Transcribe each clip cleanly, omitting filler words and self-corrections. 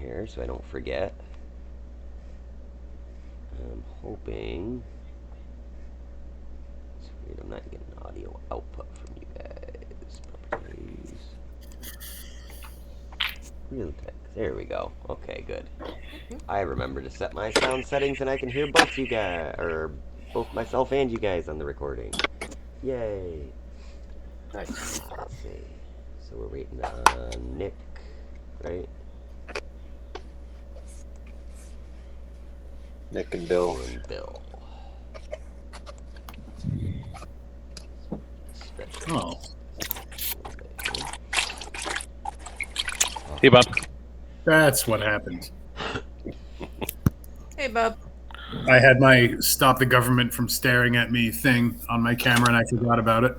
here so I don't forget. I'm hoping. It's weird, I'm not getting audio output from you guys. Properties. Real text. There we go. Okay, good. I remember to set my sound settings and I can hear both you guys, or both myself and you guys on the recording. Yay. Nice. Let's see. So we're waiting on Nick, right? Nick and Bill. And Bill. Stretch it Oh. a little bit here. Hey, Bob. That's what happened. Hey, Bob. I had my stop the government from staring at me thing on my camera and I forgot about it.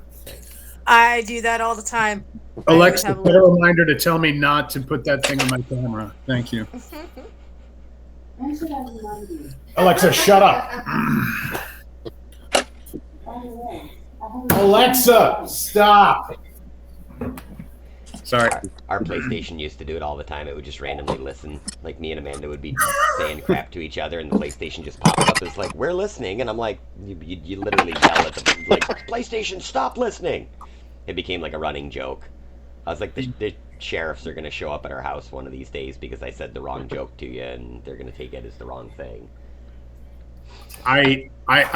I do that all the time. Alexa, have a put a reminder to tell me not to put that thing on my camera. Thank you. Alexa, shut up. Alexa, stop. Sorry. Our PlayStation used to do it all the time. It would just randomly listen. Like, me and Amanda would be saying crap to each other, and the PlayStation just pops up as like, we're listening. And I'm like, you literally yell at the, like, PlayStation, stop listening. It became like a running joke. I was like, the sheriffs are going to show up at our house one of these days because I said the wrong joke to you, and they're going to take it as the wrong thing. I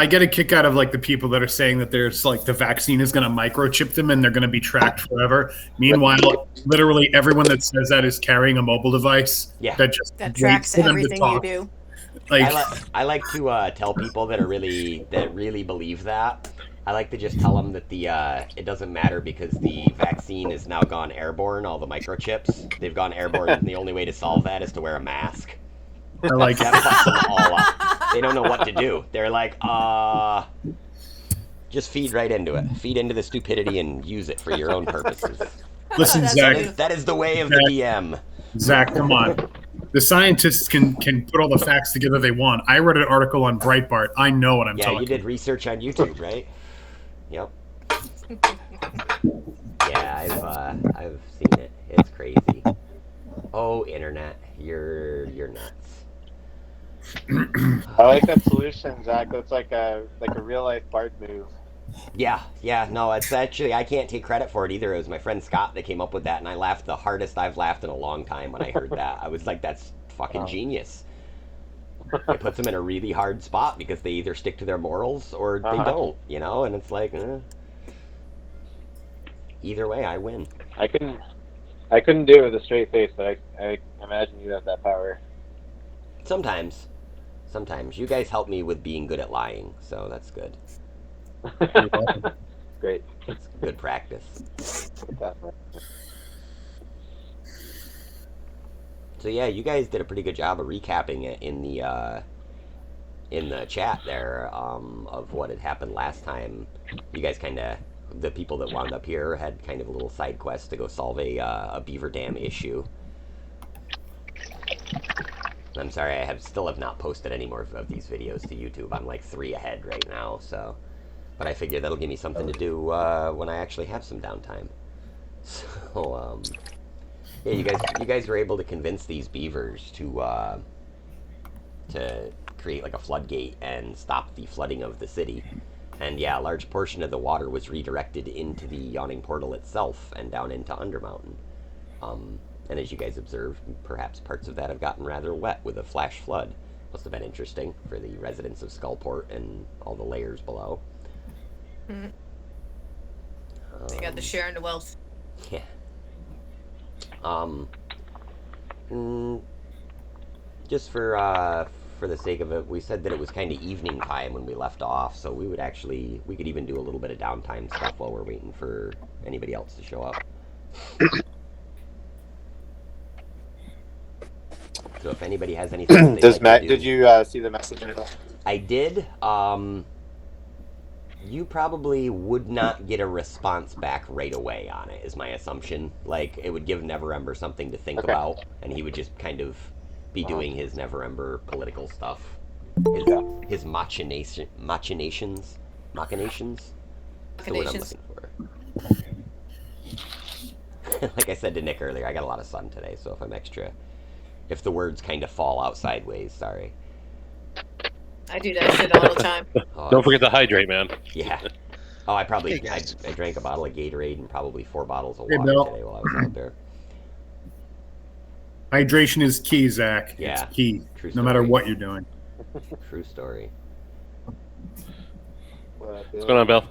get a kick out of like the people that are saying that there's like the vaccine is going to microchip them and they're going to be tracked forever. Meanwhile, literally everyone that says that is carrying a mobile device that just That waits tracks for them to everything you talk. do. Like, I like to tell people that really believe that. I like to just tell them that it doesn't matter because the vaccine is now gone airborne. All the microchips, they've gone airborne, and the only way to solve that is to wear a mask. I like That fucks them all up. They don't know what to do. They're like, just feed right into it. Feed into the stupidity and use it for your own purposes. Listen, That's Zach. cute. That is the way of the DM. Zach, come on. The scientists can put all the facts together they want. I read an article on Breitbart. I know what I'm Yeah, talking you did research on YouTube, right? Yep. Yeah, I've seen it. It's crazy. Oh, internet, you're nuts. I like that solution, Zach. That's like a real life Bart move. Yeah, no, it's actually, I can't take credit for it either. It was my friend Scott that came up with that, and I laughed the hardest I've laughed in a long time when I heard that. I was like, that's fucking genius. It puts them in a really hard spot because they either stick to their morals or they don't, you know, and it's like, either way, I win. I couldn't do it with a straight face, but I imagine you have that power. Sometimes. You guys help me with being good at lying, so that's good. Great. It's good practice. So yeah, you guys did a pretty good job of recapping it in the chat there of what had happened last time. You guys kind of, the people that wound up here had kind of a little side quest to go solve a beaver dam issue. I'm sorry, I still have not posted any more of these videos to YouTube. I'm like 3 ahead right now, so. But I figure that'll give me something to do when I actually have some downtime. So, yeah, you guys were able to convince these beavers to create like a floodgate and stop the flooding of the city. And yeah, a large portion of the water was redirected into the Yawning Portal itself and down into Undermountain. And as you guys observed, perhaps parts of that have gotten rather wet with a flash flood. Must have been interesting for the residents of Skullport and all the layers below. They got the share in the wealth. Yeah. Just for the sake of it, we said that it was kind of evening time when we left off, so we could even do a little bit of downtime stuff while we're waiting for anybody else to show up. So if anybody has anything, Does Matt? Did you see the message? I did. You probably would not get a response back right away on it, is my assumption. Like, it would give Neverember something to think about, and he would just kind of be doing his Neverember political stuff. His machinations? Machinations? That's the word I'm looking for. Like I said to Nick earlier, I got a lot of sun today, so if I'm extra If the words kind of fall out sideways, sorry. I do that shit all the time. Oh, Don't forget to hydrate, man. Yeah. Oh, I probably Hey, guys. I drank a bottle of Gatorade and probably 4 bottles of Hey, water Bill. today while I was out there. Hydration is key, Zach. Yeah. It's key, True no matter story. what you're doing. True story. What's going on, Bill?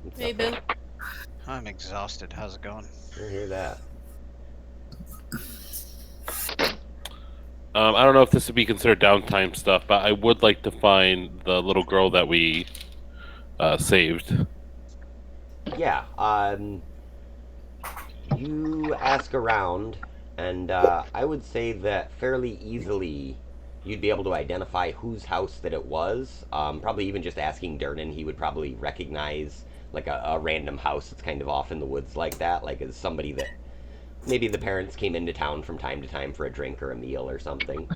What's Hey, up, Bill. man? I'm exhausted. How's it going? I hear that. I don't know if this would be considered downtime stuff, but I would like to find the little girl that we saved. Yeah. You ask around, and I would say that fairly easily you'd be able to identify whose house that it was. Probably even just asking Durnan, he would probably recognize like a random house that's kind of off in the woods like that, like as somebody that maybe the parents came into town from time to time for a drink or a meal or something.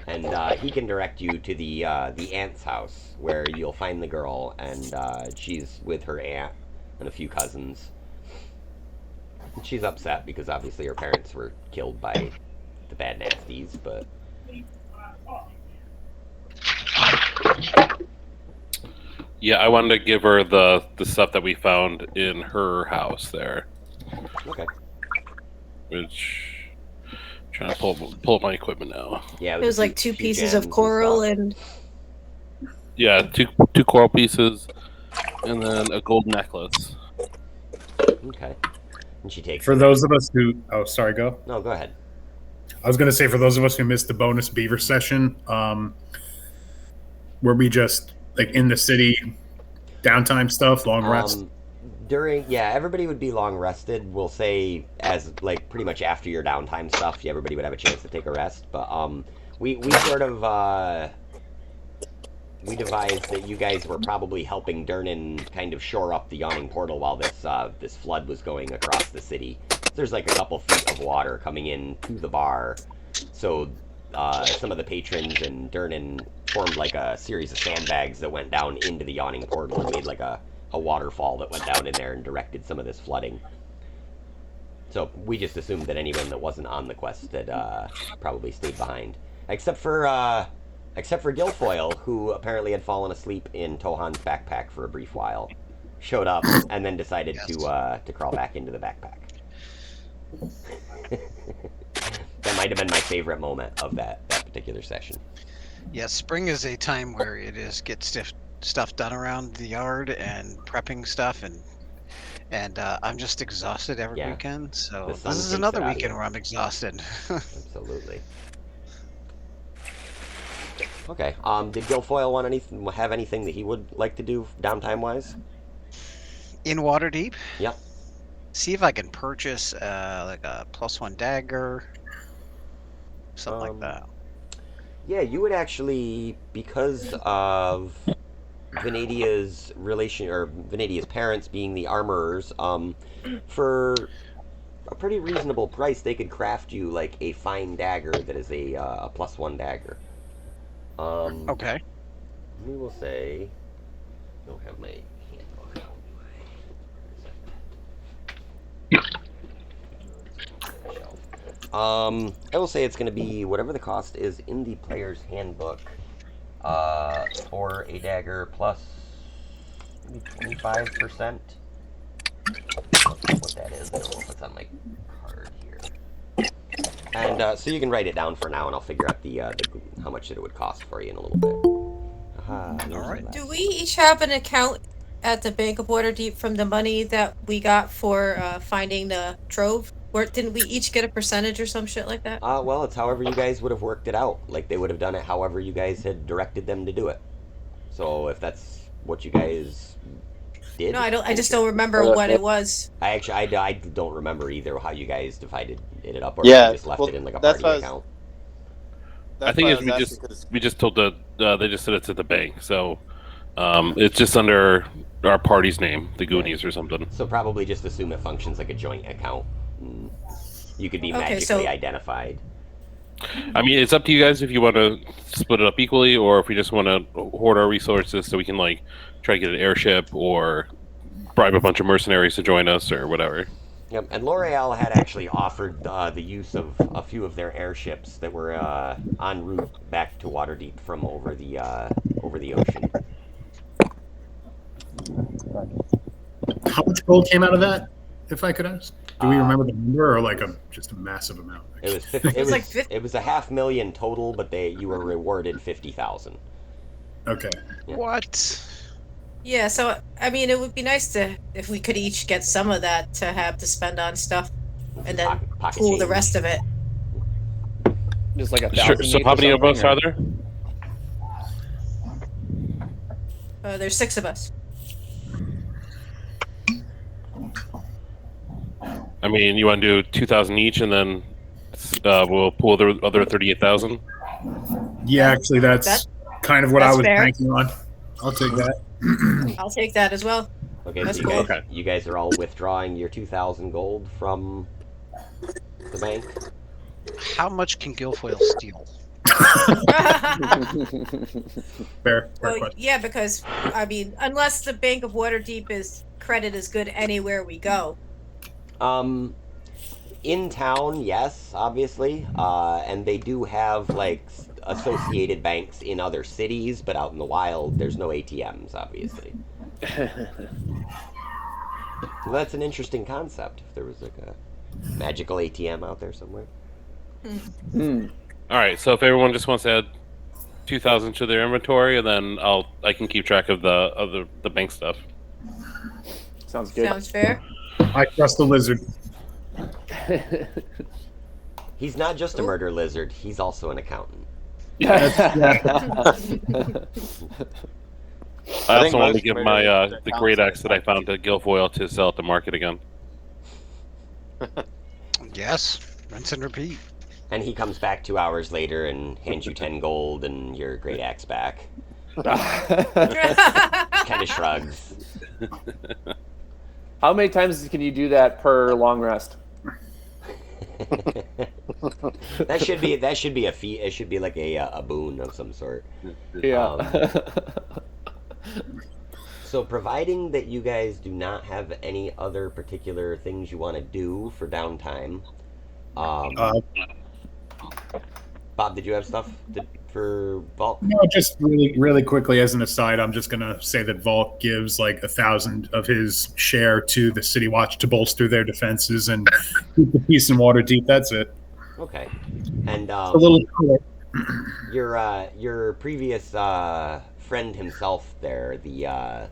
And he can direct you to the aunt's house where you'll find the girl, and she's with her aunt and a few cousins. And she's upset because obviously her parents were killed by the bad nasties, but Yeah, I wanted to give her the stuff that we found in her house there, okay. which trying to pull up my equipment now. Yeah, It was a like few- 2 few pieces gems of coral stuff. and Yeah, two coral pieces, and then a gold necklace. Okay. And she takes. For those of us who, oh, sorry, go. No, go ahead. I was going to say, for those of us who missed the bonus beaver session, where we just like in the city, downtime stuff, long rest. Everybody would be long rested. We'll say as like pretty much after your downtime stuff, yeah, everybody would have a chance to take a rest. But we sort of we devised that you guys were probably helping Durnan kind of shore up the yawning portal while this flood was going across the city. There's like a couple feet of water coming in to the bar, so some of the patrons and Durnan formed like a series of sandbags that went down into the yawning portal and made like a waterfall that went down in there and directed some of this flooding. So we just assumed that anyone that wasn't on the quest had probably stayed behind, except for Guilfoyle, who apparently had fallen asleep in Tohan's backpack for a brief while, showed up and then decided to crawl back into the backpack. That might have been my favorite moment of that particular session. Yeah, spring is a time where it is get stuff done around the yard and prepping stuff, and I'm just exhausted every Yeah. weekend. So The sun this is takes another it out of weekend you. where I'm exhausted. Absolutely. Okay. Did Guilfoyle have anything that he would like to do downtime wise? In Waterdeep. Yep. See if I can purchase like a +1 dagger, something like that. Yeah, you would actually, because of Vanadia's relation, or Vanadia's parents being the armorers, for a pretty reasonable price, they could craft you like a fine dagger that is a +1 dagger. Okay. We will say, I don't have my handbook out. I will say it's going to be whatever the cost is in the player's handbook for a dagger plus maybe 25%. What that is, I don't know if it's on my card here. And so you can write it down for now, and I'll figure out the how much it would cost for you in a little bit. All right. do we each have an account at the Bank of Waterdeep from the money that we got for finding the trove? Or didn't we each get a percentage or some shit like that? Well, it's however you guys would have worked it out. Like, they would have done it however you guys had directed them to do it. So if that's what you guys did... No, I just don't remember what it was. I don't remember either how you guys divided it up, or Yeah, if you just left well, it in like a that's party why I account. I think it's we just told they just said it's at the bank, so it's just under our party's name, the Goonies or something. So probably just assume it functions like a joint account. You could be Okay, magically so- identified. I mean, it's up to you guys if you want to split it up equally, or if we just want to hoard our resources so we can like try to get an airship or bribe a bunch of mercenaries to join us or whatever. Yep, and L'Oreal had actually offered the use of a few of their airships that were en route back to Waterdeep from over the ocean. How much gold came out of that, if I could ask? Do we remember the number, or like just a massive amount? It was 50, was like 50. it was a 500,000 total, but you were rewarded 50,000. Okay. Yeah. What? Yeah, so I mean, it would be nice if we could each get some of that to have to spend on stuff, and then Pocket pool the change. rest of it. Just like a Sure. 1,000 So each how or many of us something, are there? There's 6 of us. I mean, you want to do 2,000 each, and then we'll pool the other 38,000. Yeah, actually, that's kind of what I that's was fair. banking on. I'll take that. I'll take that as well. Okay, That's so cool. you guys are all withdrawing your 2,000 gold from the bank. How much can Guilfoyle steal? Fair Well, question. yeah, because I mean, unless the Bank of Waterdeep is credit is good anywhere we go. In town, yes, obviously, and they do have like associated banks in other cities, but out in the wild, there's no ATMs, obviously. Well, that's an interesting concept. If there was like a magical ATM out there somewhere. All right. So if everyone just wants to add 2,000 to their inventory, and then I can keep track of the bank stuff. Sounds good. Sounds fair. I trust the lizard. He's not just a murder lizard; he's also an accountant. I I think also want to most give my murderers the are great accountants. axe that I found at Guilfoyle to sell at the market again. Yes. Rinse and repeat. And he comes back 2 hours later and hands you 10 gold and your great axe back. Kind of shrugs. How many times can you do that per long rest? That should be a fee. It should be like a boon of some sort. Yeah. So, providing that you guys do not have any other particular things you want to do for downtime, Bob, did you have stuff for Vault? No, just really quickly as an aside, I'm just gonna say that Vault gives like 1,000 of his share to the City Watch to bolster their defenses and keep the peace in Waterdeep. That's it. Okay, and A little cooler. your previous friend himself there, the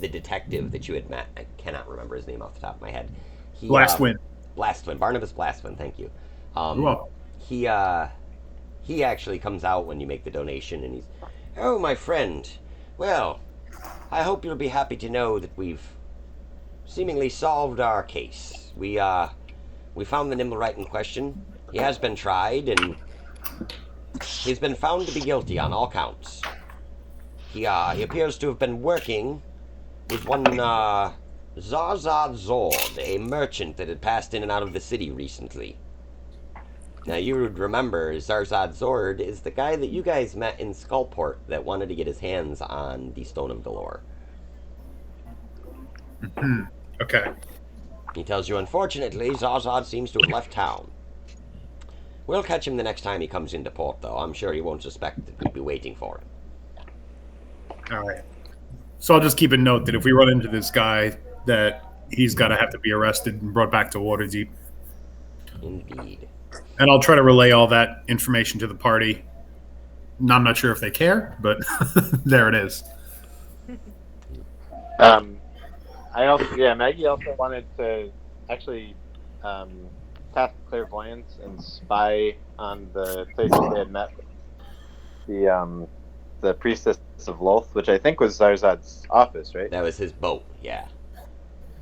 detective that you had met, I cannot remember his name off the top of my head. Blastwind. Blastwind, Barnabas Blastwind. Thank you. You're welcome. He actually comes out when you make the donation, and he's, oh, my friend. Well, I hope you'll be happy to know that we've seemingly solved our case. We found the Nimblewright in question. He has been tried, and he's been found to be guilty on all counts. He appears to have been working with one Zarzad Zord, a merchant that had passed in and out of the city recently. Now, you would remember Zarzad Zord is the guy that you guys met in Skullport that wanted to get his hands on the Stone of Galore. Okay. He tells you, unfortunately, Zarzad seems to have left town. We'll catch him the next time he comes into port, though. I'm sure he won't suspect that we'll be waiting for him. All right. So I'll just keep a note that if we run into this guy, that he's got to have to be arrested and brought back to Waterdeep. Indeed. And I'll try to relay all that information to the party. I'm not sure if they care, but there it is. Maggie also wanted to actually cast clairvoyance and spy on the place that they had met the priestess of Loth, which I think was Zarzad's office, right? That was his boat, yeah.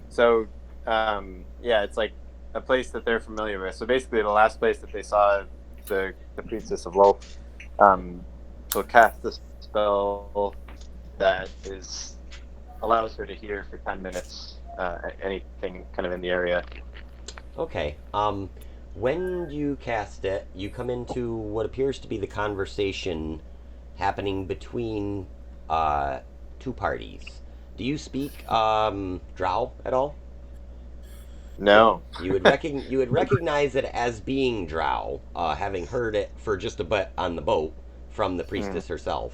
So, it's like a place that they're familiar with. So basically, the last place that they saw the priestess of Loth, will cast the spell that allows her to hear for 10 minutes anything kind of in the area. Okay. When you cast it, you come into what appears to be the conversation happening between two parties. Do you speak Drow at all? No. You would recognize it as being Drow, having heard it for just a bit on the boat from the priestess herself.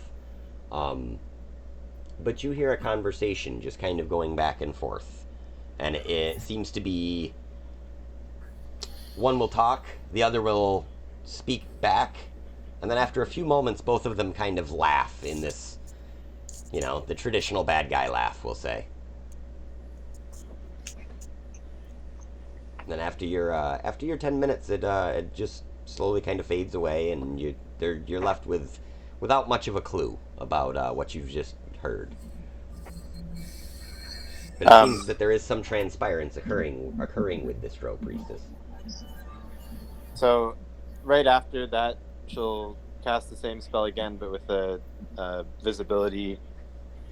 But you hear a conversation just kind of going back and forth, and it seems to be one will talk, the other will speak back, and then after a few moments, both of them kind of laugh in this, the traditional bad guy laugh, we'll say. And then after your 10 minutes, it just slowly kind of fades away, and you're left without much of a clue about what you've just heard. But it seems that there is some transpirance occurring with this Drow priestess. So, right after that, she'll cast the same spell again, but with a visibility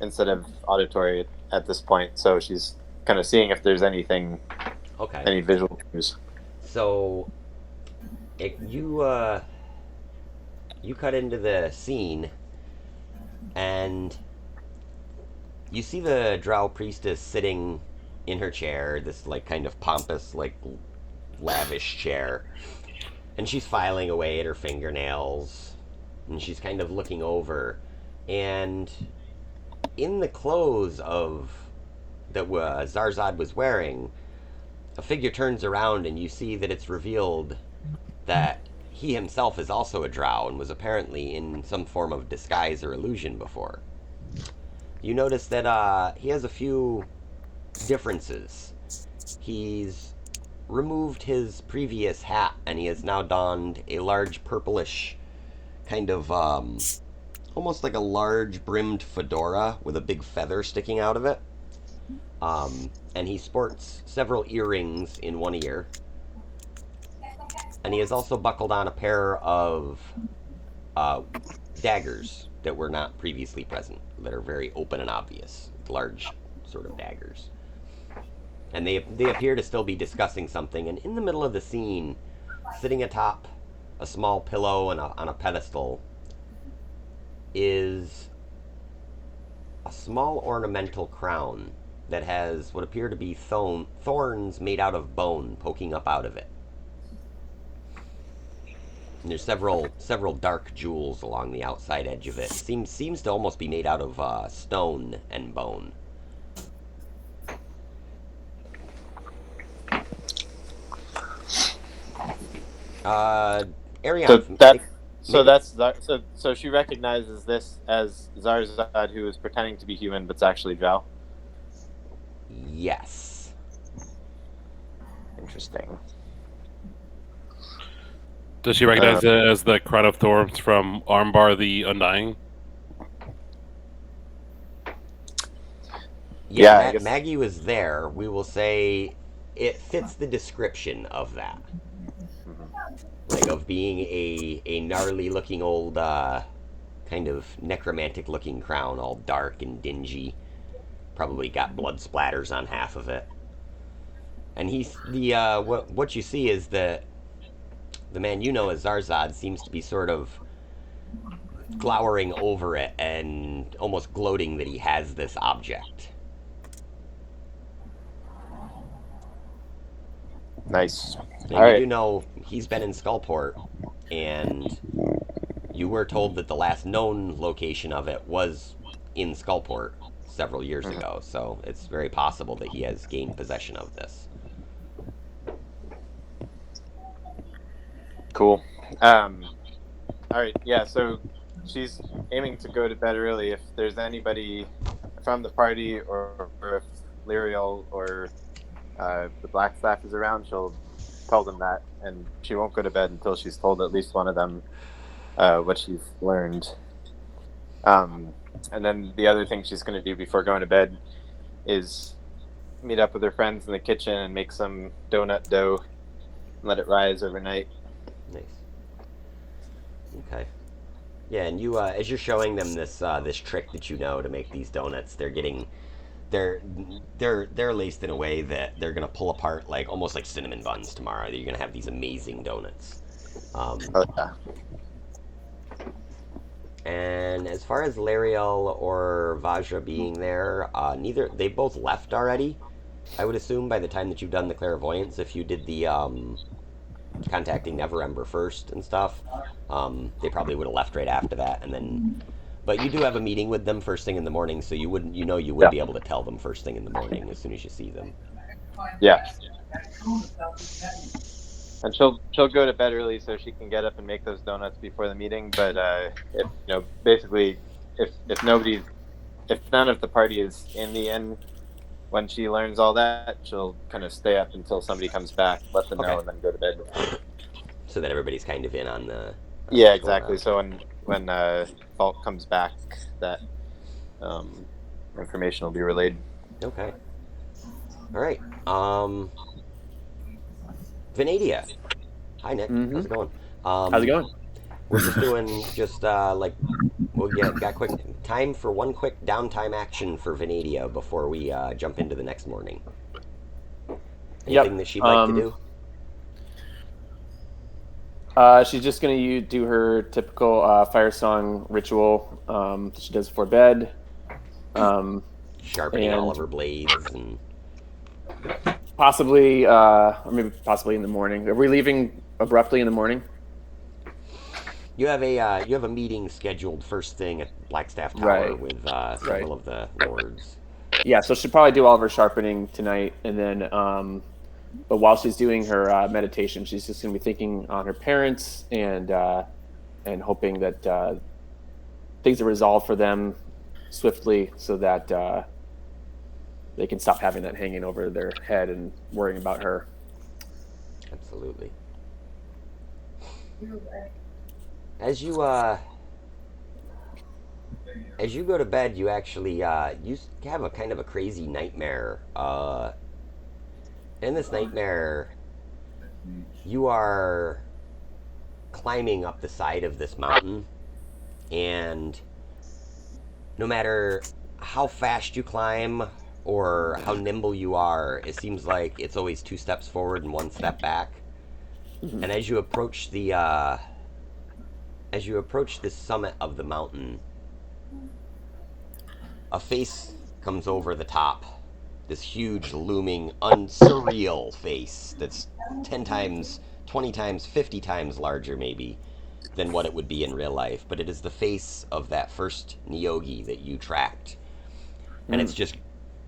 instead of auditory at this point. So she's kind of seeing if there's anything, any visual cues. So, you cut into the scene, and you see the Drow priestess sitting in her chair, this like kind of pompous, like lavish chair, and she's filing away at her fingernails, and she's kind of looking over, and in the clothes that Zarzad was wearing, a figure turns around, and you see that it's revealed that he himself is also a Drow and was apparently in some form of disguise or illusion before. You notice that he has a few differences. He's removed his previous hat, and he has now donned a large purplish kind of almost like a large brimmed fedora with a big feather sticking out of it. And he sports several earrings in one ear. And he has also buckled on a pair of daggers that were not previously present, that are very open and obvious, large sort of daggers. And they appear to still be discussing something, and in the middle of the scene, sitting atop a small pillow and on a pedestal, is a small ornamental crown that has what appear to be thorns made out of bone poking up out of it. And there's several dark jewels along the outside edge of it. Seems to almost be made out of stone and bone. Ariane. So she recognizes this as Zarzad, who is pretending to be human, but's actually Drow. Yes. Interesting. Does she recognize it as the crown of thorns from Armbar the Undying? Yeah, Maggie was there. We will say it fits the description of that. Like, of being a gnarly-looking old, kind of necromantic-looking crown, all dark and dingy. Probably got blood splatters on half of it. And what you see is that the man you know as Zarzad seems to be sort of glowering over it and almost gloating that he has this object. Nice. And you do know he's been in Skullport, and you were told that the last known location of it was in Skullport several years ago, so it's very possible that he has gained possession of this. Cool. All right, yeah, so she's aiming to go to bed early. If there's anybody from the party or if Lyriel or the Black Staff is around, she'll tell them that, and she won't go to bed until she's told at least one of them what she's learned. And then the other thing she's going to do before going to bed is meet up with her friends in the kitchen and make some donut dough and let it rise overnight. Nice. Okay. Yeah, and you, as you're showing them this trick that you know to make these donuts, they're laced in a way that they're gonna pull apart like almost like cinnamon buns tomorrow. You're gonna have these amazing donuts. And as far as Lariel or Vajra being there, they both left already. I would assume by the time that you've done the clairvoyance, if you did the contacting Neverember first and stuff, they probably would have left right after that, and then. But you do have a meeting with them first thing in the morning, so you would be able to tell them first thing in the morning as soon as you see them. Yeah. And she'll go to bed early so she can get up and make those donuts before the meeting. But if basically, if none of the party is in the inn when she learns all that, she'll kind of stay up until somebody comes back, let them know, and then go to bed. So that everybody's kind of in on the. Yeah, exactly. So when Falk comes back, that information will be relayed. Okay. All right. Vanadia. Hi, Nick. Mm-hmm. How's it going? How's it going? We're just doing we'll got quick time for one quick downtime action for Vanadia before we jump into the next morning. Anything that she'd like to do? She's just going to do her typical fire song ritual that she does before bed. Sharpening all of her blades and possibly, or maybe possibly in the morning. Are we leaving abruptly in the morning? You have a meeting scheduled first thing at Blackstaff Tower with several of the lords. Yeah, so she'll probably do all of her sharpening tonight, and then, but while she's doing her meditation, she's just going to be thinking on her parents and hoping that things are resolved for them swiftly, so that they can stop having that hanging over their head and worrying about her. Absolutely. As you go to bed, you actually you have a kind of a crazy nightmare. In this nightmare, you are climbing up the side of this mountain, and no matter how fast you climb or how nimble you are, it seems like it's always 2 steps forward and 1 step back. And as you approach the summit of the mountain, a face comes over the top. This huge, looming, unsurreal face that's 10 times, 20 times, 50 times larger, maybe, than what it would be in real life. But it is the face of that first Nyogi that you tracked. And it's just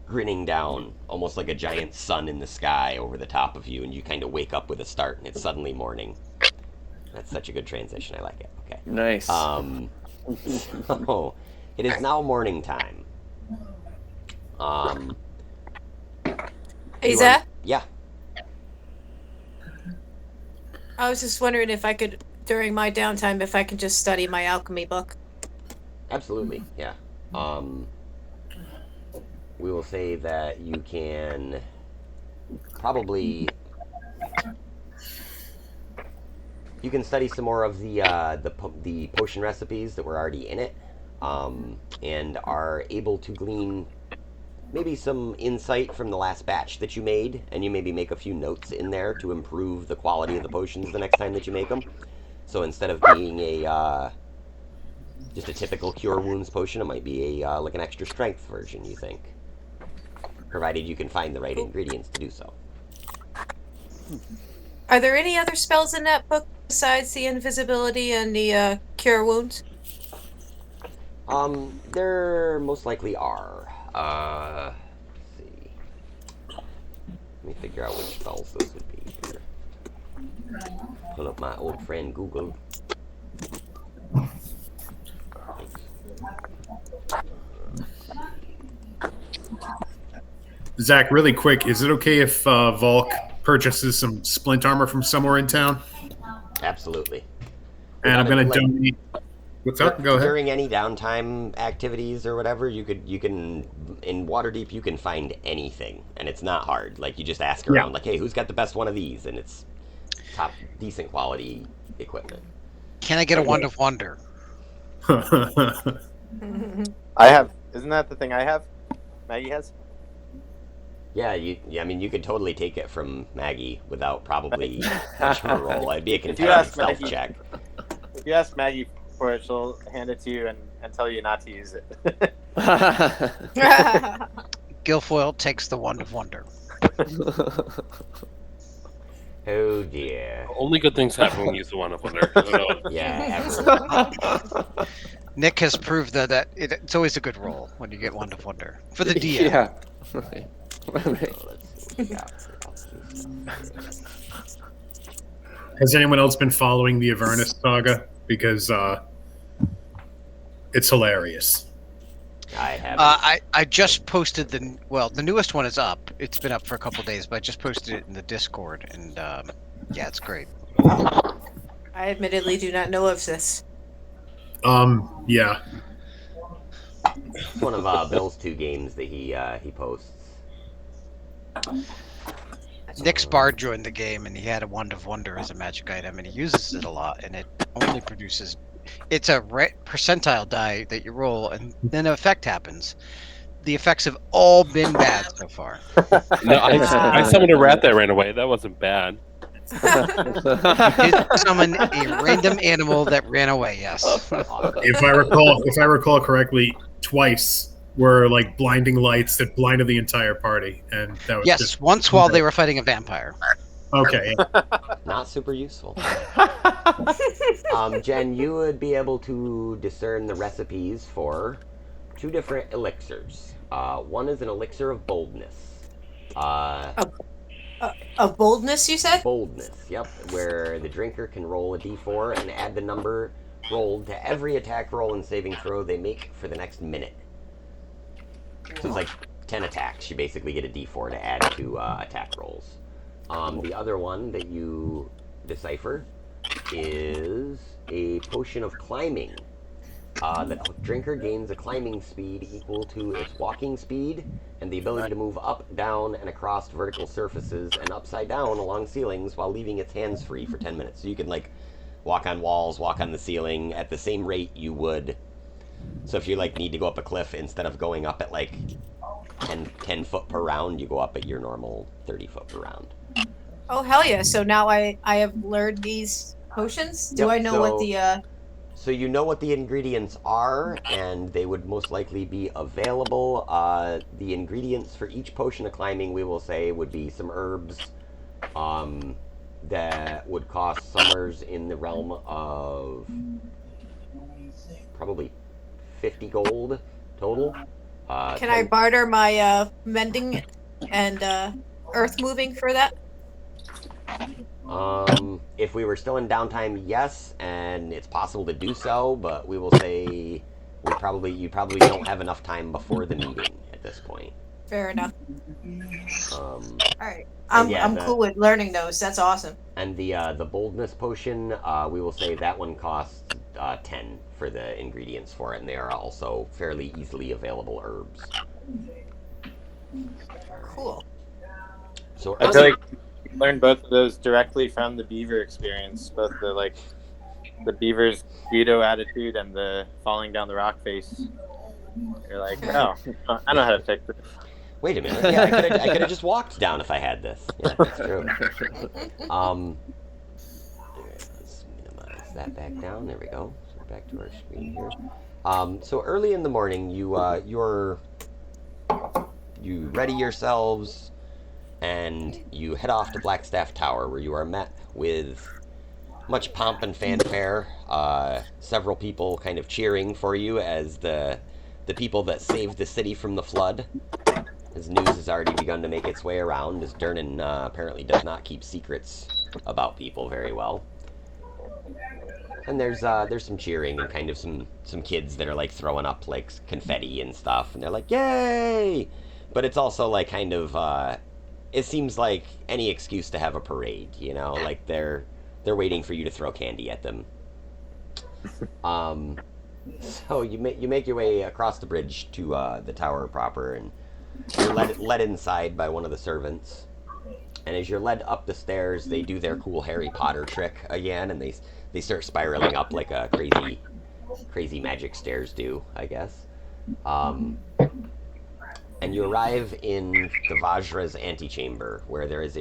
grinning down, almost like a giant sun in the sky over the top of you, and you kind of wake up with a start, and it's suddenly morning. That's such a good transition. I like it. Okay. Nice. So, it is now morning time. Hey, Zach? Yeah. I was just wondering if I could, during my downtime, if I could just study my alchemy book. Absolutely, yeah. We will say that you can probably... You can study some more of the potion recipes that were already in it, and are able to glean maybe some insight from the last batch that you made, and you maybe make a few notes in there to improve the quality of the potions the next time that you make them. So instead of being just a typical cure wounds potion, it might be like an extra strength version, you think, provided you can find the right ingredients to do so. Are there any other spells in that book besides the invisibility and the cure wounds? There most likely are. Let's see. Let me figure out which spells those would be here. Pull up my old friend Google. Zach, really quick, is it okay if Volk purchases some splint armor from somewhere in town? Absolutely. And I'm going to donate. What's up? Go ahead. During any downtime activities or whatever, you can in Waterdeep you can find anything, and it's not hard. Like, you just ask around, like, hey, who's got the best one of these, and it's top, decent quality equipment. Can I get a wand of wonder? I have. Isn't that the thing I have? Maggie has. Yeah, I mean, you could totally take it from Maggie without probably much of a roll. It'd be a competitive stealth check. If you ask Maggie for it, she'll hand it to you and tell you not to use it. Guilfoyle takes the wand of wonder. Oh dear. Only good things happen when you use the Wand of Wonder. I don't know. Yeah, ever. Nick has proved that it's always a good roll when you get Wand of Wonder for the DM. Yeah. Right. Right. So let's see what we got for stuff here. Has anyone else been following the Avernus saga? Because it's hilarious. I have. I just posted the newest one is up. It's been up for a couple days, but I just posted it in the Discord, and yeah, it's great. I admittedly do not know of this. Yeah. It's one of Bill's 2 games that he posts. Nick's Bard joined the game, and he had a Wand of Wonder as a magic item, and he uses it a lot, and it only produces. It's a percentile die that you roll, and then an effect happens. The effects have all been bad so far. No, I summoned a rat that ran away. That wasn't bad. You did summon a random animal that ran away. Yes. If I recall correctly, twice were like blinding lights that blinded the entire party, and that was Yes, just once while they were fighting a vampire. okay. Yeah. Not super useful. Jen, you would be able to discern the recipes for 2 different elixirs. One is an elixir of boldness. Of boldness, you said? Boldness, yep. Where the drinker can roll a d4 and add the number rolled to every attack roll and saving throw they make for the next minute. So it's like 10 attacks. You basically get a d4 to add to attack rolls. The other one that you decipher is a potion of climbing. The drinker gains a climbing speed equal to its walking speed and the ability to move up, down, and across vertical surfaces and upside down along ceilings while leaving its hands free for 10 minutes. So you can like walk on walls, walk on the ceiling at the same rate you would. So if you like need to go up a cliff, instead of going up at like 10 foot per round, you go up at your normal 30 foot per round. Oh, hell yeah. So now I have learned these potions? Do Yep, I know what the... So you know what the ingredients are, and they would most likely be available. The ingredients for each potion of climbing, we will say, would be some herbs that would cost summers in the realm of probably 50 gold total. Can I barter my mending and earth moving for that? If we were still in downtime, yes, and it's possible to do so, but we will say you probably don't have enough time before the meeting at this point. Fair enough. All right. I'm cool with learning those. That's awesome. And the boldness potion, we will say that one costs 10 for the ingredients for it, and they are also fairly easily available herbs. Cool. So I feel like you learned both of those directly from the beaver experience, both the beaver's judo attitude and the falling down the rock face. You're like, oh, I know how to fix it. Wait a minute. Yeah, I could have just walked down if I had this. Yeah, that's true. Let's minimize that back down. There we go. So we're back to our screen here. So early in the morning, you ready yourselves, and you head off to Blackstaff Tower, where you are met with much pomp and fanfare. Several people kind of cheering for you as the people that saved the city from the flood. As news has already begun to make its way around, as Durnan apparently does not keep secrets about people very well. And there's some cheering and kind of some kids that are like throwing up like confetti and stuff, and they're like, "Yay!" But it's also like kind of it seems like any excuse to have a parade, you know, like they're waiting for you to throw candy at them. So you make your way across the bridge to the tower proper, and you're led inside by one of the servants. And as you're led up the stairs, they do their cool Harry Potter trick again, and they start spiraling up like a crazy magic stairs do, I guess. And you arrive in the Vajra's antechamber, where there is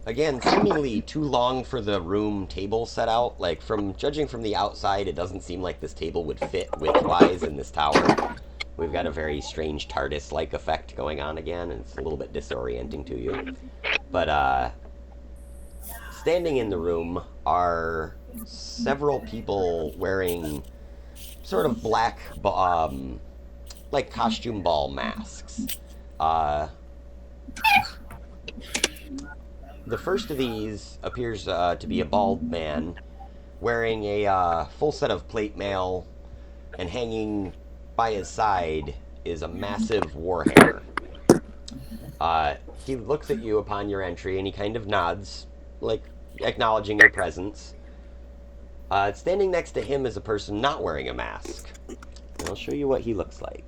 again, seemingly too long for the room table set out. Like, judging from the outside, it doesn't seem like this table would fit width-wise in this tower. We've got a very strange TARDIS-like effect going on again, and it's a little bit disorienting to you. But standing in the room are several people wearing sort of black, like costume ball masks. The first of these appears to be a bald man wearing a full set of plate mail, and hanging by his side is a massive warhammer. He looks at you upon your entry and he kind of nods, like acknowledging your presence. Standing next to him is a person not wearing a mask. And I'll show you what he looks like.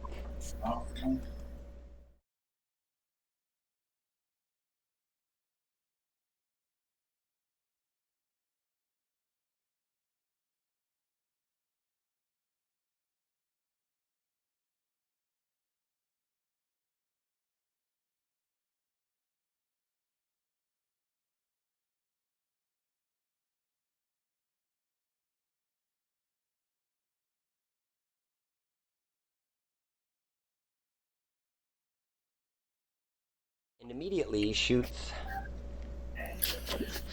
And immediately shoots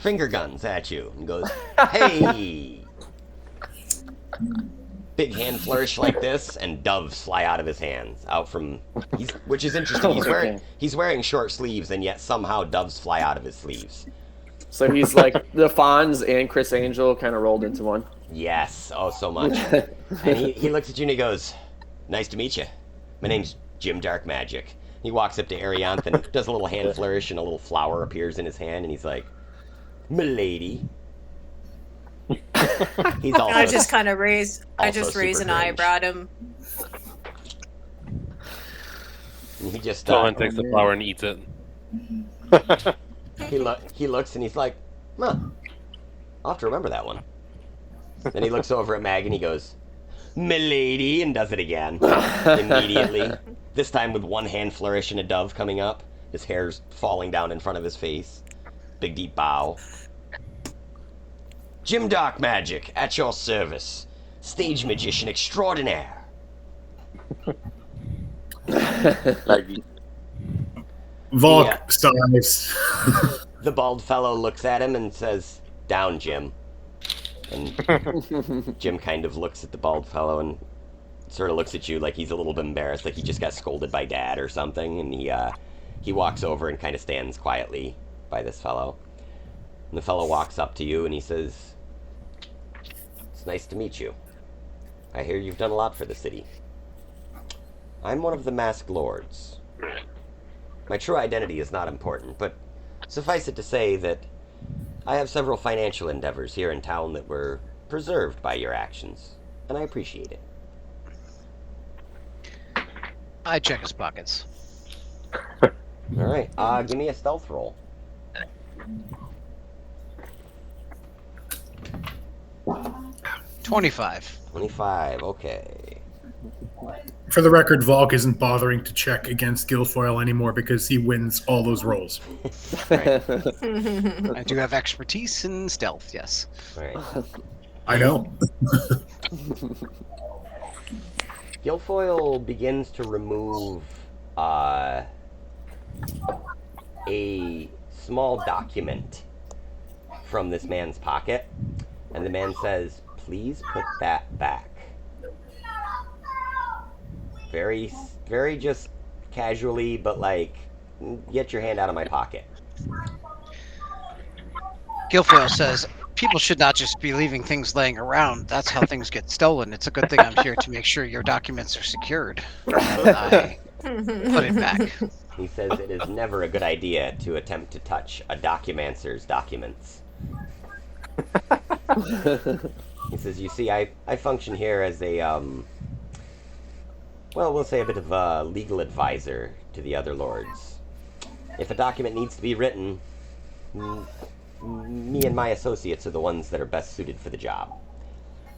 finger guns at you and goes, "Hey!" Big hand flourish like this, and doves fly out of his hands, which is interesting. He's wearing short sleeves, and yet somehow doves fly out of his sleeves. So he's like the Fonz and Chris Angel kind of rolled into one. Yes, oh so much. And he looks at you and he goes, "Nice to meet you. My name's Jim Dark Magic." He walks up to Arianth and does a little hand flourish, and a little flower appears in his hand, and he's like, "Milady." He's also I just kind of raise super an cringe. eyebrow at him. And he just Colin takes the flower and eats it. he looks and he's like, "Huh, I'll have to remember that one." Then he looks over at Mag and he goes, "Milady," and does it again immediately. This time with one hand flourish and a dove coming up. His hair's falling down in front of his face. Big deep bow. "Jim Dark Magic, at your service. Stage magician extraordinaire." Volk Yeah. sighs. The bald fellow looks at him and says, "Down, Jim." And Jim kind of looks at the bald fellow and sort of looks at you like he's a little bit embarrassed, like he just got scolded by Dad or something. And he walks over and kind of stands quietly by this fellow. And the fellow walks up to you and he says, "It's nice to meet you. I hear you've done a lot for the city. I'm one of the Masked Lords. My true identity is not important, but suffice it to say that I have several financial endeavors here in town that were preserved by your actions, and I appreciate it." I check his pockets. All right, give me a stealth roll. 25. 25, okay. For the record, Volk isn't bothering to check against Guilfoyle anymore because he wins all those rolls. Right, I do have expertise in stealth, yes. right. I know. Guilfoyle begins to remove a small document from this man's pocket, and the man says, "Please put that back." Very, very just casually, but like, "Get your hand out of my pocket." Guilfoyle says, people should not just be leaving things laying around. That's how things get stolen. It's a good thing I'm here to make sure your documents are secured. I put it back. He says it is never a good idea to attempt to touch a documancer's documents. He says, "You see, I function here as a, well, we'll say a bit of a legal advisor to the other lords. If a document needs to be written, me and my associates are the ones that are best suited for the job.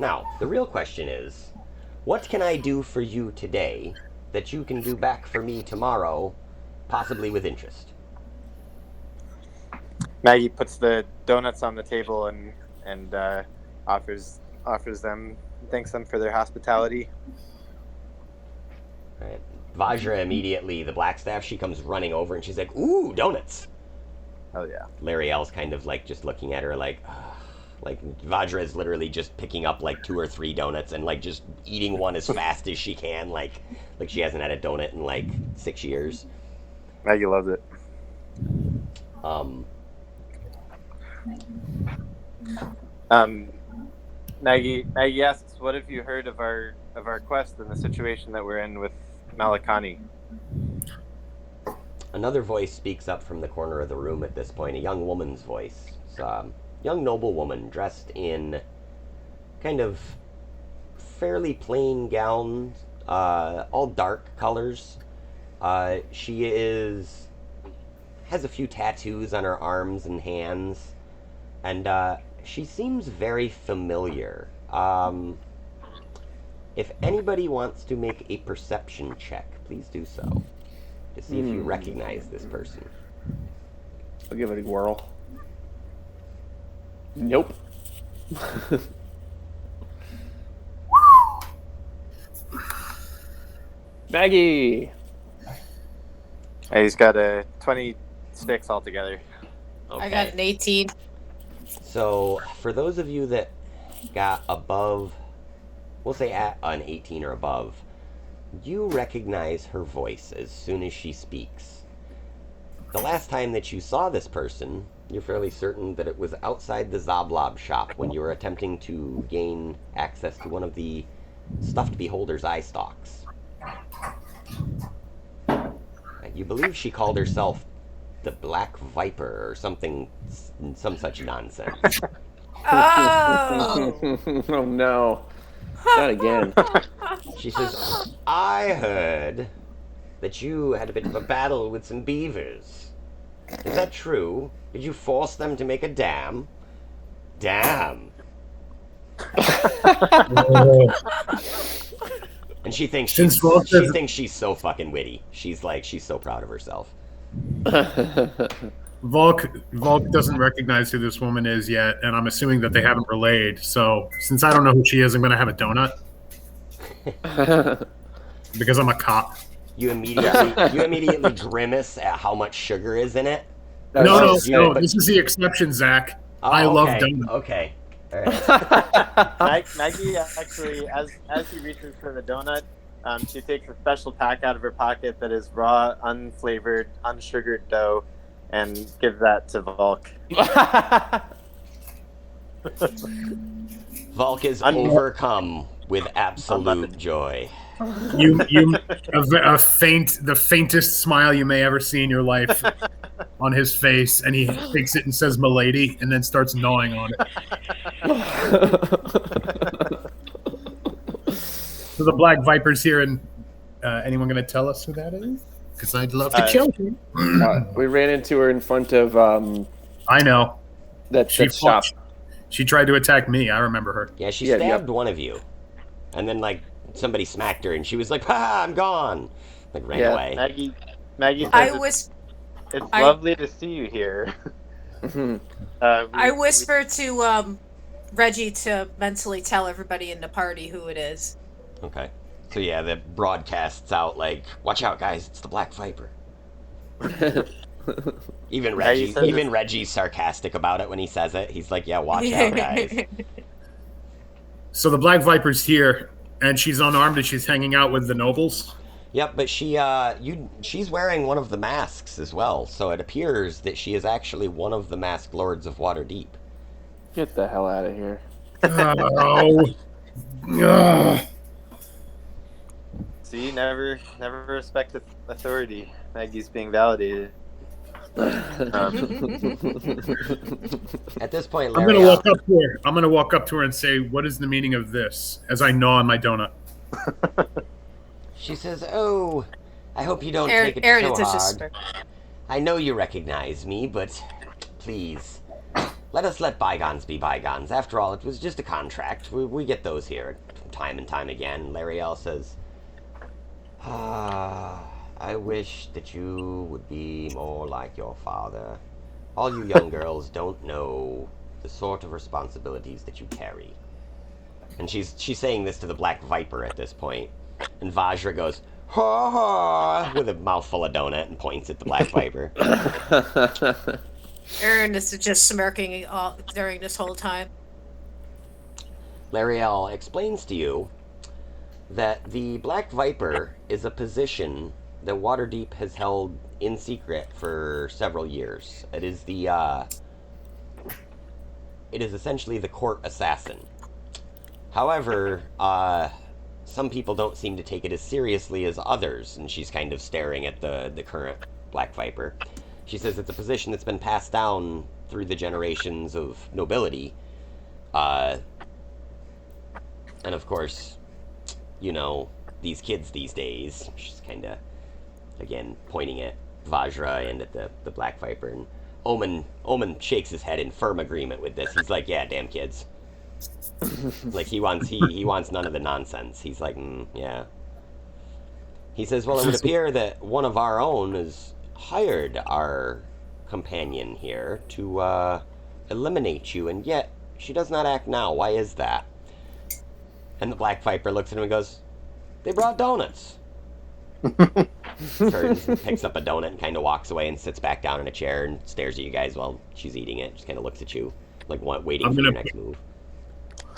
Now, the real question is, what can I do for you today that you can do back for me tomorrow, possibly with interest?" Maggie puts the donuts on the table and offers them, thanks them for their hospitality. Right. Vajra immediately, the Blackstaff, she comes running over and she's like, "Ooh, donuts!" Oh yeah. L'Ariel's kind of like just looking at her like, like Vajra is literally just picking up like 2 or 3 donuts and like just eating one as fast as she can, like she hasn't had a donut in like 6 years. Maggie loves it. Maggie asks, "What have you heard of our quest and the situation that we're in with Malakani?" Another voice speaks up from the corner of the room at this point, a young woman's voice. It's a young noble woman dressed in kind of fairly plain gowns, all dark colors. She has a few tattoos on her arms and hands, and she seems very familiar. If anybody wants to make a perception check, please do so, to see if you recognize this person. I'll give it a whirl. Nope. Maggie! He's got a 26 altogether. Okay. I got an 18. So, for those of you that got above, we'll say at an 18 or above, you recognize her voice as soon as she speaks. The last time that you saw this person, you're fairly certain that it was outside the Zoblob shop when you were attempting to gain access to one of the stuffed beholder's eye stalks. You believe she called herself the Black Viper or something, some such nonsense. Oh! Oh no. Not again. She says, "I heard that you had a bit of a battle with some beavers. Is that true? Did you force them to make a dam?" Damn. And she thinks she's so fucking witty. She's so proud of herself. Volk doesn't recognize who this woman is yet, and I'm assuming that they haven't relayed. So since I don't know who she is, I'm going to have a donut because I'm a cop. You immediately grimace at how much sugar is in it. No. This is the exception, Zach. Oh, I love donuts. Okay. All right. Maggie actually, as he reaches for the donut, she takes a special pack out of her pocket that is raw, unflavored, unsugared dough, and gives that to Volk. Volk is overcome with absolute joy. The faintest smile you may ever see in your life on his face, and he takes it and says "Milady," and then starts gnawing on it. So the Black Viper's here, and anyone going to tell us who that is? Because I'd love to kill him. We ran into her in front of I know that shop. She tried to attack me. I remember her. Yeah, she stabbed one of you, and then somebody smacked her, and she was like, "Ha! I'm gone!" Ran away. Maggie says, it's lovely to see you here. I whisper to Reggie to mentally tell everybody in the party who it is. Okay. So yeah, the broadcasts out like, "Watch out, guys! It's the Black Viper." Even Reggie's sarcastic about it when he says it. He's like, "Yeah, watch out, guys." So the Black Viper's here, and she's unarmed, and she's hanging out with the nobles. Yep, but she's wearing one of the masks as well, so it appears that she is actually one of the masked lords of Waterdeep. Get the hell out of here. See, never respect authority. Maggie's being validated. At this point, I'm gonna walk up to her. I'm gonna walk up to her and say, "What is the meaning of this?" As I gnaw on my donut. She says, "Oh, I hope you don't take it so hard. I know you recognize me, but please, let us let bygones be bygones. After all, it was just a contract. We get those here time and time again." L'Ariel says, "I wish that you would be more like your father. All you young girls don't know the sort of responsibilities that you carry." And she's saying this to the Black Viper at this point. And Vajra goes, Ha ha! With a mouthful of donut and points at the Black Viper. Aaron is just smirking all, during this whole time. Lariel explains to you that the Black Viper is a position that Waterdeep has held in secret for several years. It is essentially the court assassin. However, some people don't seem to take it as seriously as others, and she's kind of staring at the current Black Viper. She says it's a position that's been passed down through the generations of nobility. And of course, you know, these kids these days. She's kind of, again, pointing at Vajra and at the Black Viper. And Omen shakes his head in firm agreement with this. He's like, yeah, damn kids. Like, he wants none of the nonsense. He's like, yeah. He says, well, it would appear that one of our own has hired our companion here to eliminate you, and yet she does not act now. Why is that? And the Black Viper looks at him and goes, they brought donuts. Turns and picks up a donut and kind of walks away and sits back down in a chair and stares at you guys while she's eating it. Just kind of looks at you, like waiting for your next move.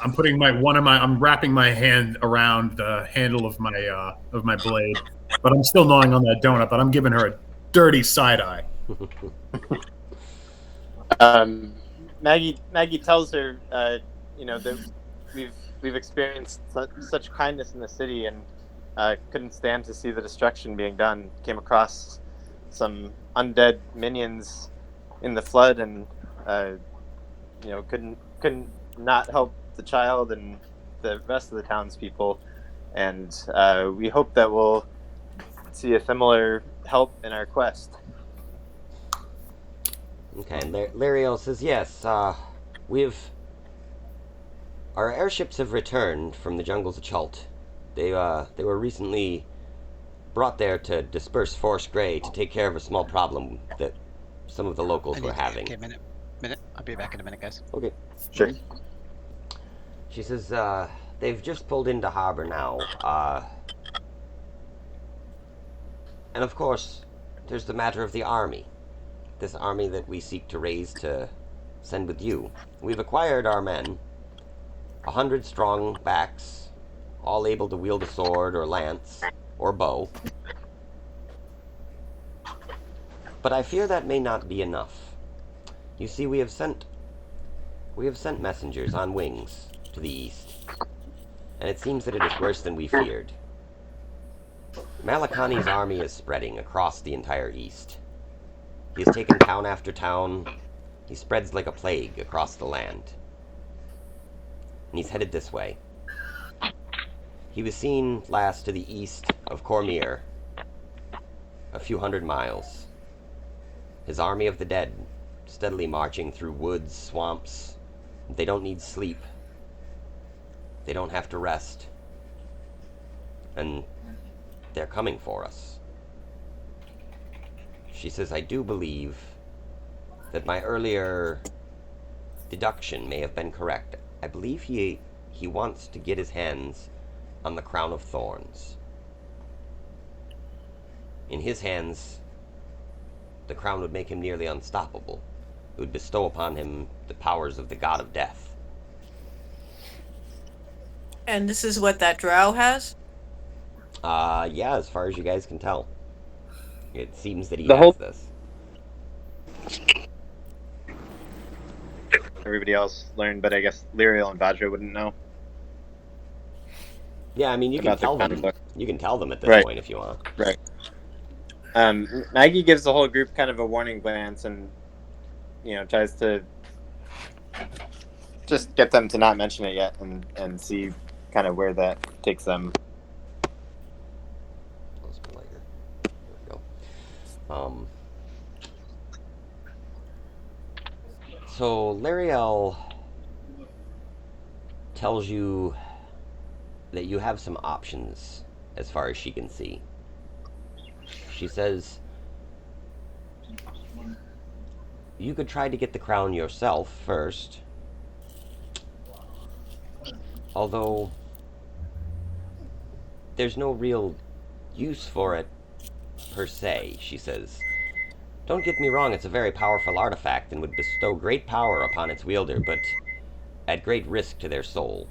I'm putting I'm wrapping my hand around the handle of my blade, but I'm still gnawing on that donut. But I'm giving her a dirty side eye. Maggie tells her, that we've experienced such kindness in the city, and couldn't stand to see the destruction being done. Came across some undead minions in the flood, and couldn't not help the child and the rest of the townspeople. And we hope that we'll see a similar help in our quest. Okay, Lariel says, yes, our airships have returned from the jungles of Chult. They were recently brought there to disperse Forest Grey to take care of a small problem that some of the locals were having. Okay, minute. I'll be back in a minute, guys. Okay. Sure. She says, they've just pulled into harbor now. And of course, there's the matter of the army. This army that we seek to raise to send with you. We've acquired our men, 100 strong backs, all able to wield a sword or lance or bow. But I fear that may not be enough. You see, we have sent messengers on wings to the east, and it seems that it is worse than we feared. Malakani's army is spreading across the entire east. He has taken town after town. He spreads like a plague across the land. And he's headed this way. He was seen last to the east of Cormier, a few hundred miles. His army of the dead, steadily marching through woods, swamps. They don't need sleep. They don't have to rest. And they're coming for us. She says, I do believe that my earlier deduction may have been correct. I believe he wants to get his hands on the crown of thorns. In his hands, the crown would make him nearly unstoppable. It would bestow upon him the powers of the god of death. And this is what that drow has? Yeah, as far as you guys can tell. It seems that he has this. Everybody else learned, but I guess Lyriel and Vajra wouldn't know. Yeah, I mean, you can tell them. You can tell them at this point if you want. Right. Maggie gives the whole group kind of a warning glance, and tries to just get them to not mention it yet, and see kind of where that takes them. So Lariel tells you that you have some options as far as she can see. She says you could try to get the crown yourself first, although there's no real use for it, per se, she says. Don't get me wrong, it's a very powerful artifact and would bestow great power upon its wielder, but at great risk to their soul.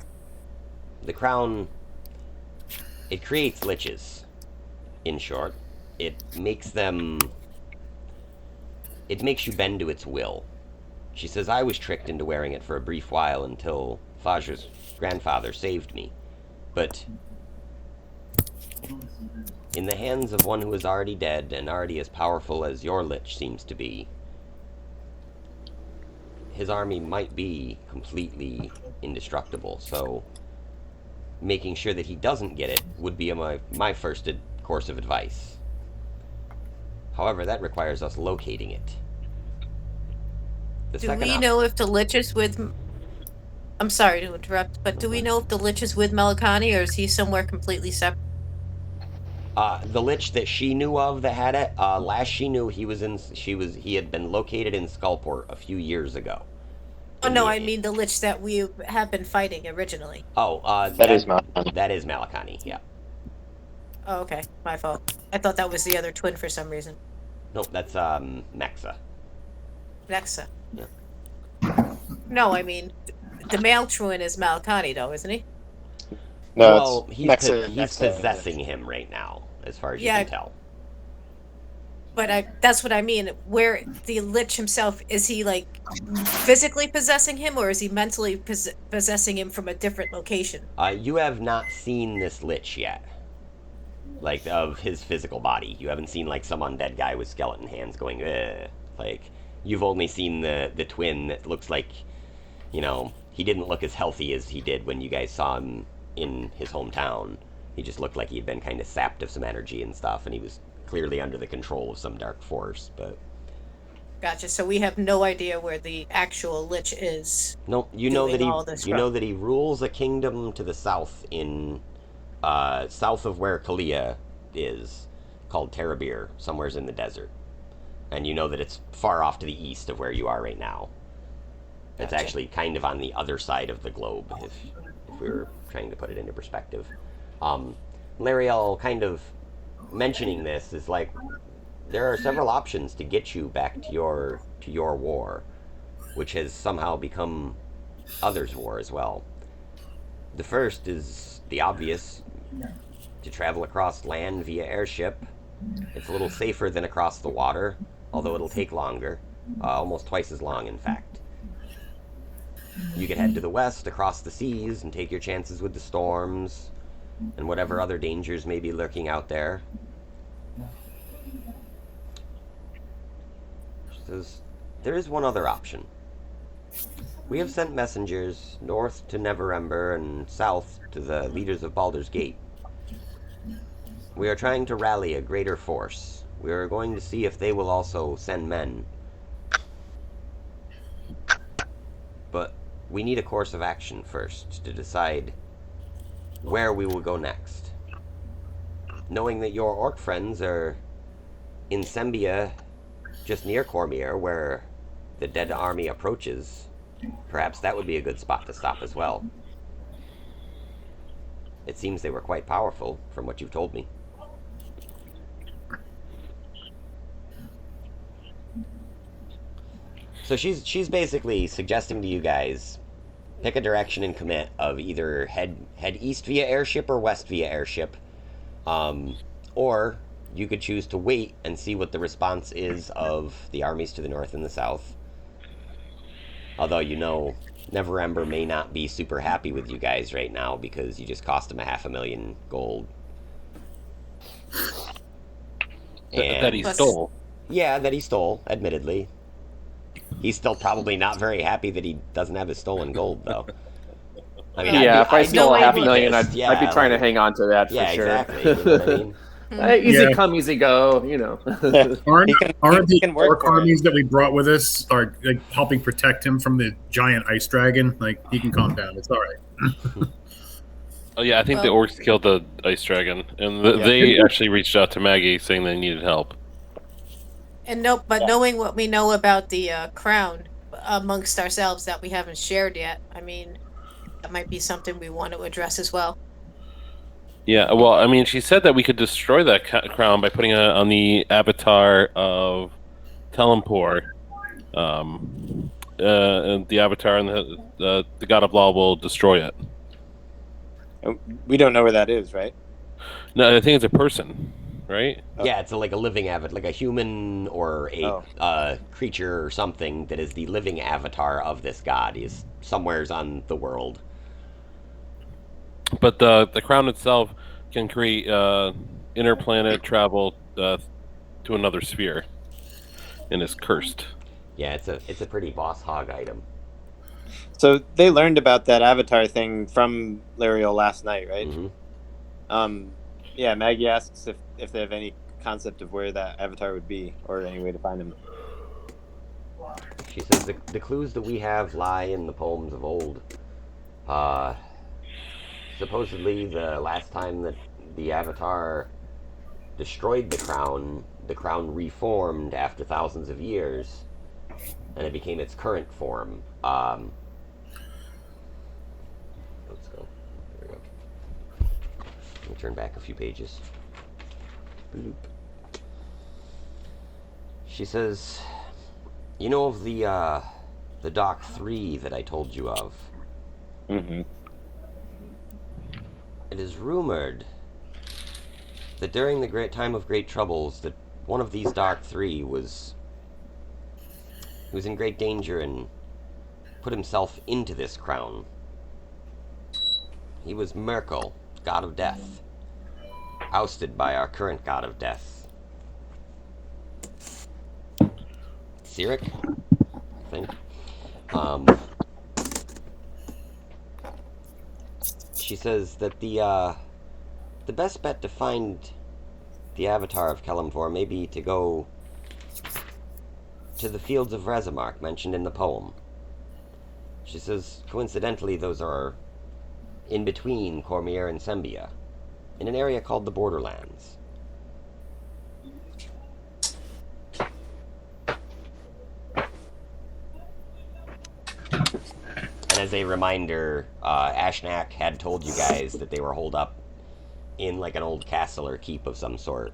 The crown, it creates liches, in short. It makes you bend to its will. She says, I was tricked into wearing it for a brief while until Fajr's grandfather saved me. But in the hands of one who is already dead and already as powerful as your lich seems to be, his army might be completely indestructible. So making sure that he doesn't get it would be my first course of advice. However, that requires us locating it. Do we know if the lich is with... I'm sorry to interrupt, but do we know if the lich is with Melikani, or is he somewhere completely separate? The lich that she knew of that had it, last she knew he had been located in Skullport a few years ago. Oh no, I mean the lich that we have been fighting originally. Oh, that is Melikani. That is Melikani, yeah. Oh, okay, my fault. I thought that was the other twin for some reason. No, that's Nexa. Nexa. Yeah. No, I mean the male twin is Melikani, though, isn't he? No, well, he's Nexa, possessing him right now, as far as you can tell. But that's what I mean. Where the lich himself, is he like physically possessing him, or is he mentally possessing him from a different location? You have not seen this lich yet. Like, of his physical body. You haven't seen, like, some undead guy with skeleton hands going, ugh. Like, you've only seen the twin that looks like, you know, he didn't look as healthy as he did when you guys saw him in his hometown. He just looked like he had been kind of sapped of some energy and stuff, and he was clearly under the control of some dark force, but... Gotcha, so we have no idea where the actual lich is. No, you know that he rules a kingdom to the south in... south of where Kalia is, called Terabir, somewhere's in the desert. And you know that it's far off to the east of where you are right now. It's Gotcha. actually kind of on the other side of the globe, if we were trying to put it into perspective. Lariel kind of mentioning this is like, there are several options to get you back to your war, which has somehow become others' war as well. The first is the obvious, to travel across land via airship. It's a little safer than across the water, although it'll take longer, almost twice as long, in fact. You could head to the west, across the seas, and take your chances with the storms, and whatever other dangers may be lurking out there. She says, there is one other option. We have sent messengers north to Neverember and south to the leaders of Baldur's Gate. We are trying to rally a greater force. We are going to see if they will also send men. But we need a course of action first to decide where we will go next. Knowing that your orc friends are in Sembia, just near Cormier, where the dead army approaches, perhaps that would be a good spot to stop as well. It seems they were quite powerful, from what you've told me. So she's basically suggesting to you guys, pick a direction and commit of either head east via airship or west via airship, or you could choose to wait and see what the response is of the armies to the north and the south. Although, you know, Neverember may not be super happy with you guys right now because you just cost him 500,000 gold. That he stole. Yeah, that he stole, admittedly. He's still probably not very happy that he doesn't have his stolen gold, though. I mean, yeah, if I stole 500,000, I'd be trying to hang on to that for sure. Yeah, exactly. You know what I mean? Easy come, easy go, you know. Aren't the orc armies that we brought with us are like helping protect him from the giant ice dragon? Like, he can calm down. It's all right. Oh yeah, I think the orcs killed the ice dragon, and they actually reached out to Maggie saying they needed help. And knowing what we know about the crown amongst ourselves that we haven't shared yet, I mean, that might be something we want to address as well. Yeah, well, I mean, she said that we could destroy that crown by putting it on the avatar of Telempor. And the avatar and the god of law will destroy it. We don't know where that is, right? No, I think it's a person, right? Yeah, it's like a living avatar, like a human or a creature or something that is the living avatar of this god. He's somewheres on the world. But the crown itself can create interplanet travel to another sphere, and is cursed. Yeah, it's a pretty boss hog item. So they learned about that avatar thing from Lariel last night, right? Mm-hmm. Yeah, Maggie asks if they have any concept of where that avatar would be or any way to find him. She says the clues that we have lie in the poems of old. Supposedly, the last time that the avatar destroyed the crown reformed after thousands of years, and it became its current form. Let's go. There we go. Let me turn back a few pages. Bloop. She says, "You know of the Dock 3 that I told you of? Mm-hmm. It is rumored that during the great time of great troubles, that one of these Dark 3 was in great danger and put himself into this crown. He was Merkel, god of death, ousted by our current god of death, Cyric, I think. She says that the best bet to find the avatar of Kelemvor may be to go to the fields of Rezamark mentioned in the poem. She says, coincidentally, those are in between Cormier and Sembia, in an area called the Borderlands. And as a reminder, Ashnak had told you guys that they were holed up in like an old castle or keep of some sort.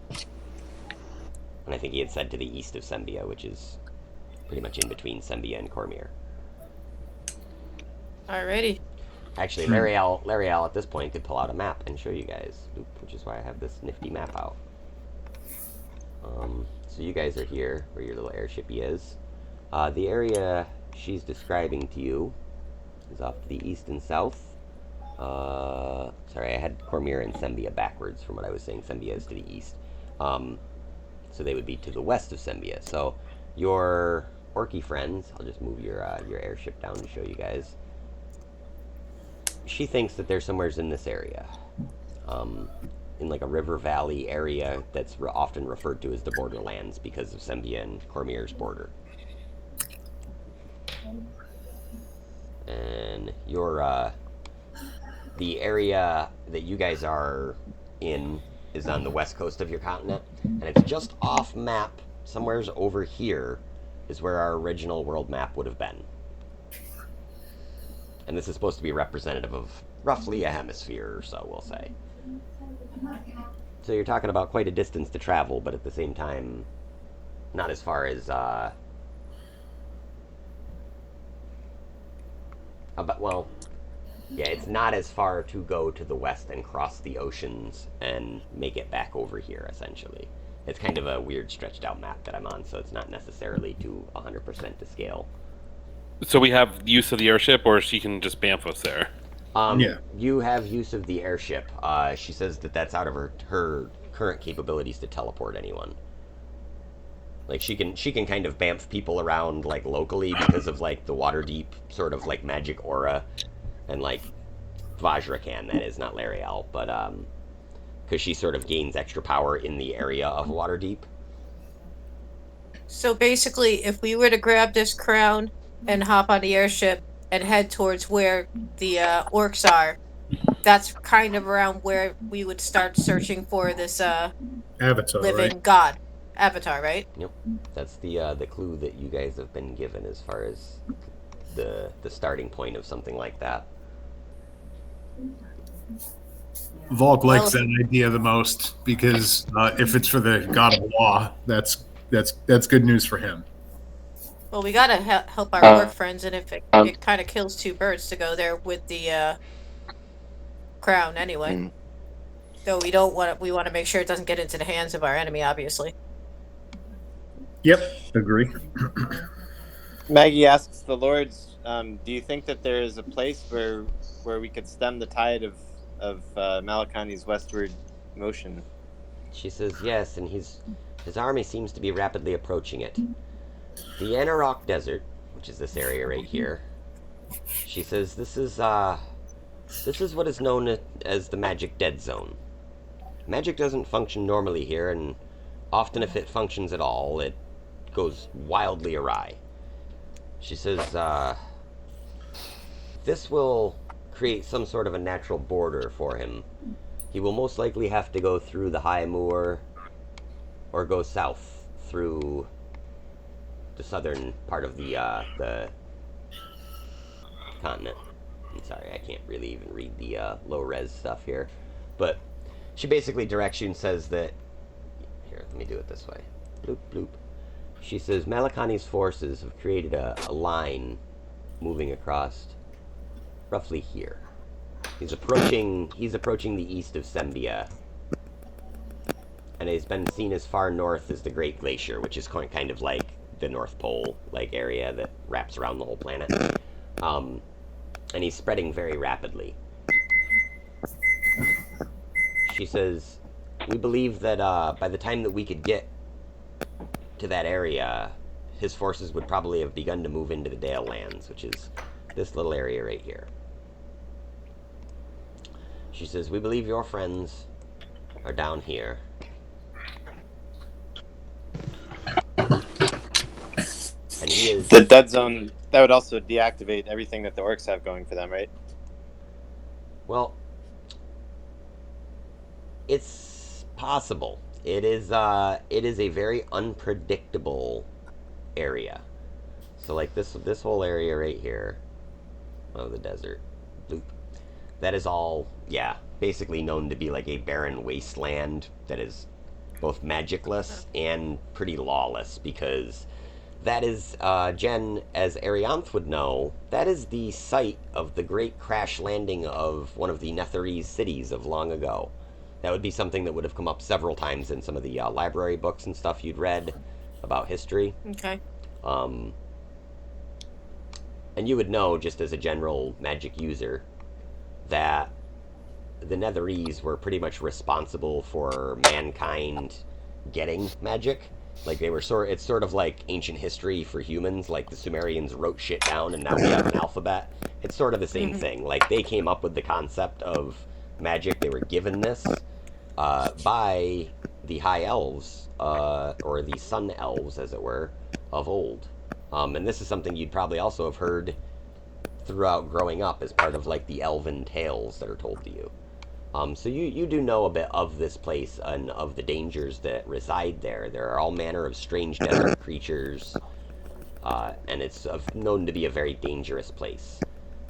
And I think he had said to the east of Sembia, which is pretty much in between Sembia and Cormier. Alrighty. Actually, Lariel at this point could pull out a map and show you guys, which is why I have this nifty map out. So you guys are here, where your little airshipy is. The area she's describing to you is off to the east and south. Sorry, I had Cormier and Sembia backwards from what I was saying. Sembia is to the east. So they would be to the west of Sembia. So your orky friends, I'll just move your airship down to show you guys. She thinks that they're somewheres in this area. In like a river valley area that's often referred to as the Borderlands because of Sembia and Cormier's border. And your the area that you guys are in is on the west coast of your continent, and it's just off map, somewheres over here is where our original world map would have been. And this is supposed to be representative of roughly a hemisphere or so, we'll say. So you're talking about quite a distance to travel, but at the same time, not as far as it's not as far to go to the west and cross the oceans and make it back over here, essentially. It's kind of a weird stretched out map that I'm on, so it's not necessarily to 100% to scale. So we have use of the airship, or she can just bamf us there? Yeah. You have use of the airship. She says that that's out of her current capabilities to teleport anyone. Like she can kind of bamf people around like locally because of like the Waterdeep sort of like magic aura, and like Vajra can, that is, not Lariel, but because she sort of gains extra power in the area of Waterdeep. So basically, if we were to grab this crown and hop on the airship and head towards where the orcs are, that's kind of around where we would start searching for this Avatar, living right? god avatar, right? Yep, that's the clue that you guys have been given as far as the starting point of something like that. Volk likes Well, that idea the most because if it's for the god of law, that's good news for him. well, we gotta help our Uh, orc friends, and if it kind of kills two birds to go there with the crown anyway. Mm. Though we don't want we want to make sure it doesn't get into the hands of our enemy, obviously. Yep, agree. Maggie asks the lords, do you think that there is a place where we could stem the tide of Malakani's westward motion? She says yes, and his army seems to be rapidly approaching it. The Anarok Desert, which is this area right here. She says this is what is known as the magic dead zone. Magic doesn't function normally here, and often if it functions at all, it goes wildly awry. She says this will create some sort of a natural border for him. He will most likely have to go through the high moor or go south through the southern part of the continent. I'm sorry, I can't really even read the low-res stuff here. But she basically directs you and says that... Here, let me do it this way. Bloop, bloop. She says Malakani's forces have created a line moving across roughly here. He's approaching the east of Sembia, and he's been seen as far north as the Great Glacier, which is kind of like the North Pole like area that wraps around the whole planet. And he's spreading very rapidly. She says, we believe that by the time that we could get to that area, his forces would probably have begun to move into the Dale Lands, which is this little area right here. She says, we believe your friends are down here. And he is... The dead zone, that would also deactivate everything that the orcs have going for them, right? Well, it's possible. It is a very unpredictable area. So like this whole area right here of the desert, bloop, that is all, yeah, basically known to be like a barren wasteland that is both magicless and pretty lawless, because that is, Jen, as Arianth would know, that is the site of the great crash landing of one of the Netherese cities of long ago. That would be something that would have come up several times in some of the library books and stuff you'd read about history. Okay. And you would know, just as a general magic user, that the Netherese were pretty much responsible for mankind getting magic. Like they were it's sort of like ancient history for humans. Like the Sumerians wrote shit down and now we have an alphabet. It's sort of the same thing. Like they came up with the concept of magic. They were given this by the high elves, or the sun elves, as it were, of old. And this is something you'd probably also have heard throughout growing up as part of like the elven tales that are told to you. So you do know a bit of this place and of the dangers that reside there. There are all manner of strange desert creatures, and it's known to be a very dangerous place.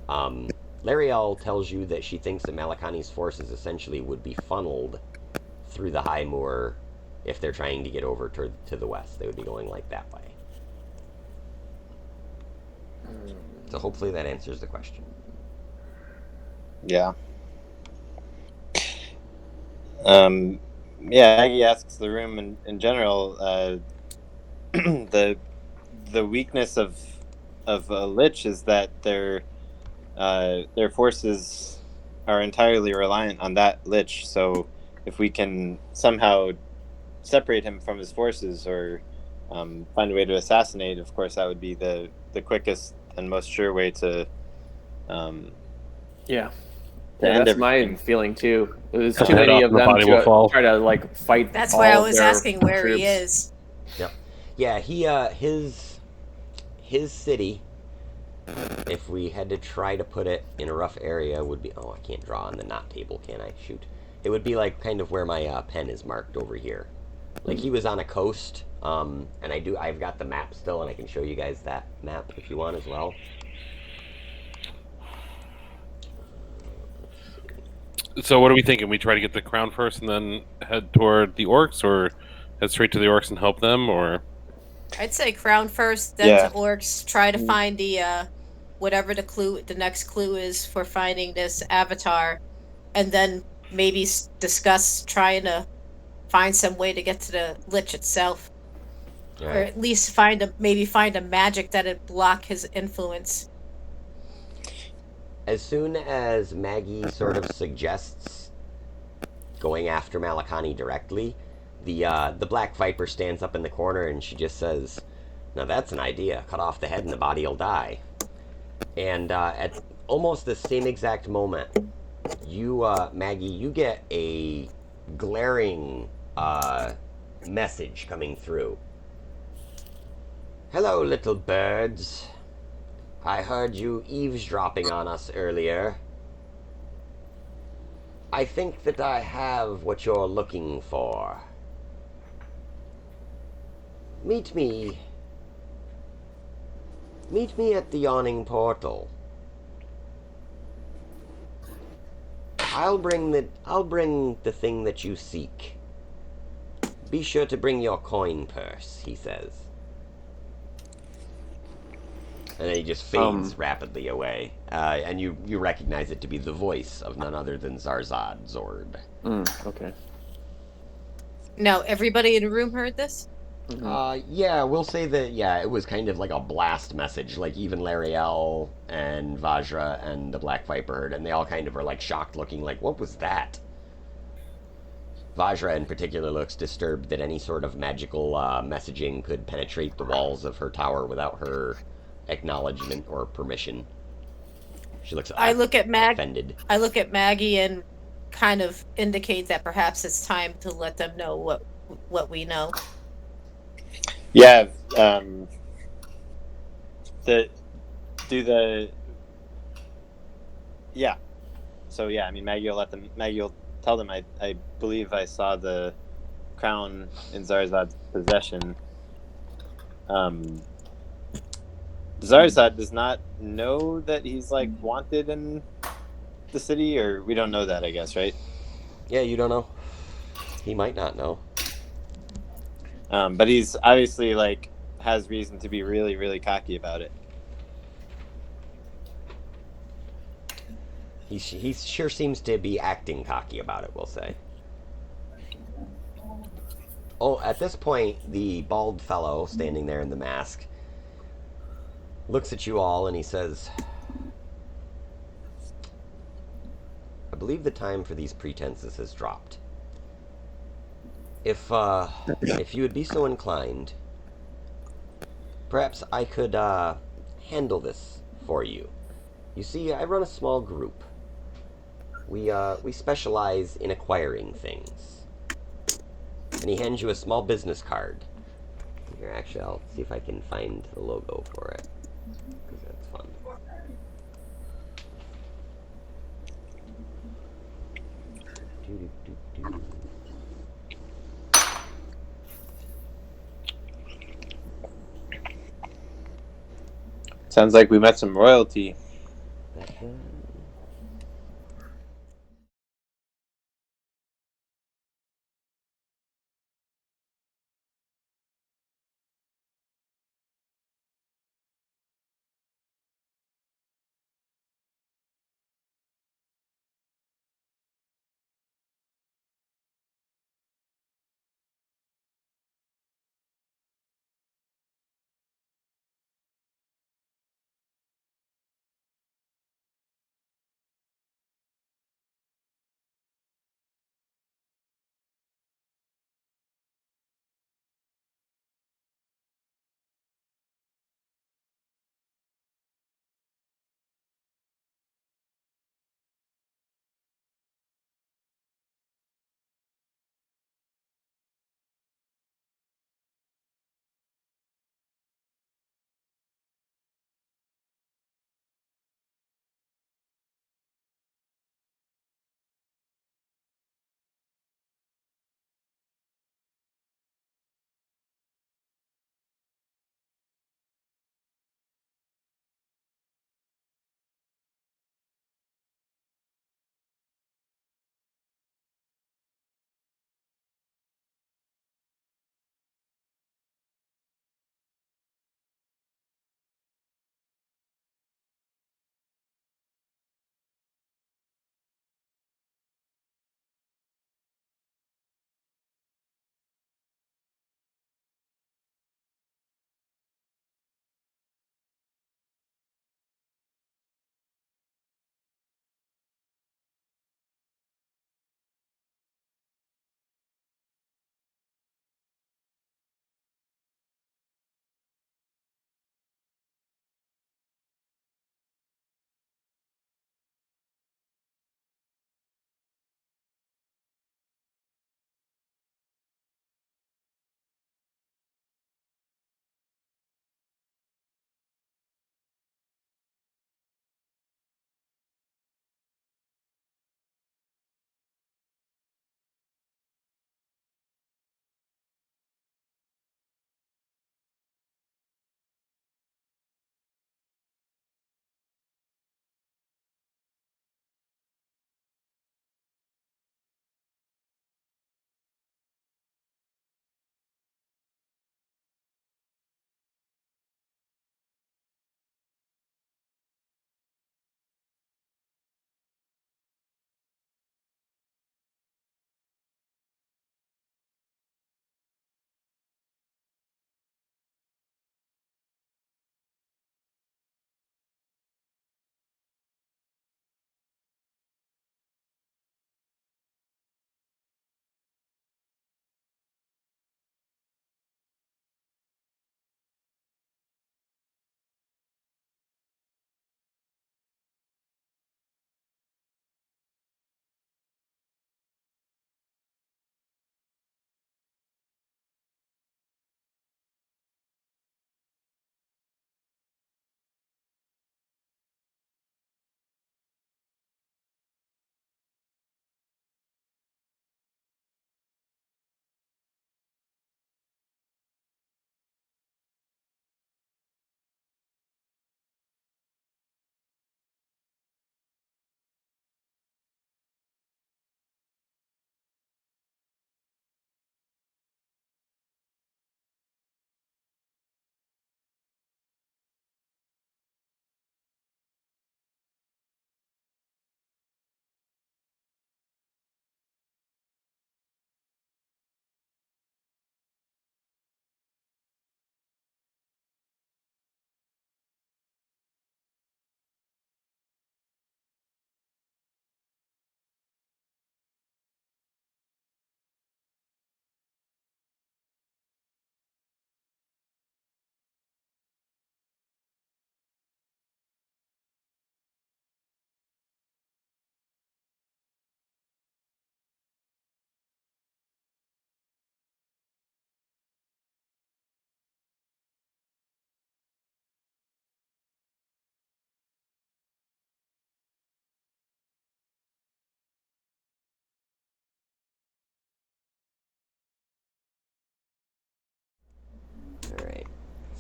Lariel tells you that she thinks that Malakani's forces essentially would be funneled through the high moor if they're trying to get over to the west. They would be going like that way. So hopefully that answers the question. Yeah. Yeah, Aggie asks the room in general, the weakness of a lich is that their forces are entirely reliant on that lich. So if we can somehow separate him from his forces or find a way to assassinate, of course, that would be the quickest and most sure way to Yeah, end that's my everything. feeling too. There's Cut too the head many off of and the them body will fall. to try to like fight. That's all why I of was their asking where troops. he is. Yep. Yeah, he his city, if we had to try to put it in a rough area, would be, oh, I can't draw on the knot table, can I? Shoot. It would be like kind of where my pen is marked over here. Like he was on a coast, and I've got the map still, and I can show you guys that map if you want as well. So what are we thinking? We try to get the crown first and then head toward the orcs, or head straight to the orcs and help them, or I'd say crown first, then Yeah. to orcs. Try to find the whatever the next clue is for finding this avatar, and then maybe discuss trying to find some way to get to the lich itself, All or right. at least find a magic that'd block his influence. As soon as Maggie sort of suggests going after Malakani directly, the Black Viper stands up in the corner and she just says, "Now that's an idea. Cut off the head and the body'll die." And at almost the same exact moment, Maggie, you get a glaring message coming through. "Hello, little birds. I heard you eavesdropping on us earlier. I think that I have what you're looking for. Meet me. Meet me at the yawning portal. I'll bring the thing that you seek. Be sure to bring your coin purse," he says. And then he just fades rapidly away. And you recognize it to be the voice of none other than Zarzad Zord. Okay. Now, everybody in the room heard this? Yeah, we'll say that, yeah, it was kind of like a blast message. Like, even Lariel and Vajra and the Black Viper heard, and they all kind of are, like, shocked looking, like, what was that? Vajra, in particular, looks disturbed that any sort of magical messaging could penetrate the walls of her tower without her acknowledgement or permission. She looks I look at offended. I look at Maggie and kind of indicate that perhaps it's time to let them know what we know. Yeah. The do the yeah. So yeah, I mean Maggie will let them. Maggie will tell them. I believe I saw the crown in Zarzad's possession. Zarzad does not know that he's like wanted in the city, or we don't know that, I guess, right? Yeah, you don't know. He might not know. But he's obviously like has reason to be really, really cocky about it. He sure seems to be acting cocky about it, we'll say. Oh, at this point, the bald fellow standing there in the mask looks at you all and he says, "I believe the time for these pretenses has dropped. If you would be so inclined, perhaps I could handle this for you. You see, I run a small group. We specialize in acquiring things." And he hands you a small business card. Here, actually, I'll see if I can find the logo for it, because that's fun. Doo-doo-doo-doo. Sounds like we met some royalty.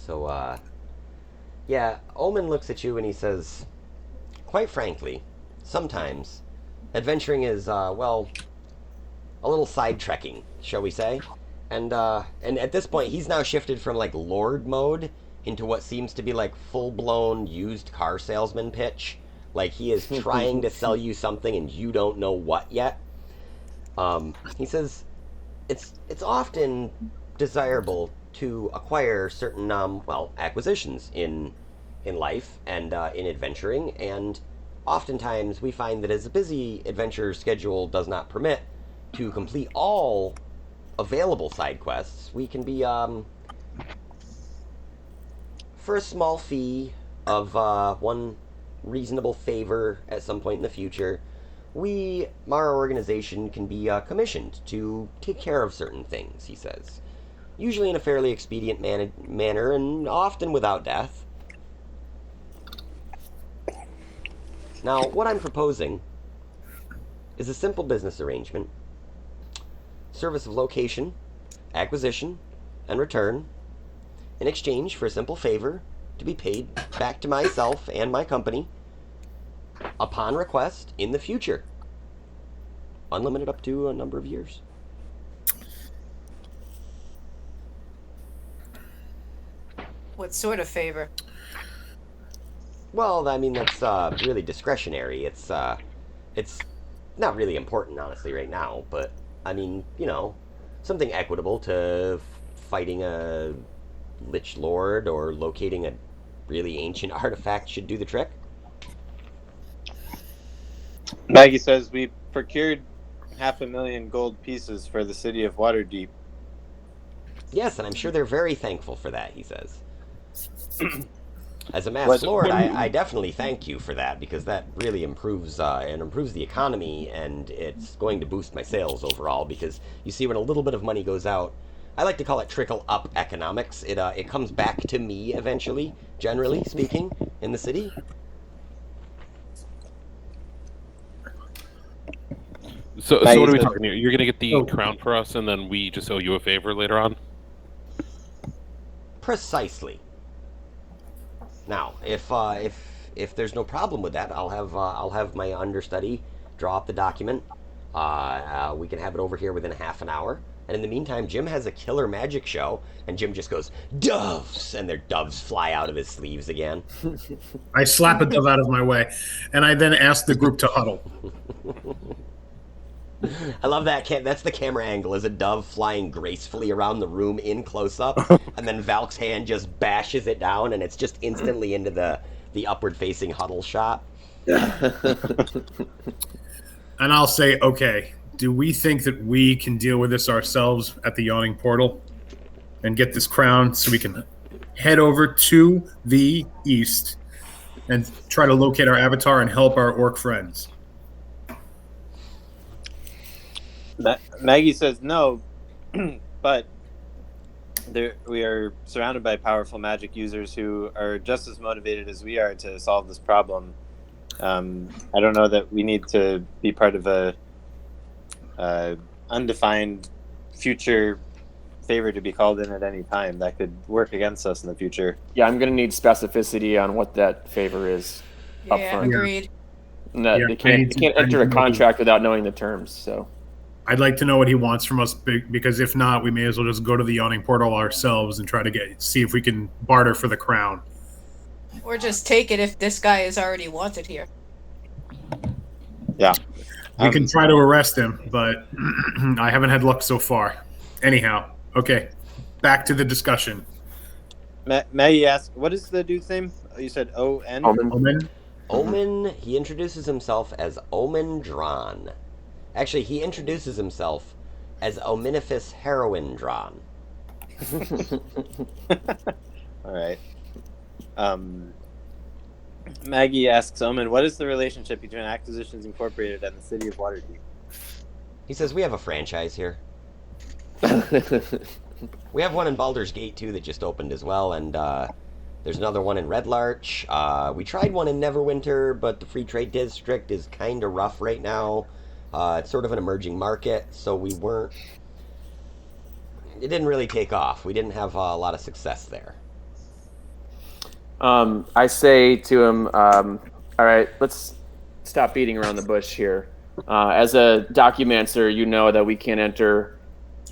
So, yeah, Omen looks at you and he says, quite frankly, sometimes adventuring is, well, a little side-trekking, shall we say. And at this point, he's now shifted from, like, Lord mode into what seems to be, like, full-blown used car salesman pitch. Like, he is trying to sell you something and you don't know what yet. He says, it's often desirable to acquire certain, well, acquisitions in life and in adventuring, and oftentimes we find that as a busy adventure schedule does not permit to complete all available side quests, we can be, for a small fee of one reasonable favor at some point in the future, our organization can be commissioned to take care of certain things, he says. Usually in a fairly expedient manner and often without death. Now, what I'm proposing is a simple business arrangement. Service of location, acquisition, and return in exchange for a simple favor to be paid back to myself and my company upon request in the future. Unlimited up to a number of years. What sort of favor? Well, I mean, that's really discretionary. It's not really important, honestly, right now. But, I mean, you know, something equitable to fighting a Lich Lord or locating a really ancient artifact should do the trick. Maggie says we procured 500,000 gold pieces for the city of Waterdeep. Yes, and I'm sure they're very thankful for that, he says. As a Masked Lord, I definitely thank you for that, because that really improves the economy, and it's going to boost my sales overall, because you see, when a little bit of money goes out, I like to call it trickle-up economics. It comes back to me eventually, generally speaking, in the city. So what are we talking here? You're going to get the crown for us, and then we just owe you a favor later on? Precisely. Now, if there's no problem with that, I'll have my understudy draw up the document. We can have it over here within half an hour. And in the meantime, Jim has a killer magic show, and Jim just goes, "Doves!" and their doves fly out of his sleeves again. I slap a dove out of my way, and I then ask the group to huddle. I love that. That's the camera angle, is a dove flying gracefully around the room in close-up, and then Valk's hand just bashes it down, and it's just instantly into the upward-facing huddle shot. And I'll say, okay, do we think that we can deal with this ourselves at the Yawning Portal and get this crown so we can head over to the east and try to locate our avatar and help our orc friends? Maggie says no, but we are surrounded by powerful magic users who are just as motivated as we are to solve this problem. I don't know that we need to be part of a undefined future favor to be called in at any time. That could work against us in the future. Yeah, I'm going to need specificity on what that favor is up Yeah, front. agreed. No, they can't enter a contract without knowing the terms, so... I'd like to know what he wants from us, because if not, we may as well just go to the Yawning Portal ourselves and try to see if we can barter for the crown. Or just take it if this guy is already wanted here. Yeah. We can try to arrest him, but I haven't had luck so far. Anyhow, okay, back to the discussion. Maggie asked, what is the dude's name? You said O-N? Omen? Omen, he introduces himself as Omen Dran. Actually, he introduces himself as Ominifus Heroin Dran. All right. Maggie asks Omen, what is the relationship between Acquisitions Incorporated and the city of Waterdeep? He says, we have a franchise here. We have one in Baldur's Gate, too, that just opened as well, and there's another one in Red Larch. We tried one in Neverwinter, but the Free Trade District is kind of rough right now. It's sort of an emerging market, so it didn't really take off. We didn't have a lot of success there. I say to him, all right, let's stop beating around the bush here. As a documancer, you know that we can't enter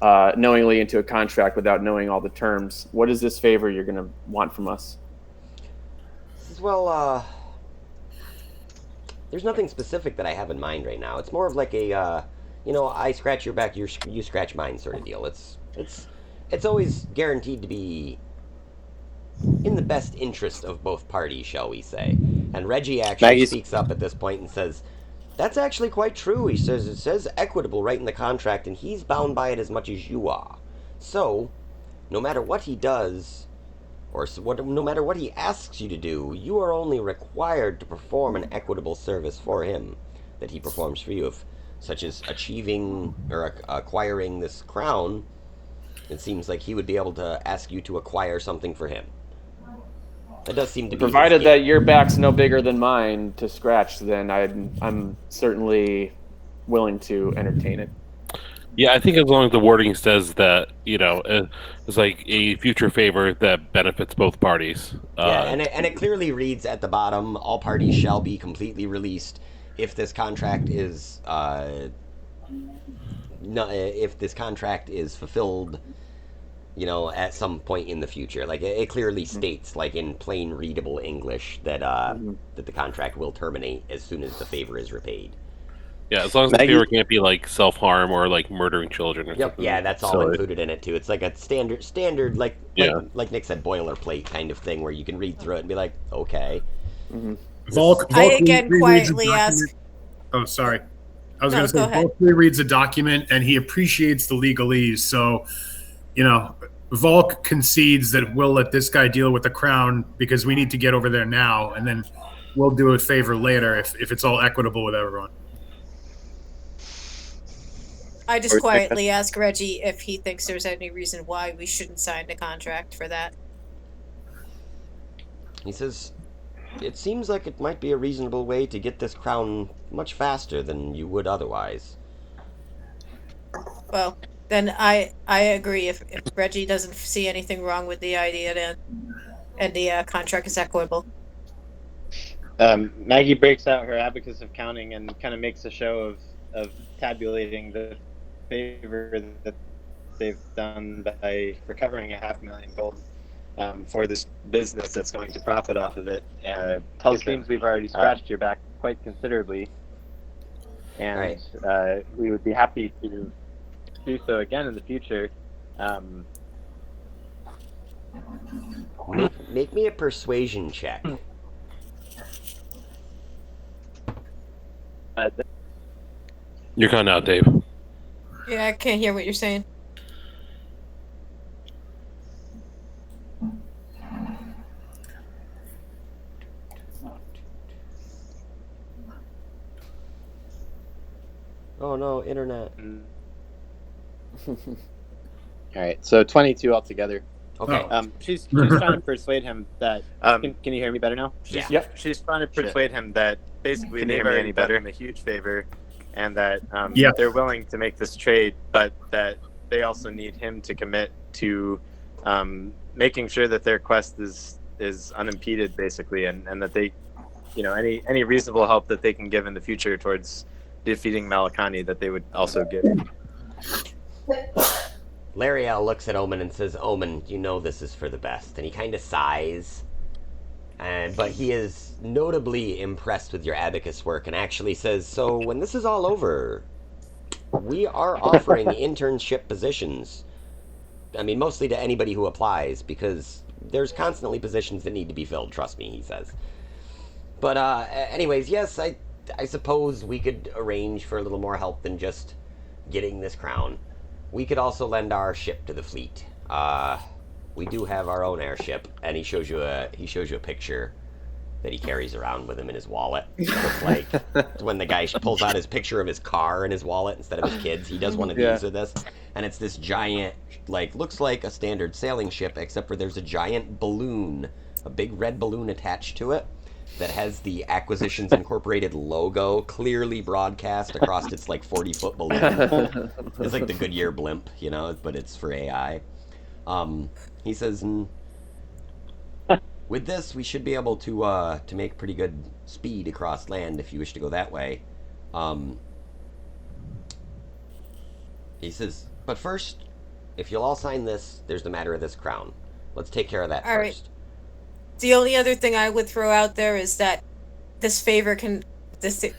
knowingly into a contract without knowing all the terms. What is this favor you're going to want from us? Well, there's nothing specific that I have in mind right now. It's more of like a, I scratch your back, you scratch mine sort of deal. It's always guaranteed to be in the best interest of both parties, shall we say. And Reggie actually speaks up at this point and says, that's actually quite true. He says it says equitable right in the contract, and he's bound by it as much as you are. So, no matter what he does, no matter what he asks you to do, you are only required to perform an equitable service for him that he performs for you, such as achieving or acquiring this crown. It seems like he would be able to ask you to acquire something for him. That does seem to be provided that your back's no bigger than mine to scratch, then I'm certainly willing to entertain it. Yeah, I think as long as the wording says that, it's like a future favor that benefits both parties. Yeah, and it clearly reads at the bottom, all parties shall be completely released if this contract is fulfilled, at some point in the future. Like it clearly states, like in plain readable English, that that the contract will terminate as soon as the favor is repaid. Yeah, as long as the favor can't be like self-harm or like murdering children or something. Yeah, that's all included in it too. It's like a standard like Nick said, boilerplate kind of thing where you can read through it and be like, okay. Volk I again quietly ask. Oh, sorry. I was going to say, Volk reads a document and he appreciates the legalese. So, Volk concedes that we'll let this guy deal with the crown because we need to get over there now, and then we'll do a favor later if it's all equitable with everyone. I just quietly ask Reggie if he thinks there's any reason why we shouldn't sign a contract for that. He says, it seems like it might be a reasonable way to get this crown much faster than you would otherwise. Well, then I agree. If Reggie doesn't see anything wrong with the idea, then and the contract is equitable. Maggie breaks out her abacus of counting and kind of makes a show of tabulating the favor that they've done by recovering 500,000 gold for this business that's going to profit off of it. It seems we've already scratched your back quite considerably, and we would be happy to do so again in the future. Make me a persuasion check. You're cutting out, Dave. Yeah, I can't hear what you're saying. Oh no, internet. All right, so 22 altogether. Okay. She's trying to persuade him that. Can you hear me better now? Yep. She's trying to persuade him that basically they've already done him a huge favor, and that they're willing to make this trade, but that they also need him to commit to making sure that their quest is unimpeded, basically, and that they, any reasonable help that they can give in the future towards defeating Malakani, that they would also give. Lariel looks at Omen and says, Omen, you know this is for the best. And he kind of sighs. But he is notably impressed with your abacus work and actually says, so when this is all over, we are offering internship positions. I mean, mostly to anybody who applies, because there's constantly positions that need to be filled, trust me, he says. But anyways, yes, I suppose we could arrange for a little more help than just getting this crown. We could also lend our ship to the fleet. We do have our own airship, and he shows you a picture that he carries around with him in his wallet. It's like when the guy pulls out his picture of his car in his wallet instead of his kids. He does one of these with this, and it's this giant, looks like a standard sailing ship, except for there's a giant balloon, a big red balloon attached to it that has the Acquisitions Incorporated logo clearly broadcast across its 40-foot balloon. It's like the Goodyear blimp, but it's for AI. He says, With this, we should be able to make pretty good speed across land if you wish to go that way. He says, but first, if you'll all sign this, there's the matter of this crown. Let's take care of that All right. first. The only other thing I would throw out there is that this favor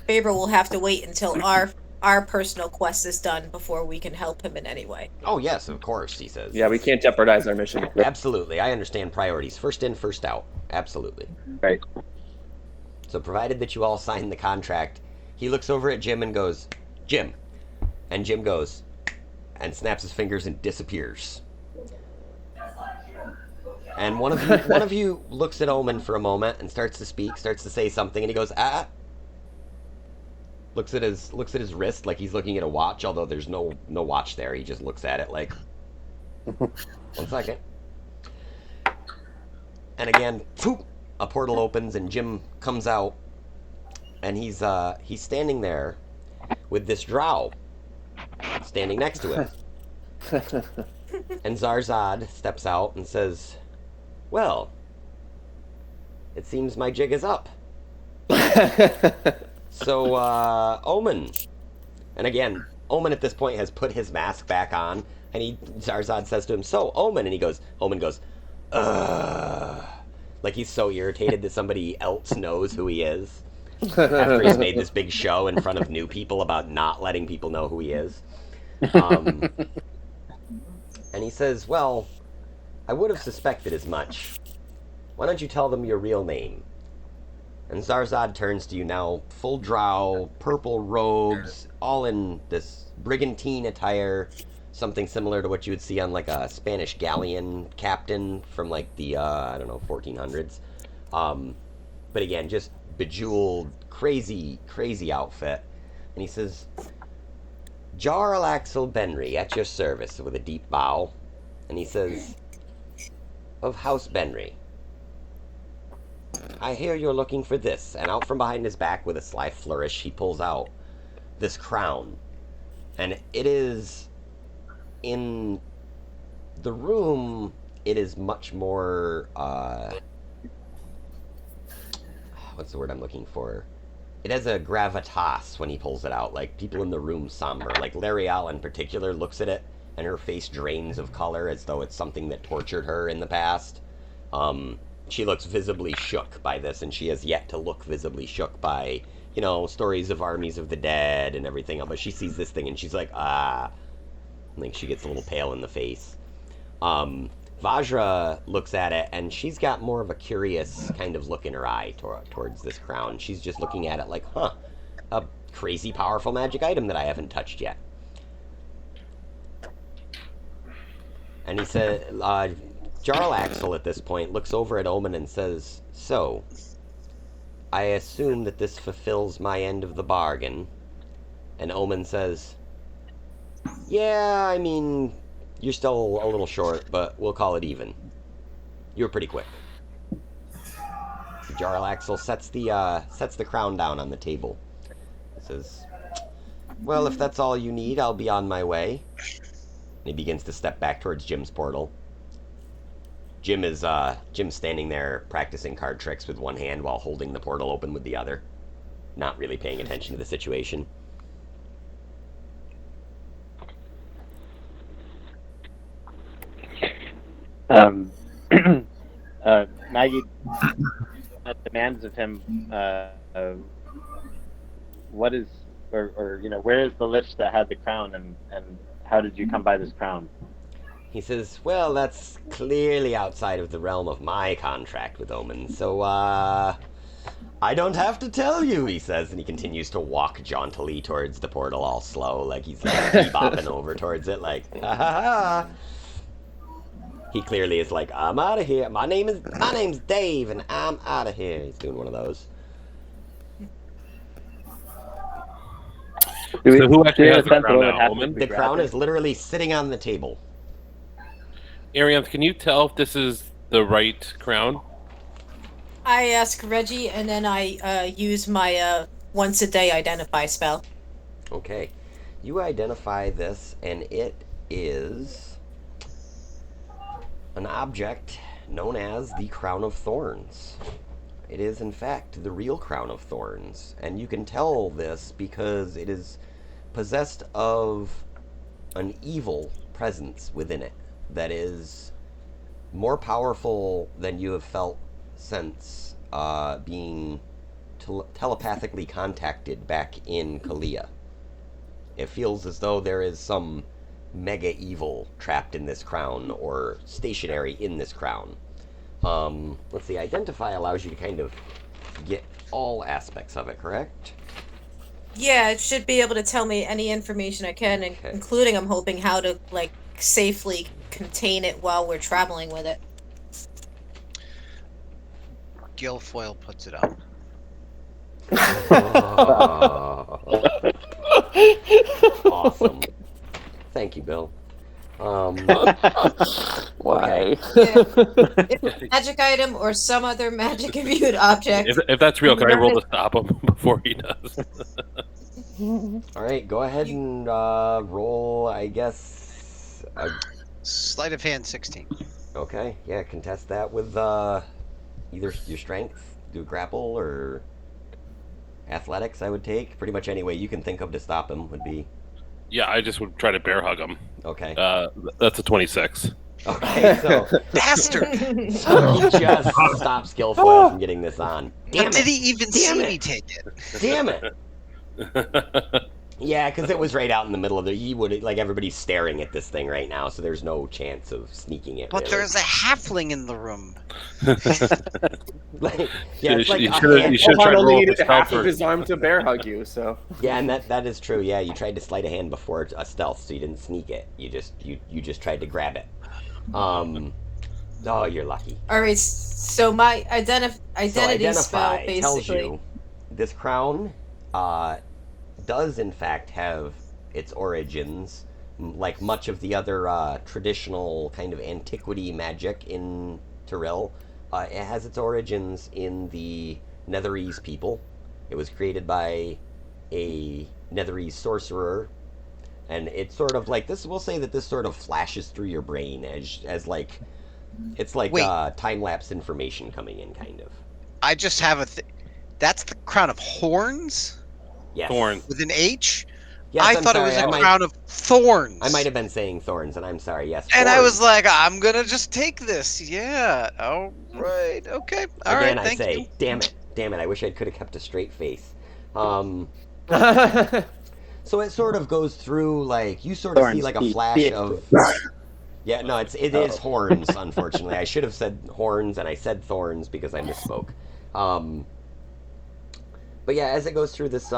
will have to wait until our personal quest is done before we can help him in any way. Oh, yes, of course, he says. Yeah, we can't jeopardize our mission. Absolutely. I understand priorities. First in, first out. Absolutely. Right. So provided that you all sign the contract, he looks over at Jim and goes, Jim. And Jim goes, and snaps his fingers and disappears. And one of you looks at Omen for a moment and starts to speak, starts to say something, and he goes, looks at his wrist like he's looking at a watch, although there's no watch there. He just looks at it like, 1 second. And again, poof, a portal opens and Jim comes out, and he's standing there with this drow standing next to him. And Zarzad steps out and says, well, it seems my jig is up. So, Omen. And again, Omen at this point has put his mask back on, and Zarzad says to him, so, Omen, and Omen goes, ugh. Like he's so irritated that somebody else knows who he is. After he's made this big show in front of new people about not letting people know who he is. And he says, well, I would have suspected as much. Why don't you tell them your real name? And Zarzad turns to you now, full drow, purple robes, all in this brigantine attire, something similar to what you would see on like a Spanish galleon captain from like the, 1400s. But again, just bejeweled, crazy outfit. And he says, Jarl Axel Benry, at your service, with a deep bow. And he says, of House Benry. I hear you're looking for this. And out from behind his back with a sly flourish, he pulls out this crown. And it is, in the room, it is much more, what's the word I'm looking for? It has a gravitas when he pulls it out. Like, people in the room somber. Like, Larial in particular looks at it, and her face drains of color as though it's something that tortured her in the past. She looks visibly shook by this, and she has yet to look visibly shook by, stories of armies of the dead and everything else. But she sees this thing, and she's like, I think she gets a little pale in the face. Vajra looks at it, and she's got more of a curious kind of look in her eye towards this crown. She's just looking at it like, a crazy powerful magic item that I haven't touched yet. And he said, Jarl Axel at this point looks over at Omen and says, so, I assume that this fulfills my end of the bargain. And Omen says, yeah, I mean, you're still a little short, but we'll call it even. You were pretty quick. Jarl Axel sets the crown down on the table. He says, well, if that's all you need, I'll be on my way. And he begins to step back towards Jim's portal. Jim's standing there practicing card tricks with one hand while holding the portal open with the other. Not really paying attention to the situation. Maggie demands of him, what is, where is the list that had the crown, and how did you come by this crown? He says, well, that's clearly outside of the realm of my contract with Omen, so, I don't have to tell you, he says, and he continues to walk jauntily towards the portal all slow, like he's like bebopping over towards it, like, ha ha ha. He clearly is like, I'm out of here. My name's Dave, and I'm out of here. He's doing one of those. So who actually has the crown now, Omen? The crown is literally sitting on the table. Arianth, can you tell if this is the right crown? I ask Reggie, and then I use my once a day identify spell. Okay. You identify this, and it is an object known as the Crown of Thorns. It is, in fact, the real Crown of Thorns, and you can tell this because it is possessed of an evil presence within it that is more powerful than you have felt since being telepathically contacted back in Kalia. It feels as though there is some mega evil trapped in this crown or stationary in this crown. Let's see, identify allows you to kind of get all aspects of it, correct? Yeah, it should be able to tell me any information I can, Okay. including, I'm hoping, how to, like, safely contain it while we're traveling with it. Guilfoyle puts it on. Awesome. Thank you, Bill. Why? It's a magic item or some other magic imbued object. If that's real, can I roll to stop him before he does? All right, go ahead and roll, I guess. Sleight of hand 16. Okay, yeah, contest that with either your strength, do grapple, or athletics, I would take. Pretty much any way you can think of to stop him would be... Yeah, I just would try to bear hug him. Okay. That's a 26. Okay, so... Bastard! So he just stops Guilfoyle from getting this on. Damn Did it! he even see me take it? Damn it! Yeah, because it was right out in the middle of the... He would... Like, everybody's staring at this thing right now, so there's no chance of sneaking it, But really. there's a halfling in the room. Like, yeah, it's like you a should hand- have Ohad tried to only roll needed with half stealth of his arm to bear hug you, so. Yeah, and that is true. Yeah, you tried to sleight a hand before a stealth, so you didn't sneak it. You just tried to grab it. Oh, you're lucky. All right, so my identity spell Identify tells basically. you this crown does in fact have its origins, like much of the other traditional kind of antiquity magic in Tyrell. It has its origins in the Netherese people. It was created by a Netherese sorcerer, and it's sort of like this. We'll say that this sort of flashes through your brain as like it's like Wait. time-lapse information coming in, kind of. I just have a that's the crown of horns Yes. Thorns. with an H? Yes, I I'm thought sorry, it was a I crown of thorns. I might have been saying thorns, and I'm sorry. Yes. And I thorns. was like, I'm gonna just take this. Yeah. All right. Okay. All Again, right. I Thank say, you. damn it! I wish I could have kept a straight face. So it sort of goes through like you sort of see Thorns, like a beep, flash beep. of. Yeah, no, it is horns. Unfortunately, I should have said horns, and I said thorns because I misspoke. But yeah, as it goes through this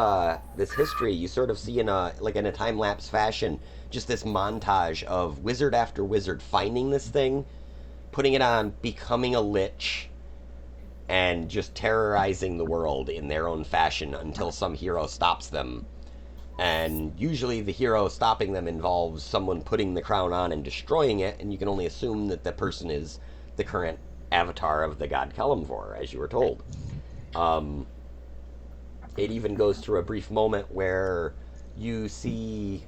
this history, you sort of see in a time lapse fashion just this montage of wizard after wizard finding this thing, putting it on, becoming a lich, and just terrorizing the world in their own fashion until some hero stops them. And usually the hero stopping them involves someone putting the crown on and destroying it, and you can only assume that the person is the current avatar of the god Kalimvor, as you were told. It even goes through a brief moment where you see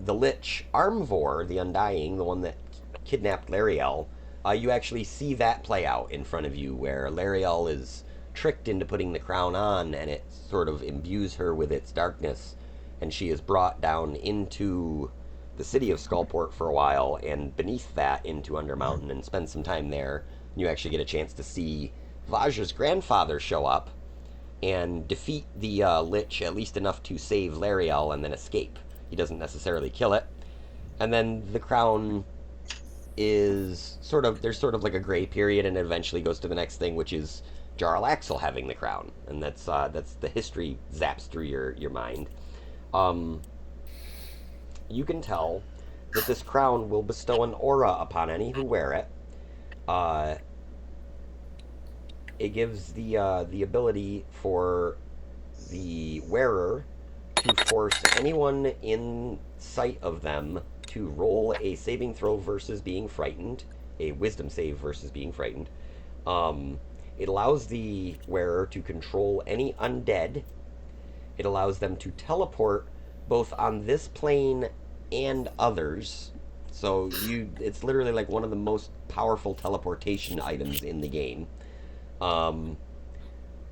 the lich Armvor, the Undying, the one that kidnapped Lariel. You actually see that play out in front of you, where Lariel is tricked into putting the crown on, and it sort of imbues her with its darkness, and she is brought down into the city of Skullport for a while, and beneath that into Undermountain, and spend some time there. You actually get a chance to see Vajra's grandfather show up and defeat the lich at least enough to save Lariel and then escape. He doesn't necessarily kill it. And then the crown is there's sort of like a gray period, and it eventually goes to the next thing, which is Jarl Axel having the crown. And that's the history zaps through your mind. You can tell that this crown will bestow an aura upon any who wear it. It gives the ability for the wearer to force anyone in sight of them to roll a saving throw versus being frightened, a wisdom save versus being frightened. It allows the wearer to control any undead. It allows them to teleport both on this plane and others. So it's literally like one of the most powerful teleportation items in the game. Um,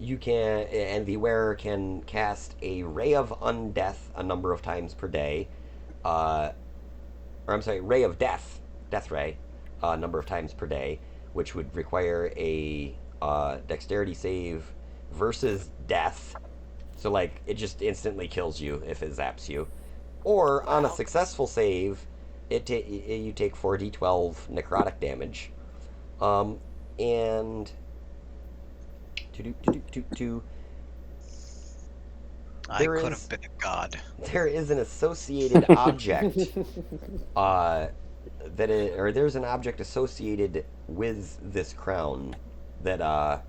and the wearer can cast a ray of undeath a number of times per day, uh, or I'm sorry, ray of death ray, a number of times per day, which would require a dexterity save versus death. So like it just instantly kills you if it zaps you, or on a successful save, you take 4d12 necrotic damage, and I could have been a god. There is an associated object there's an object associated with this crown that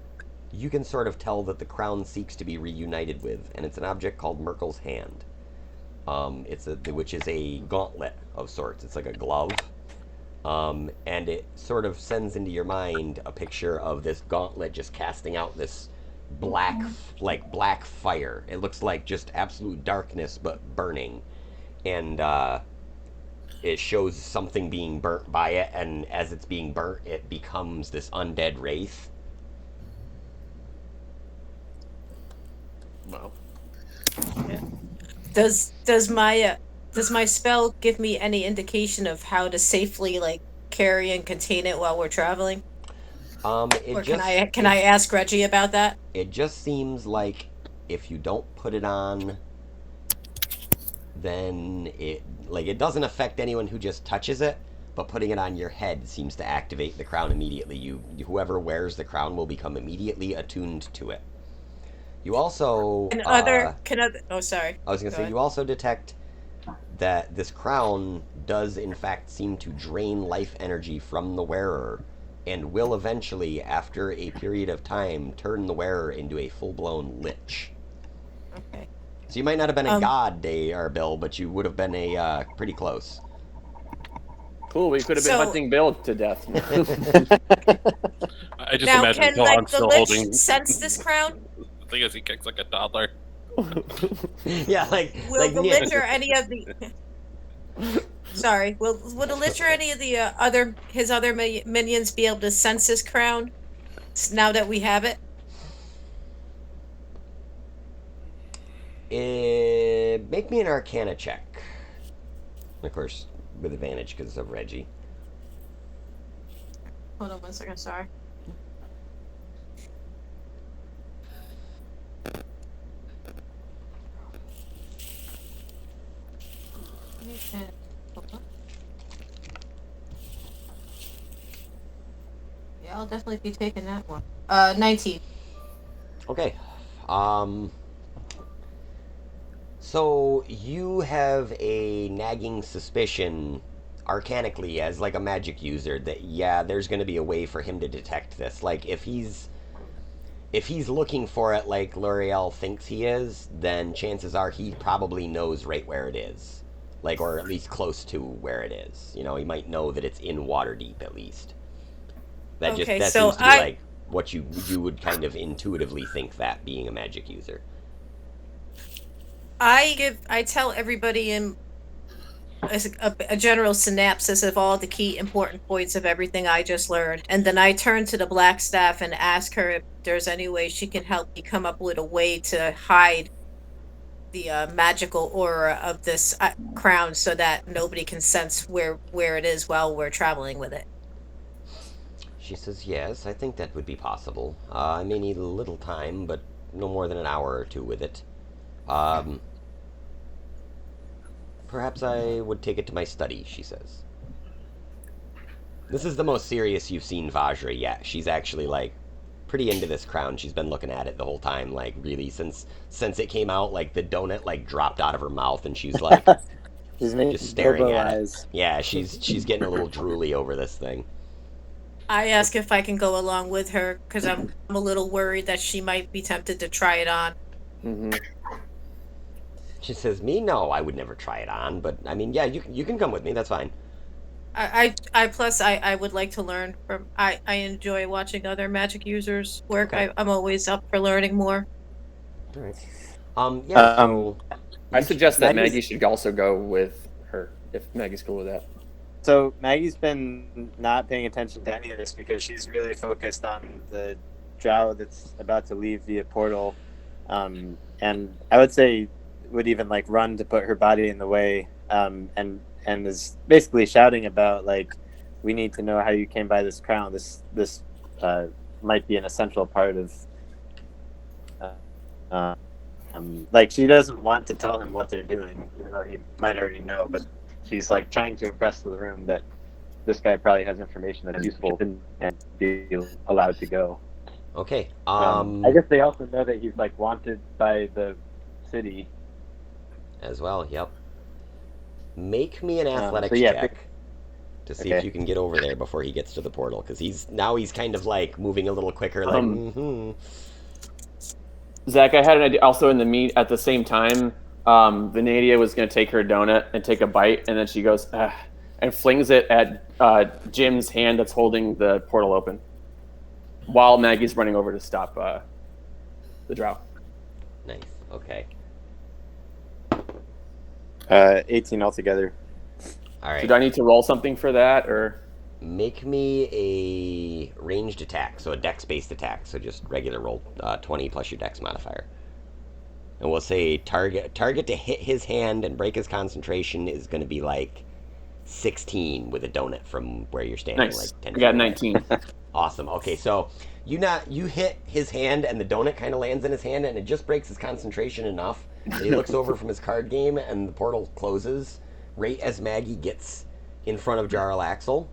you can sort of tell that the crown seeks to be reunited with, and it's an object called Merkel's hand. Which is a gauntlet of sorts. It's like a glove, and it sort of sends into your mind a picture of this gauntlet just casting out this black fire. It looks like just absolute darkness, but burning, and it shows something being burnt by it, and as it's being burnt, it becomes this undead wraith. Wow. Yeah. Does my spell give me any indication of how to safely like carry and contain it while we're traveling? Can I ask Reggie about that? It just seems like if you don't put it on, then it doesn't affect anyone who just touches it, but putting it on your head seems to activate the crown immediately. Whoever wears the crown will become immediately attuned to it. You also oh sorry. I was gonna say, you also detect that this crown does in fact seem to drain life energy from the wearer, and will eventually, after a period of time, turn the wearer into a full-blown lich. Okay. So you might not have been a god, Bill, but you would have been a pretty close. Cool, we could have been hunting Bill to death. I just now, imagine can Bill like the still lich holding. sense this crown? The thing is, he kicks like a toddler. Yeah, will the lich or any of the sorry, will the lich or any of the his other minions be able to sense this crown now that we have it? Make me an Arcana check. Of course, with advantage because of Reggie. Hold on 1 second, sorry. Yeah, I'll definitely be taking that one. 19. Okay. So you have a nagging suspicion, arcanically, as like a magic user, that there's going to be a way for him to detect this. Like if he's looking for it like L'Oreal thinks he is, then chances are he probably knows right where it is. Like, or at least close to where it is. You know, he might know that it's in Waterdeep at least. That seems to be like what you would kind of intuitively think, that being a magic user. I tell everybody in a general synopsis of all the key important points of everything I just learned, and then I turn to the black staff and ask her if there's any way she can help me come up with a way to hide the magical aura of this crown so that nobody can sense where it is while we're traveling with it. She says, yes, I think that would be possible. I may need a little time, but no more than an hour or two with it. Perhaps I would take it to my study, she says. This is the most serious you've seen Vajra yet. She's actually, like, pretty into this crown. She's been looking at it the whole time, like, really, since it came out, like, the donut, like, dropped out of her mouth, and she's, like, just staring at it. Yeah, she's getting a little drooly over this thing. I ask if I can go along with her, because I'm a little worried that she might be tempted to try it on. Mm-hmm. She says, me? No, I would never try it on, but, I mean, yeah, you can come with me, that's fine. I would like to learn from... I enjoy watching other magic users work. Okay. I'm always up for learning more. All right. I suggest that Maggie should also go with her, if Maggie's cool with that. So Maggie's been not paying attention to any of this because she's really focused on the drow that's about to leave via portal, and I would say would even like run to put her body in the way, and is basically shouting about like, we need to know how you came by this crown. This might be an essential part of. Uh, like she doesn't want to tell him what they're doing, even though he might already know. But she's like trying to impress the room that this guy probably has information that's useful and be allowed to go. Okay. I guess they also know that he's like wanted by the city as well. Yep. Make me an athletics so yeah, check to see if you can get over there before he gets to the portal, because he's kind of like moving a little quicker. Like, Zach, I had an idea also in the meet at the same time. Venadia was going to take her donut and take a bite, and then she goes and flings it at Jim's hand that's holding the portal open, while Maggie's running over to stop the drow. Nice. Okay. 18 altogether. All right. So do I need to roll something for that, or make me a ranged attack, so a dex-based attack, so just regular roll 20 plus your dex modifier. And we'll say target to hit his hand and break his concentration is going to be like 16 with a donut from where you're standing. Nice. Like 10 I got 19. Awesome. Okay, so you hit his hand and the donut kind of lands in his hand and it just breaks his concentration enough that he looks over from his card game and the portal closes right as Maggie gets in front of Jarlaxle.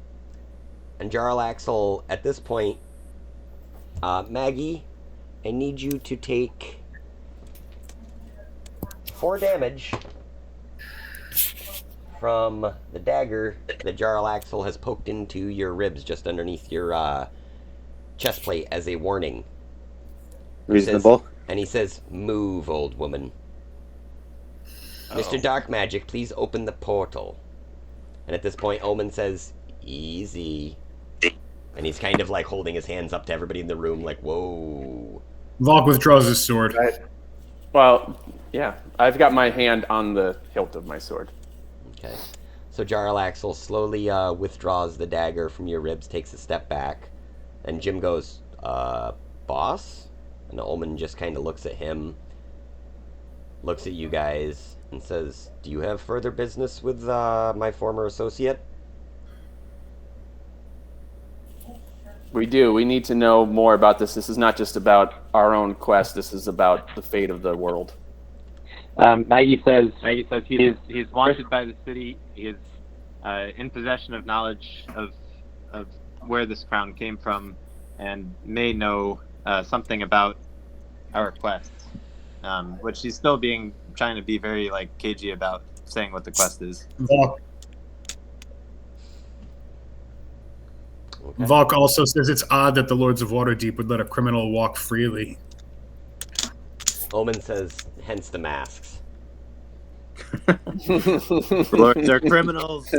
And Jarlaxle, at this point, Maggie, I need you to take 4 damage from the dagger that Jarlaxle has poked into your ribs just underneath your chest plate as a warning. Reasonable. He says, "Move, old woman." Mr. Dark Magic, please open the portal. And at this point, Omen says, "Easy." And he's kind of like holding his hands up to everybody in the room, like, whoa. Volk withdraws his sword. Right. Well, yeah. I've got my hand on the hilt of my sword. Okay. So Jarlaxle slowly withdraws the dagger from your ribs, takes a step back, and Jim goes, boss? And Omen just kind of looks at him, looks at you guys, and says, do you have further business with my former associate? We do. We need to know more about this. This is not just about our own quest. This is about the fate of the world. Maggie says he's wanted by the city. He is in possession of knowledge of where this crown came from, and may know something about our quest. Which she's still trying to be very like cagey about saying what the quest is. Volk also says it's odd that the Lords of Waterdeep would let a criminal walk freely. Omen says, hence the masks. Lords are criminals.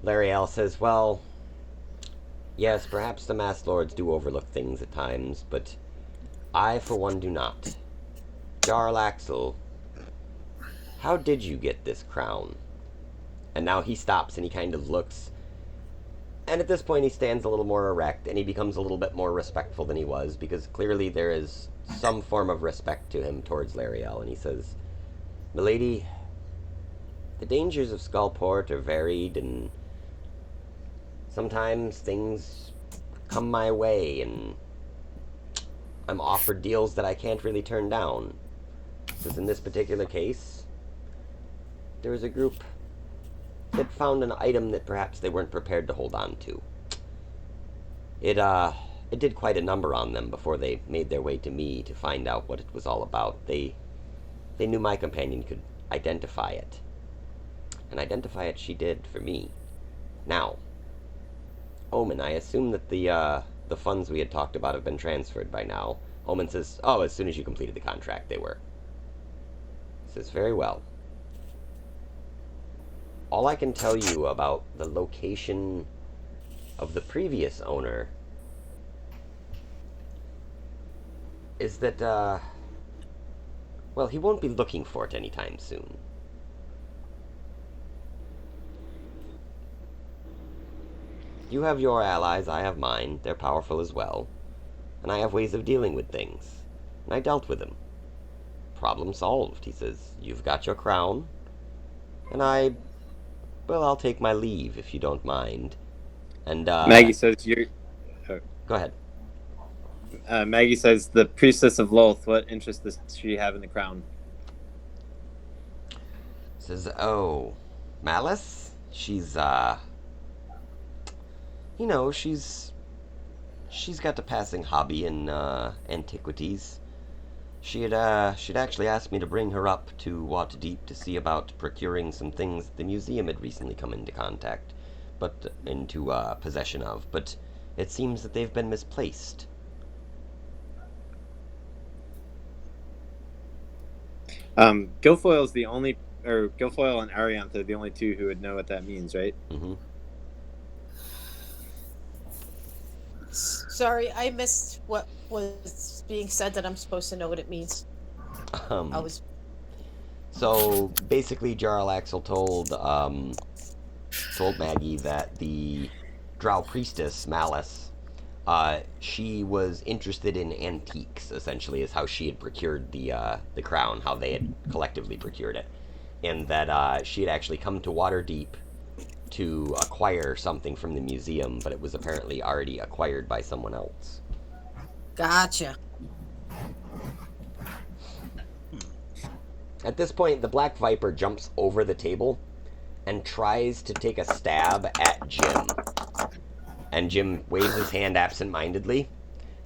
Lariel says, well, yes, perhaps the masked lords do overlook things at times, but I, for one, do not. Jarlaxle, how did you get this crown? And now he stops and he kind of looks. And at this point he stands a little more erect and he becomes a little bit more respectful than he was, because clearly there is some form of respect to him towards Lariel. And he says, Milady, the dangers of Skullport are varied, and sometimes things come my way and I'm offered deals that I can't really turn down. Because in this particular case, there was a group that found an item that perhaps they weren't prepared to hold on to. It did quite a number on them before they made their way to me to find out what it was all about. They knew my companion could identify it. And identify it she did for me. Now, Omen, I assume that the funds we had talked about have been transferred by now. Omen says, oh, as soon as you completed the contract, they were. He says, very well. All I can tell you about the location of the previous owner is that, well, he won't be looking for it anytime soon. You have your allies, I have mine. They're powerful as well. And I have ways of dealing with things. And I dealt with them. Problem solved, he says. You've got your crown. And well, I'll take my leave if you don't mind. And, Maggie says you're. Go ahead. Maggie says the priestess of Lolth. What interest does she have in the crown? Says, oh, Malice? She's, you know, she's got a passing hobby in, antiquities. She'd actually asked me to bring her up to Waterdeep to see about procuring some things that the museum had recently come into possession of, but it seems that they've been misplaced. Guilfoyle and Arianthe are the only two who would know what that means, right? Mm-hmm. Sorry, I missed what was being said that I'm supposed to know what it means. I was. So basically, Jarl Axel told Maggie that the Drow priestess Malice, she was interested in antiques. Essentially, is how she had procured the crown, how they had collectively procured it, and that she had actually come to Waterdeep to acquire something from the museum, but it was apparently already acquired by someone else. Gotcha. At this point, the Black Viper jumps over the table and tries to take a stab at Jim. And Jim waves his hand absent-mindedly,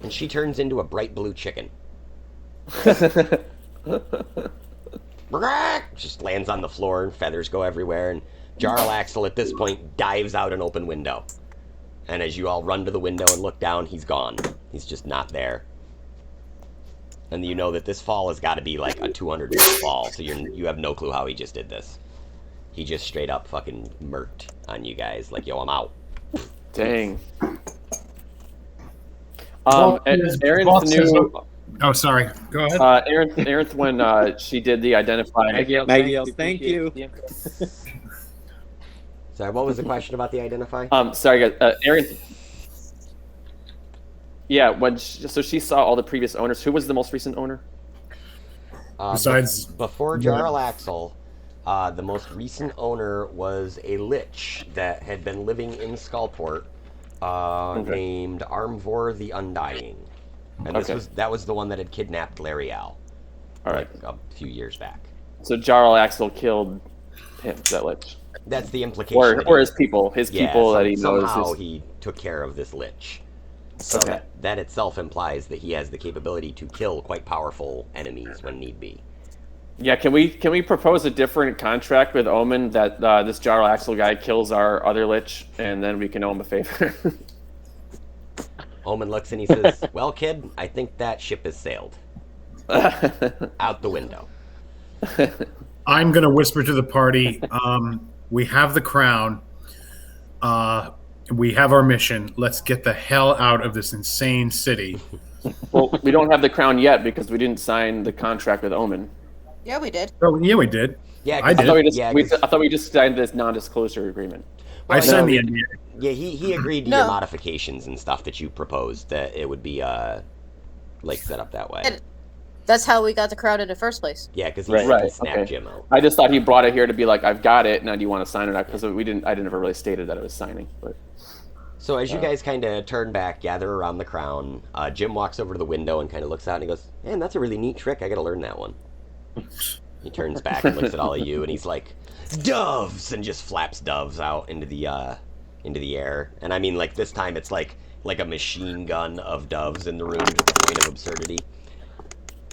and she turns into a bright blue chicken. Just lands on the floor, and feathers go everywhere, and Jarl Axel at this point dives out an open window. And as you all run to the window and look down, he's gone. He's just not there. And you know that this fall has got to be like a 200-foot fall, so you have no clue how he just did this. He just straight up fucking murked on you guys, like, yo, I'm out. Dang. Aaron's new. Oh, sorry. Go ahead. Aaron's when she did the identify. Maggie, thank you. Sorry, what was the question about the identify? Sorry, guys. Aaron. Yeah, she saw all the previous owners. Who was the most recent owner? Besides, before Jarl Axel, the most recent owner was a lich that had been living in Skullport, named Armvor the Undying, and that was the one that had kidnapped Larial. All right, a few years back. So Jarl Axel killed him, that lich. That's the implication. Or his people. That he knows. Somehow he took care of this lich. So that itself implies that he has the capability to kill quite powerful enemies when need be. Yeah, can we propose a different contract with Omen that this Jarl Axel guy kills our other lich, and then we can owe him a favor? Omen looks and he says, "Well, kid, I think that ship has sailed out the window." I'm gonna whisper to the party. We have the crown. We have our mission. Let's get the hell out of this insane city. Well, we don't have the crown yet because we didn't sign the contract with Omen. Yeah, we did. Oh, yeah, we did. Yeah, I did. I thought we just signed this non-disclosure agreement. I signed the NDA. Yeah, he agreed to your modifications and stuff that you proposed, that it would be set up that way. And that's how we got the crown in the first place. Yeah, because he snapped Jim out. I just thought he brought it here to be like, I've got it. Now do you want to sign it? Because I never really stated that I was signing. But so as you guys kind of turn back, gather around the crown, Jim walks over to the window and kind of looks out and he goes, "Man, that's a really neat trick. I got to learn that one." He turns back and looks at all of you and he's like, "Doves!" and just flaps doves out into the air. And I mean, like, this time it's like a machine gun of doves in the room to the point of absurdity.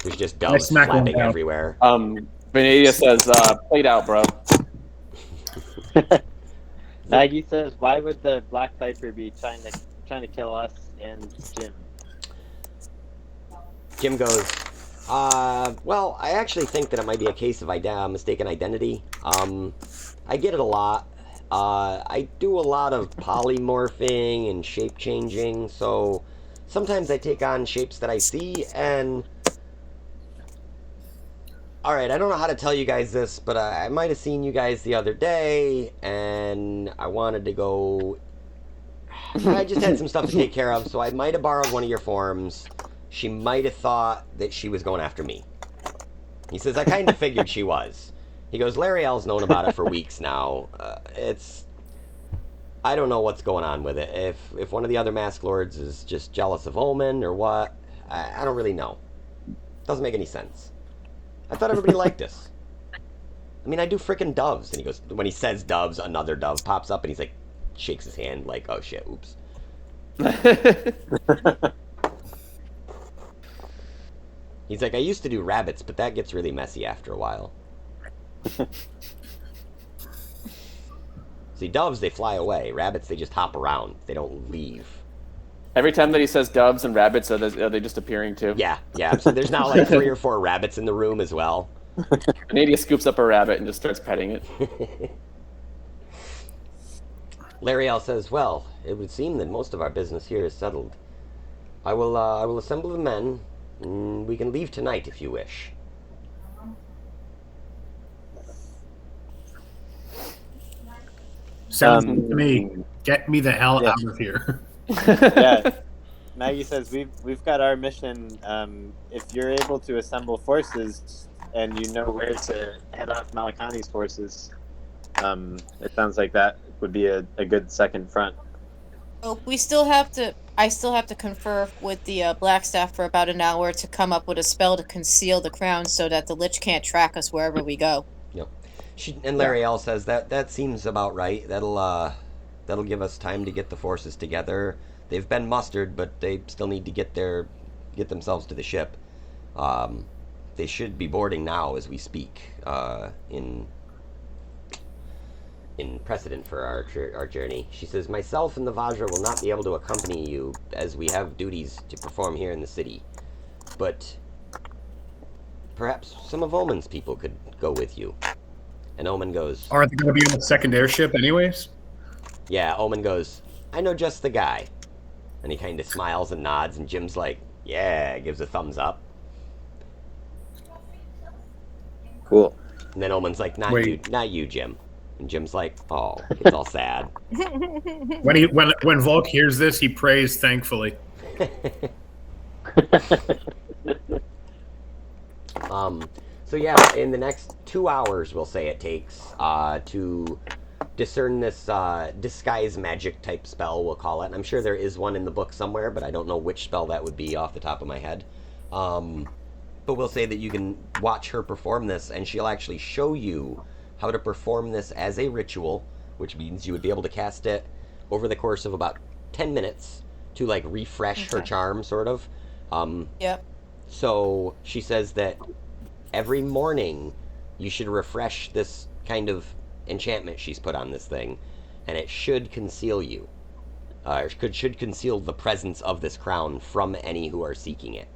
There's just doves flapping everywhere. Venedia says, "Played out, bro." Maggie says, "Why would the Black Viper be trying to kill us and Jim?" Jim goes, well, I actually think that it might be a case of mistaken identity. I get it a lot. I do a lot of polymorphing and shape changing, so sometimes I take on shapes that I see, and alright, I don't know how to tell you guys this, but I might have seen you guys the other day, and I wanted to go I just had some stuff to take care of, so I might have borrowed one of your forms. She might have thought that she was going after me. He says, I kind of figured she was. He goes, Lariel's known about it for weeks now. I don't know what's going on with it. If one of the other Mask Lords is just jealous of Omen or what, I don't really know. Doesn't make any sense. I thought everybody liked us. I mean, I do frickin' doves. And he goes, when he says doves, another dove pops up and he's like, shakes his hand like, oh shit, oops. He's like, I used to do rabbits, but that gets really messy after a while. See, doves, they fly away. Rabbits, they just hop around. They don't leave. Every time that he says doves and rabbits, are they just appearing too? Yeah. So there's now like 3 or 4 rabbits in the room as well. Nadia scoops up a rabbit and just starts petting it. Lariel says, well, it would seem that most of our business here is settled. I will assemble the men. We can leave tonight if you wish. Sounds good to me. Get me the hell out of here. Yeah. Maggie says we've got our mission. If you're able to assemble forces and you know where to head off Malakani's forces, it sounds like that would be a good second front. Oh, I still have to confer with the Blackstaff for about an hour to come up with a spell to conceal the crown so that the Lich can't track us wherever we go. Yep. And Lariel says that seems about right. That'll give us time to get the forces together. They've been mustered, but they still need to get themselves to the ship. They should be boarding now as we speak. In precedent for our journey. She says, myself and the Vajra will not be able to accompany you as we have duties to perform here in the city. But perhaps some of Omen's people could go with you. And Omen goes, Aren't they going to be on the second airship anyways? yeah, Omen goes, I know just the guy. And he kind of smiles and nods, and Jim's like, yeah, gives a thumbs up. Cool. And then Omen's like, not Wait. you, Jim. And Jim's like, oh, it's all sad. When Volk hears this, he prays thankfully. So yeah, in the next 2 hours, we'll say it takes to discern this disguise magic type spell, we'll call it. And I'm sure there is one in the book somewhere, but I don't know which spell that would be off the top of my head. But we'll say that you can watch her perform this, and she'll actually show you how to perform this as a ritual, which means you would be able to cast it over the course of about 10 minutes to like refresh her charm, sort of. Yep. So she says that every morning you should refresh this kind of enchantment she's put on this thing, and it should conceal you. Should conceal the presence of this crown from any who are seeking it.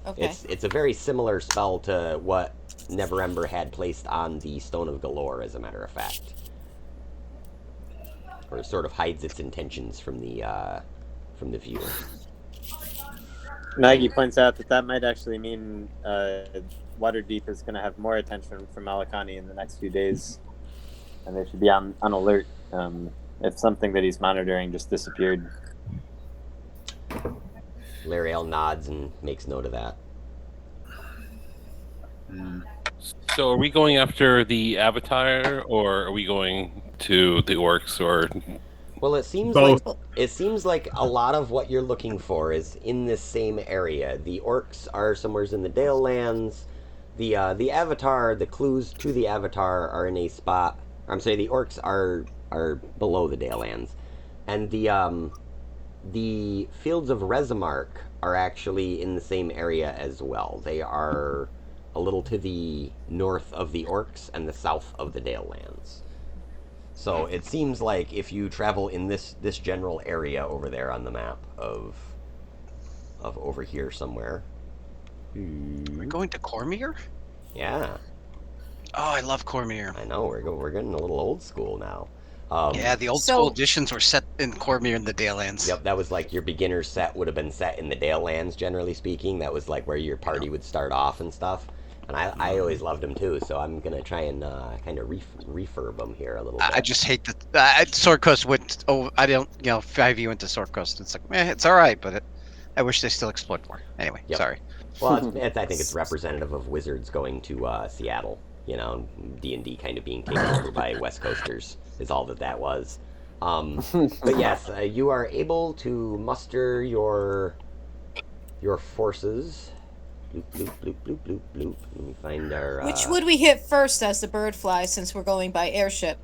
Okay. It's a very similar spell to what Neverember had placed on the Stone of Galore, as a matter of fact. Or it sort of hides its intentions from the viewer. Maggie points out that might actually mean Waterdeep is going to have more attention from Malakani in the next few days, and they should be on alert if something that he's monitoring just disappeared. Lariel nods and makes note of that. So are we going after the Avatar, or are we going to the orcs, or... Well, it seems like a lot of what you're looking for is in this same area. The orcs are somewhere in the Dale Lands. The Avatar, the clues to the Avatar are in a spot. I'm sorry, the orcs are below the Dale Lands, and the Fields of Rezamark are actually in the same area as well. They are a little to the north of the orcs and the south of the Dale Lands. So it seems like if you travel in this general area over there on the map of over here somewhere. We're going to Cormier? Yeah. Oh, I love Cormier. I know, we're getting a little old school now. Yeah, the old school editions were set in Cormier in the Dale Lands. Yep, that was like your beginner set would have been set in the Dale Lands, generally speaking. That was like where your party would start off and stuff. And I always loved them too, so I'm gonna try and kind of refurb them here a little bit. I just hate that Sword Coast went. Oh, I don't. 5e went to Sword Coast. It's like, it's all right, but I wish they still explored more. Anyway, Yep. sorry. Well, I think it's representative of Wizards going to Seattle. D&D kind of being taken over by West Coasters is all that was. But yes, you are able to muster your forces. Bloop, bloop, bloop, bloop, bloop, bloop. Let me find our... Which would we hit first as the bird flies, since we're going by airship?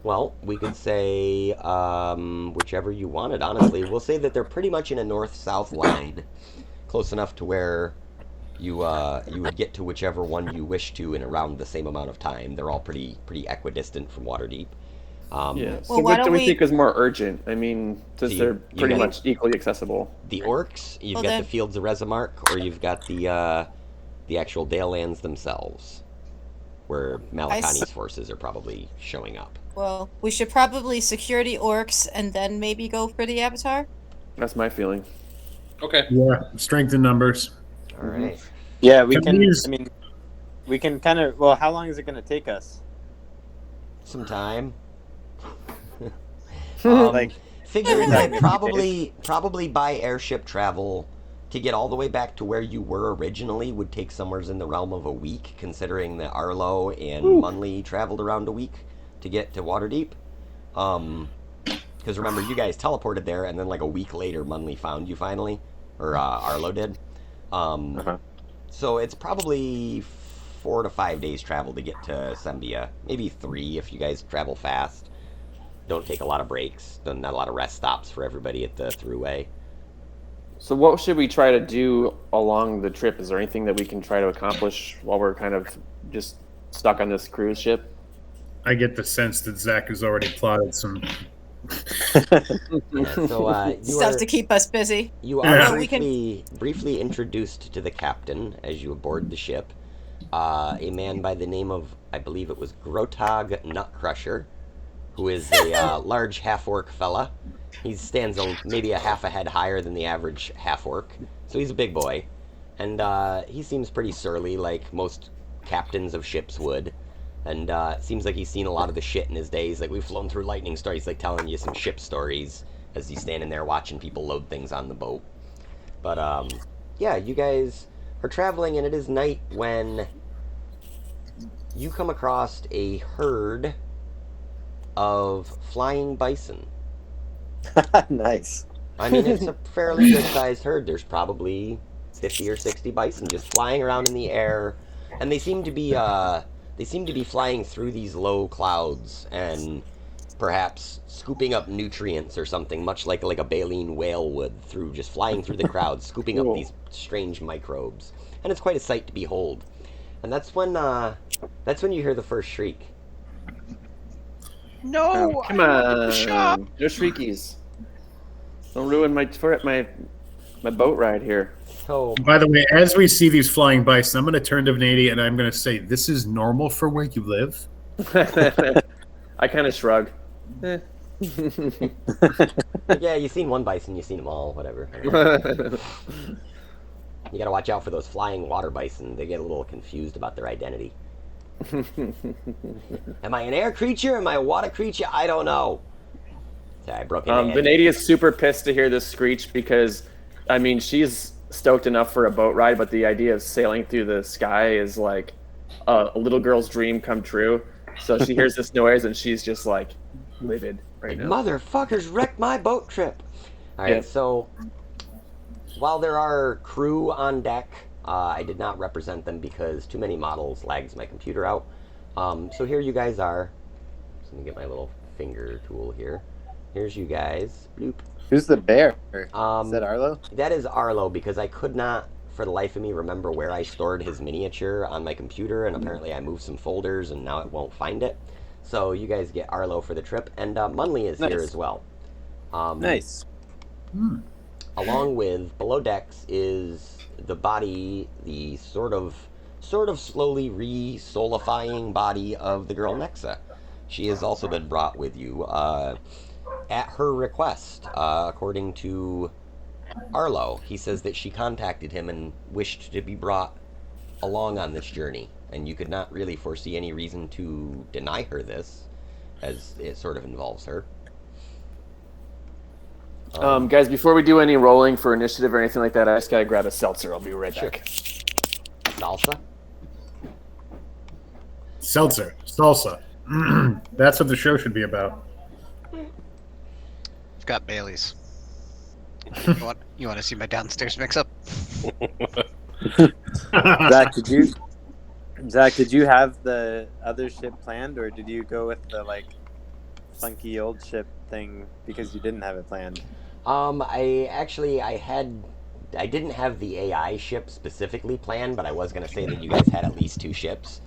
Well, we could say whichever you wanted, honestly. We'll say that they're pretty much in a north-south line. Close enough to where you would get to whichever one you wish to in around the same amount of time. They're all pretty equidistant from Waterdeep. Yeah. So Well, why what do don't we we- think is more urgent? I mean, since So they're you pretty got- much equally accessible. The orcs, you've Well, got then- the Fields of Rezamark, or you've got the actual Dale Lands themselves, where Malakani's forces are probably showing up. Well, we should probably secure the orcs and then maybe go for the Avatar. That's my feeling. Okay. Yeah, strength in numbers. All right. Yeah, we Can can. we use- I mean, we can kind of. Well, how long is it going to take us? Some time. Like, Figuring Like that 50 probably by airship travel to get all the way back to where you were originally would take somewhere in the realm of a week, considering that Arlo and Munley traveled around a week to get to Waterdeep. Because remember, you guys teleported there, and then like a week later, Munley found you finally, or Arlo did. So it's probably 4 to 5 days travel to get to Sembia. Maybe 3 if you guys travel fast. Don't take a lot of breaks. Not a lot of rest stops for everybody at the throughway. So what should we try to do along the trip? Is there anything that we can try to accomplish while we're kind of just stuck on this cruise ship? I get the sense that Zach has already plotted some. Yeah, so you Stuff are, to keep us busy. you are Yeah. briefly introduced to the captain as you aboard the ship. A man by the name of, I believe it was Grotag Nutcrusher, who is a large half-orc fella. He stands maybe a half a head higher than the average half-orc, so he's a big boy. And he seems pretty surly, like most captains of ships would. And it seems like he's seen a lot of the shit in his days. Like, we've flown through lightning stories, like telling you some ship stories as he's standing there watching people load things on the boat. But, yeah, you guys are traveling, and it is night when you come across a herd of flying bison. nice. I mean, it's a fairly good-sized herd. There's probably 50 or 60 bison just flying around in the air, and they seem to be flying through these low clouds and perhaps scooping up nutrients or something, much like a baleen whale would, through just flying through the crowd, scooping up these strange microbes, and it's quite a sight to behold. And that's when you hear the first shriek. No, Come on, no shriekies. Don't ruin my boat ride here. So By the way, as we see these flying bison, I'm going to turn to Vanady and I'm going to say, "This is normal for where you live." I kind of shrug. yeah, you've seen one bison, you've seen them all, whatever. You gotta watch out for those flying water bison. They get a little confused about their identity. Am I an air creature? Am I a water creature? I don't know. Sorry, I broke into Vanady is super pissed to hear this screech because, I mean, she's stoked enough for a boat ride, but the idea of sailing through the sky is like a little girl's dream come true. So she hears this noise and she's just like livid right now. Motherfuckers wrecked my boat trip. Alright, Yeah. so while there are crew on deck, I did not represent them because too many models lags my computer out. So here you guys are. Just let me get my little finger tool here. Here's you guys. Bloop. Who's the bear? Is Um, that Arlo? That is Arlo, because I could not, for the life of me, remember where I stored his miniature on my computer, and apparently I moved some folders, and now it won't find it. So you guys get Arlo for the trip, and Munley is here Nice. as well. Nice. Along with, below decks, is the body, the sort of slowly re-soulifying body of the girl Nexa. She has also been brought with you, at her request, according to Arlo. He says that she contacted him and wished to be brought along on this journey, and you could not really foresee any reason to deny her this, as it sort of involves her. Guys, before we do any rolling for initiative or anything like that, I just gotta grab a seltzer. I'll be right back. Salsa? Seltzer. Salsa. That's what the show should be about. I've got Bailey's. You want to see my downstairs mix-up? Zach, did you have the other ship planned, or did you go with the like funky old ship thing because you didn't have it planned? I didn't have the AI ship specifically planned, but I was going to say that you guys had at least 2 ships.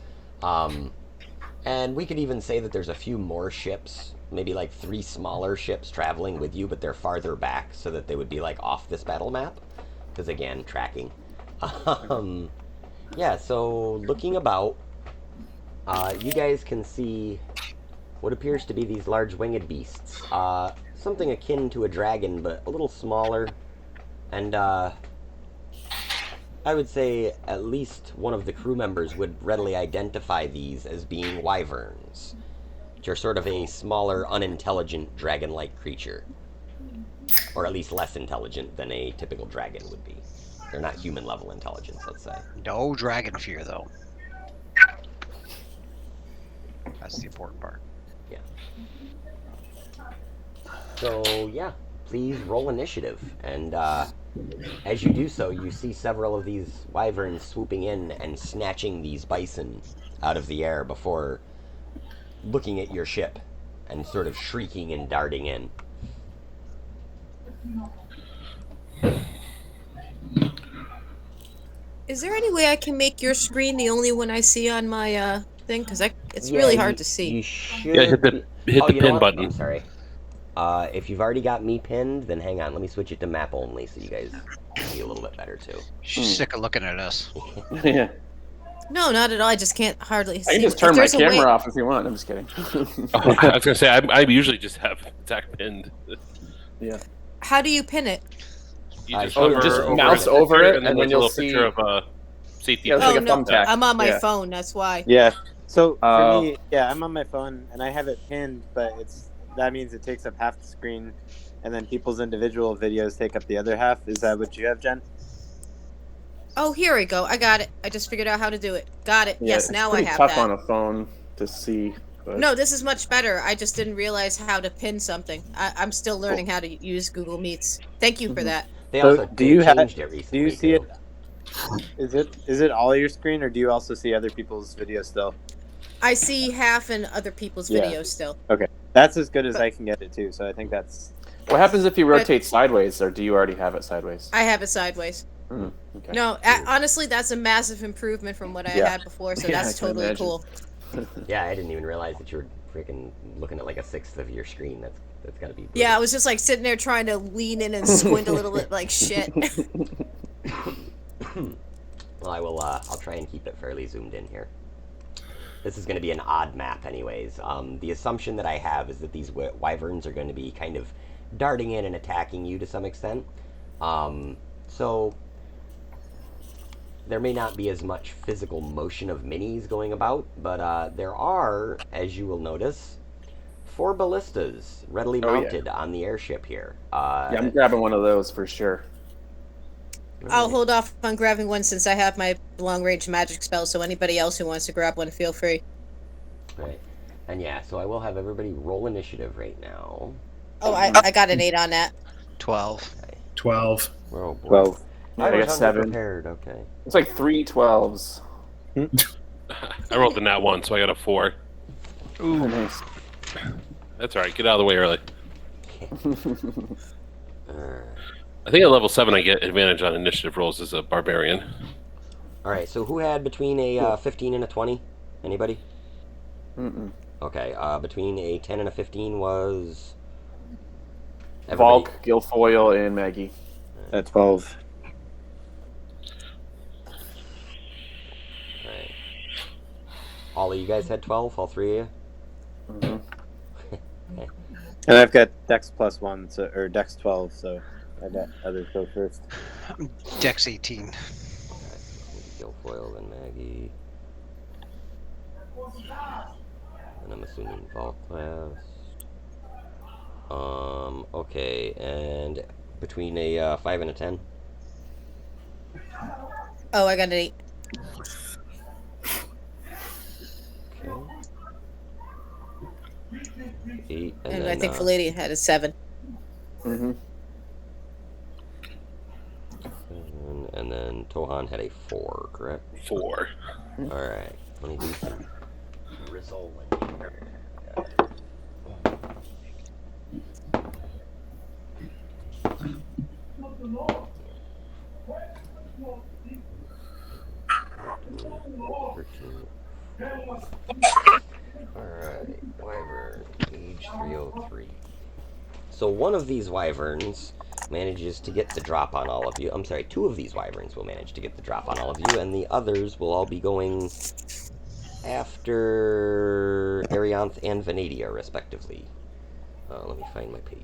And we could even say that there's a few more ships, maybe like 3 smaller ships traveling with you, but they're farther back so that they would be like off this battle map. Because again, tracking. Yeah, so looking about, you guys can see what appears to be these large winged beasts. Something akin to a dragon, but a little smaller. And I would say at least one of the crew members would readily identify these as being wyverns, which are sort of a smaller, unintelligent, dragon-like creature. Or at least less intelligent than a typical dragon would be. They're not human-level intelligence, let's say. No dragon fear, though. That's the important part. Yeah. So, yeah. Please roll initiative. And as you do so, you see several of these wyverns swooping in and snatching these bison out of the air before looking at your ship and sort of shrieking and darting in. Is there any way I can make your screen the only one I see on my thing? Because it's really hard to see. You should... Yeah, hit the pin button. I'm sorry. If you've already got me pinned, then hang on. Let me switch it to map only so you guys see a little bit better, too. She's sick of looking at us. Yeah. No, not at all. I just can't hardly see. I can just turn my camera off if you want. I'm just kidding. I was going to say, I usually just have Zach pinned. Yeah. How do you pin it? You just just mouse over it, and then you'll see... picture of safety. Yeah, it's like a no, thumbtack. I'm on my phone. That's why. Yeah. So for me, yeah, I'm on my phone and I have it pinned, but that means it takes up half the screen, and then people's individual videos take up the other half. Is that what you have, Jen? Oh, here we go. I got it. I just figured out how to do it. Got it. Yeah, Yes, now I have it's pretty that. tough on a phone to see. But... No, this is much better. I just didn't realize how to pin something. I'm still learning how to use Google Meets. Thank you for that. They also do you changed it recently, do you see too. it? Is it all your screen, or do you also see other people's videos still? I see half in other people's videos still. Okay, that's as good as I can get it too. So I think that's. What happens if you rotate sideways, or do you already have it sideways? I have it sideways. Okay. No, honestly, that's a massive improvement from what I had before, so that's totally cool. Yeah, I didn't even realize that you were freaking looking at like a sixth of your screen. That's got to be brutal. Yeah, I was just like sitting there trying to lean in and squint a little bit like shit. Well, I'll try and keep it fairly zoomed in here. This is going to be an odd map anyways. The assumption that I have is that these wyverns are going to be kind of darting in and attacking you to some extent. So there may not be as much physical motion of minis going about, but there are, as you will notice, 4 ballistas readily mounted on the airship here. Yeah, I'm grabbing one of those for sure. I'll hold off on grabbing one since I have my long-range magic spell, so anybody else who wants to grab one, feel free. Right. And yeah, so I will have everybody roll initiative right now. Oh, I got an 8 on that. 12. Okay. 12. Oh, boy. 12. I got 7. Prepared. Okay. It's like 3 12s. I rolled the nat 1, so I got a 4. Ooh, nice. That's alright, get out of the way early. I think at level 7 I get advantage on initiative rolls as a barbarian. Alright, so who had between a 15 and a 20? Anybody? Mm-mm. Okay, between a 10 and a 15 was... Valk, Guilfoyle, and Maggie. At 12. Alright. All of you guys had 12? All 3 of you? Mm-hmm. Okay. And I've got Dex +1, so, or Dex 12, so I got others go first. Dex 18. Guilfoyle, then Maggie. And I'm assuming Vault class. Okay, and between a 5 and a 10. Oh, I got an 8. Okay. 8, And then I think Philadia had a 7. Mm-hmm. 7, and then Tohan had a 4, correct? 4. Alright, let me do some rizzling here. Alright, Wyvern, age 303. So one of these Wyverns manages to get the drop on all of you. I'm sorry, 2 of these Wyverns will manage to get the drop on all of you, and the others will all be going after Arianth and Venadia, respectively. Let me find my page.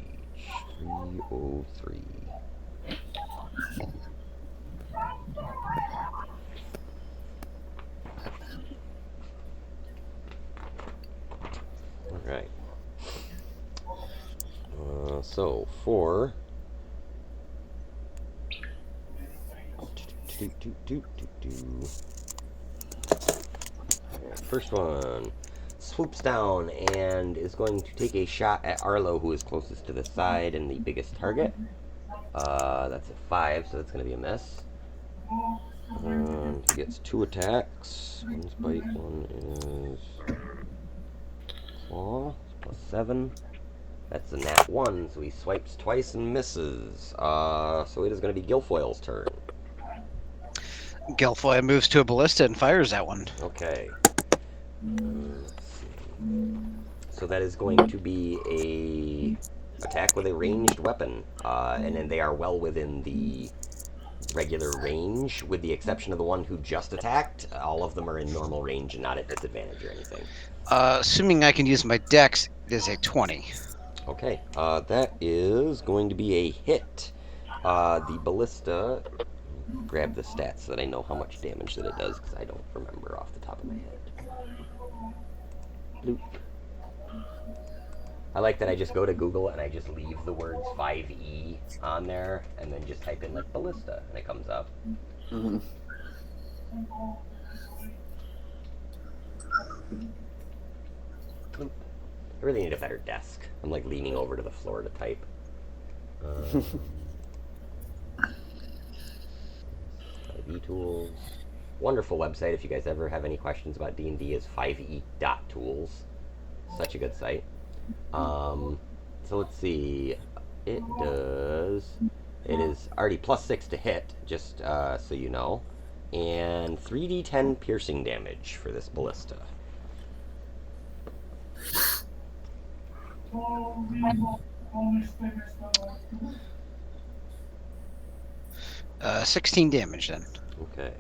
303. Alright. So, for... First one swoops down and is going to take a shot at Arlo, who is closest to the side and the biggest target. That's a 5, so that's going to be a miss. He gets 2 attacks. One's bite, one is claw. Plus 7. That's a nat 1, so he swipes twice and misses. So it is going to be Guilfoyle's turn. Guilfoyle moves to a ballista and fires that one. Okay. Let's see. So that is going to be a attack with a ranged weapon, and then they are well within the regular range, with the exception of the one who just attacked. All of them are in normal range and not at disadvantage or anything. Assuming I can use my dex, it is a 20. Okay, that is going to be a hit. The ballista, grab the stats so that I know how much damage that it does, because I don't remember off the top of my head. Bloop. I like that I just go to Google and I just leave the words 5e on there, and then just type in like ballista, and it comes up. Mm-hmm. Bloop. I really need a better desk. I'm like leaning over to the floor to type. E-tools. Wonderful website. If you guys ever have any questions about D&D, is 5e.tools. Such a good site. So let's see. It is already plus 6 to hit, just so you know. And 3d10 piercing damage for this ballista. 16 damage then. Okay.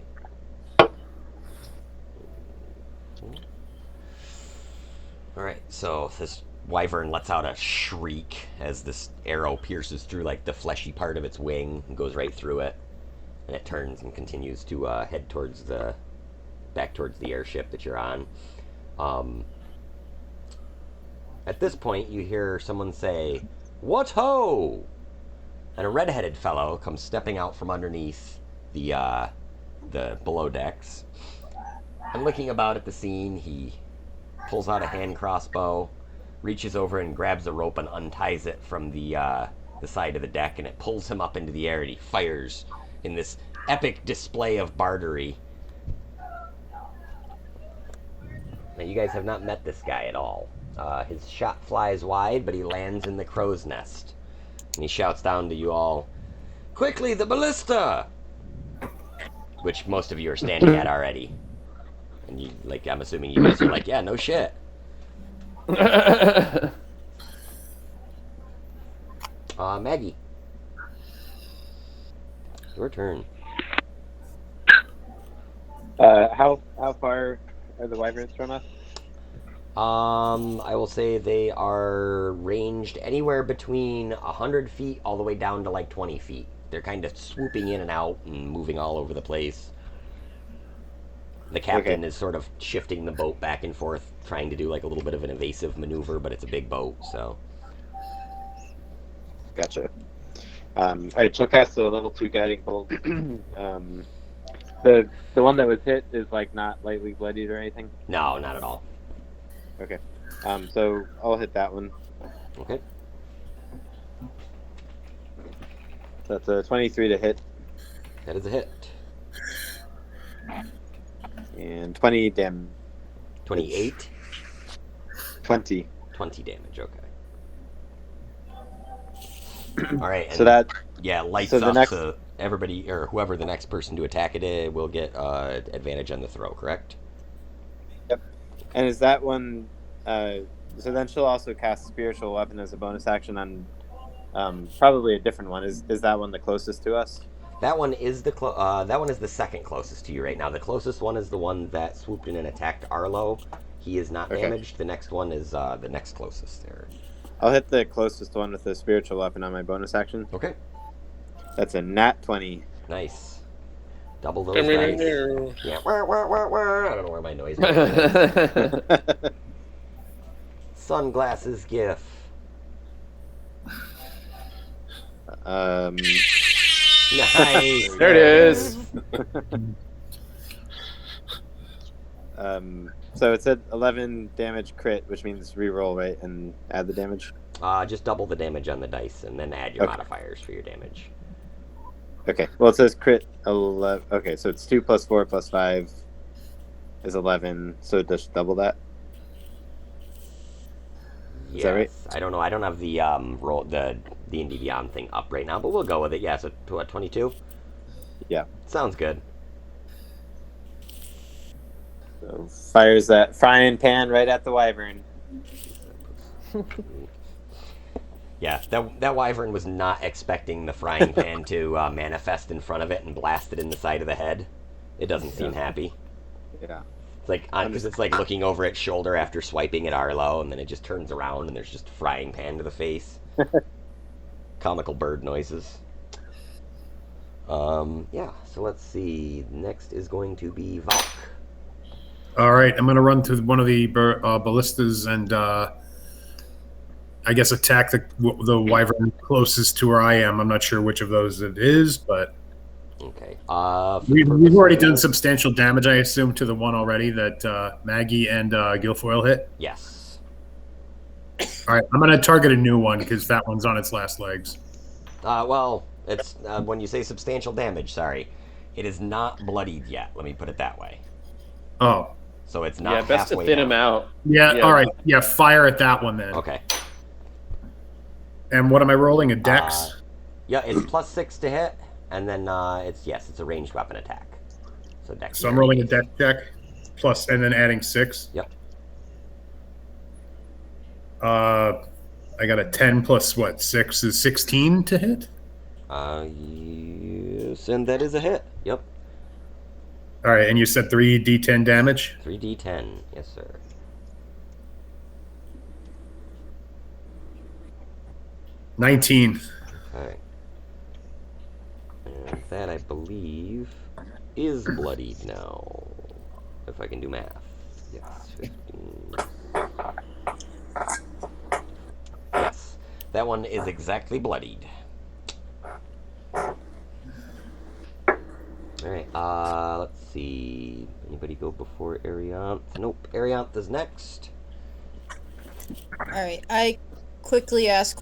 Alright, so this wyvern lets out a shriek as this arrow pierces through like the fleshy part of its wing and goes right through it. And it turns and continues to head towards back towards the airship that you're on. At this point, you hear someone say, "What ho!" And a red-headed fellow comes stepping out from underneath the below decks. And looking about at the scene, he pulls out a hand crossbow, reaches over and grabs a rope and unties it from the side of the deck, and it pulls him up into the air, and he fires in this epic display of bardery. Now, you guys have not met this guy at all. His shot flies wide, but he lands in the crow's nest. And he shouts down to you all, "Quickly, the ballista!" Which most of you are standing at already. And you, like, I'm assuming you guys are like, yeah, no shit. Maggie. Your turn. How far are the wyverns from us? I will say they are ranged anywhere between 100 feet all the way down to like 20 feet. They're kind of swooping in and out and moving all over the place. The captain is sort of shifting the boat back and forth, trying to do like a little bit of an evasive maneuver, but it's a big boat, so. Gotcha. Alright, she'll cast a level 2 guiding bolt. The one that was hit is like not lightly bloodied or anything? No, not at all. Okay. So I'll hit that one. Okay. That's a 23 to hit. That is a hit. And 20 damage. 28? 20. 20 damage, okay. Alright, So that... Yeah, lights so the up, next... so everybody, or whoever the next person to attack it will get advantage on the throw, correct? Yep. And is that one... so then she'll also cast Spiritual Weapon as a bonus action on probably a different one. Is that one the closest to us? That one is the second closest to you right now. The closest one is the one that swooped in and attacked Arlo. He is not damaged. The next one is the next closest there. I'll hit the closest one with the Spiritual Weapon on my bonus action. Okay. That's a nat 20. Nice. Double those dice. Yeah. I don't know where my noise is. Sunglasses gif. Nice. There it is. So it said 11 damage crit, which means reroll, right, and add the damage? Just double the damage on the dice, and then add your modifiers for your damage. Okay. Well, it says crit 11. Okay, so it's 2 plus 4 plus 5 is 11. So just double that. Yes. Is that right? I don't know. I don't have the roll the D&D Beyond thing up right now, but we'll go with it. Yeah. So what? 22. Yeah. Sounds good. So fires that frying pan right at the wyvern. Yeah, that wyvern was not expecting the frying pan to manifest in front of it and blast it in the side of the head. It doesn't seem happy. Yeah. It's like because it's like looking over its shoulder after swiping at Arlo, and then it just turns around and there's just frying pan to the face. Comical bird noises. Yeah. So let's see. Next is going to be Valk. All right, I'm going to run to one of the ballistas and I guess attack the wyvern closest to where I am. I'm not sure which of those it is, but okay. We've already done substantial damage, I assume, to the one already that Maggie and Guilfoyle hit. Yes. All right, I'm going to target a new one because that one's on its last legs. Well, it's when you say substantial damage. Sorry, it is not bloodied yet. Let me put it that way. Oh. So it's not. Yeah, best to halfway thin down. him out. Yeah. All right. Yeah. Fire at that one then. Okay. And what am I rolling? A dex? Yeah, it's +6 to hit, and then it's a ranged weapon attack. So dex. So I'm rolling a dex check, plus, and then adding 6. Yep. I got a 10 plus what? 6 is 16 to hit. Yes, and that is a hit. Yep. All right, and you said 3d10 damage. 3d10, yes, sir. $19. Okay. And that, I believe, is bloodied now. If I can do math. Yes, 15. Yes, that one is exactly bloodied. Alright, let's see. Anybody go before Arianth? Nope, Arianth is next. Alright, I quickly ask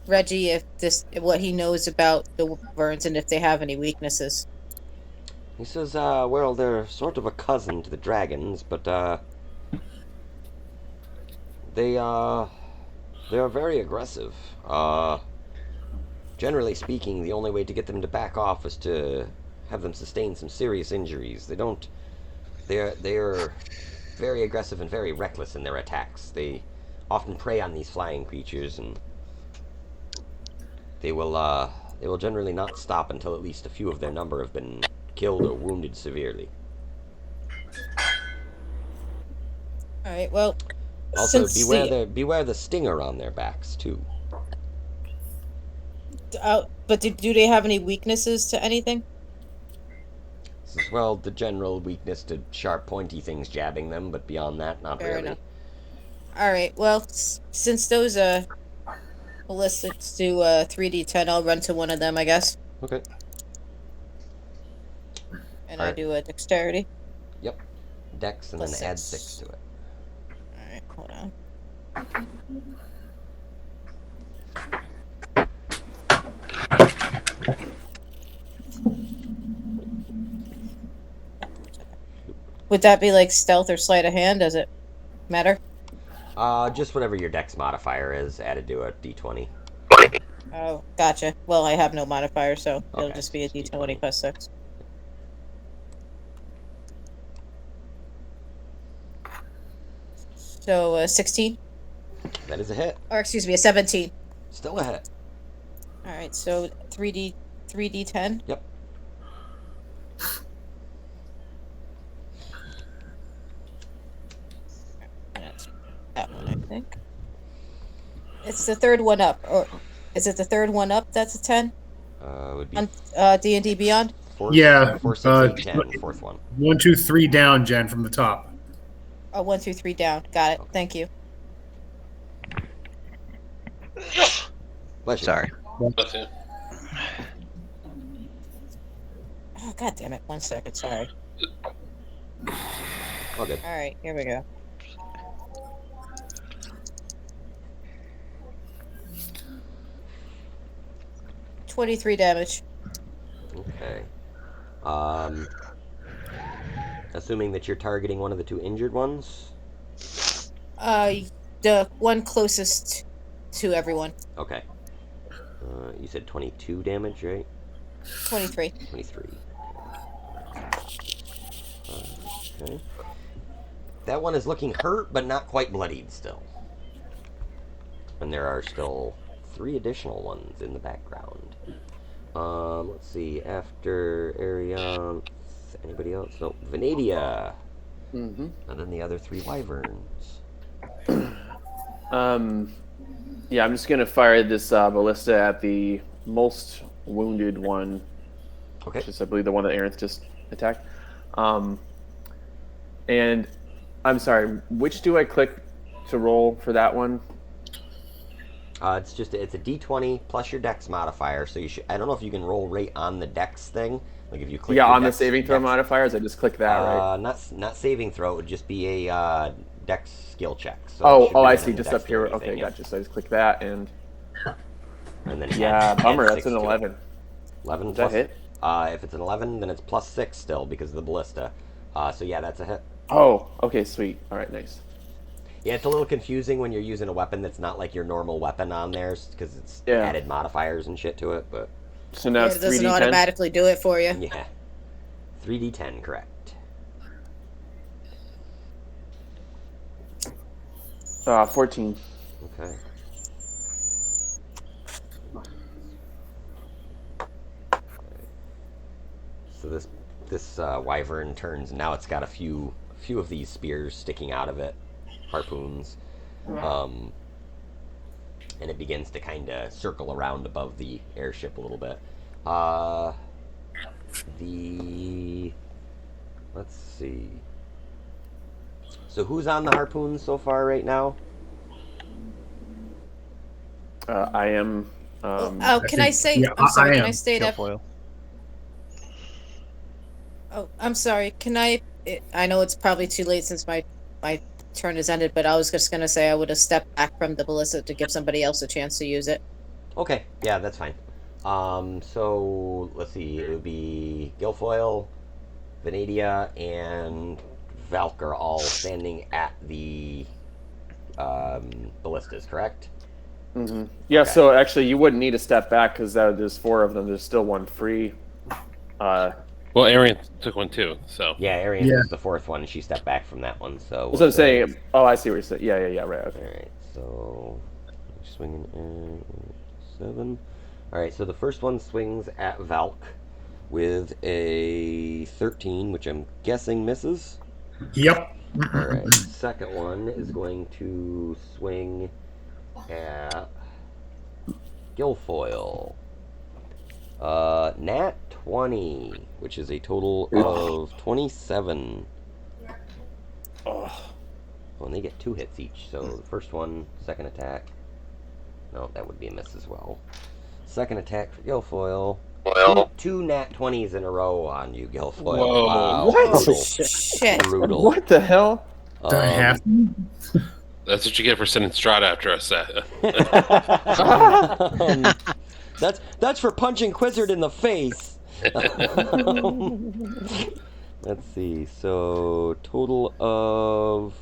Reggie what he knows about the wyverns and if they have any weaknesses. He says, well, they're sort of a cousin to the dragons, but, they are very aggressive. Generally speaking, the only way to get them to back off is to have them sustain some serious injuries. They're very aggressive and very reckless in their attacks. They often prey on these flying creatures, and they will generally not stop until at least a few of their number have been killed or wounded severely. Alright, well, Also, beware the stinger on their backs too. But do they have any weaknesses to anything? Says, well, the general weakness to sharp, pointy things jabbing them, but beyond that, not Fair really. enough. All right. Well, since those ballistics do 3d10, I'll run to one of them, I guess, Okay. and All I right. do a dexterity. Yep. Dex and Plus then add 6. 6 to it. All right. Hold on. Would that be like stealth or sleight of hand? Does it matter? Just whatever your Dex modifier is added to a D20. Oh, gotcha. Well, I have no modifier, so it'll Okay, just be a so it's d20 D20. plus 6. So 16, That is a hit. or excuse me, a 17. Still a hit. All right, so 3d10. Yep. That's that one, I think. It's the third one up, or is it the third one up? That's a 10 Would be on D&D Beyond. Yeah, 4, 6, 8, 10. Fourth one. 1, 2, 3 down, Jen, from the top. Oh, 1, 2, 3 down. Got it. Okay. Thank you. Bless you. Sorry. That's it. Oh, god damn it. 1 second. Sorry. All good. All right, here we go. $23 damage. Okay. Assuming that you're targeting one of the 2 injured ones. The one closest to everyone. Okay. You said 22 damage, right? 23. 23. Okay. That one is looking hurt, but not quite bloodied still. And there are still 3 additional ones in the background. Let's see. After Arion, anybody else? No, Venadia. Mm-hmm. And then the other 3 wyverns. Yeah, I'm just gonna fire this ballista at the most wounded one, Okay. which is, I believe, the one that Aaron just attacked. And I'm sorry, which do I click to roll for that one? It's a D20 plus your Dex modifier. So you should. I don't know if you can roll right on the Dex thing. Like if you click. Yeah, your on the Dex- saving throw Dex- modifiers, I just click that, right? Not saving throw. It would just be a Dex skill check. So it should be I right see, on the just up here. dexterity Okay, thing, yeah. gotcha. So I just click that, and And then yeah, add bummer. 6 That's an to it. 11. 11 Does that plus. hit? If it's an 11, then it's plus 6 still because of the ballista. So yeah, that's a hit. Oh, okay, sweet. All right, nice. Yeah, it's a little confusing when you're using a weapon that's not like your normal weapon on there because it's added modifiers and shit to it. But So now Yeah, it's it doesn't 3d10. automatically do it for you. yeah, 3d10, correct. 14. Okay. So this wyvern turns. Now it's got a few of these spears sticking out of it, harpoons, and it begins to kind of circle around above the airship a little bit. Let's see. So who's on the harpoons so far right now? I am. Can I say? yeah, I'm sorry. I Can I am. state up? Guilfoyle. Oh, I'm sorry. Can I? I know it's probably too late since my turn has ended, but I was just gonna say I would have stepped back from the ballista to give somebody else a chance to use it. Okay, yeah, that's fine. So let's see. It would be Guilfoyle, Venadia, and Valk are all standing at the ballistas, correct? Mm-hmm. Yeah, Okay. so actually, you wouldn't need to step back because there's 4 of them. There's still one free. Well, Arian took one too, so. Yeah, Arian Yeah. was the 4th one. She stepped back from that one. So. That's what I'm saying. Oh, I see what you're saying. Yeah, right. Okay. All right, so swinging at 7. All right, so the first one swings at Valk with a 13, which I'm guessing misses. Yep. All right, second one is going to swing at Guilfoyle Nat 20, which is a total of 27. Oh, and they get 2 hits each. So the first one, second attack. No, that would be a miss as well. Second attack for Guilfoyle. Two nat 20s in a row on you, Guilfoyle. Whoa. Wow. What? Shit. Brutal. What the hell? That's what you get for sending Strahd after us. That's for punching Quizzard in the face. Let's see. So total of.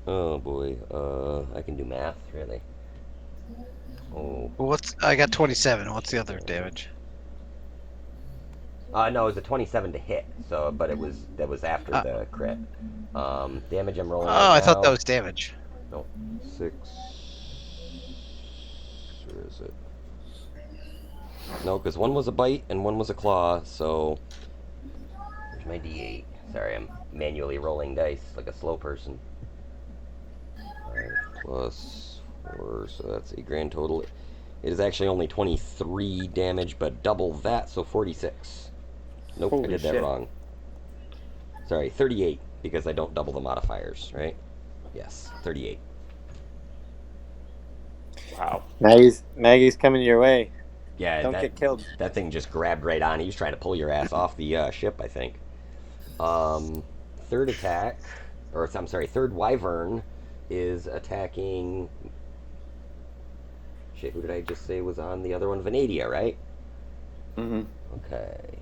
Oh boy. I can do math really. Oh. Well, I got 27. What's the other damage? No, it was a 27 to hit. So, but that was after the crit. Damage I'm rolling. I thought that was damage. No, 6. Where is it? No, because one was a bite and one was a claw. So, where's my D8? Sorry, I'm manually rolling dice like a slow person. 5 plus 4, so that's a grand total. It is actually only 23 damage, but double that, so 46. Nope, Holy I did that shit. wrong. Sorry, 38, because I don't double the modifiers, right? Yes, 38. Wow. Maggie's coming your way. Yeah, Don't get killed. That thing just grabbed right on. He was trying to pull your ass off the ship, I think. Third attack, third wyvern is attacking. Shit, who did I just say was on the other one? Venadia, right? Mm-hmm. Okay.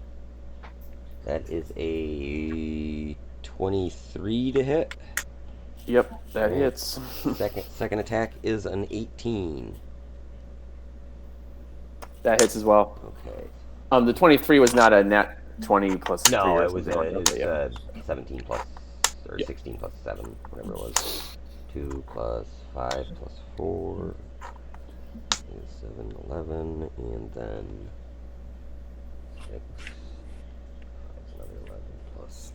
That is a 23 to hit. Yep, that hits. Second attack is an 18. That hits as well. Okay. The 23 was not a nat 20 plus 3. No, or it was something like that, yeah. 17 plus, or 16 plus 7, whatever it was. 2 plus 5 plus 4 is 7, 11, and then 6. That's another 11 plus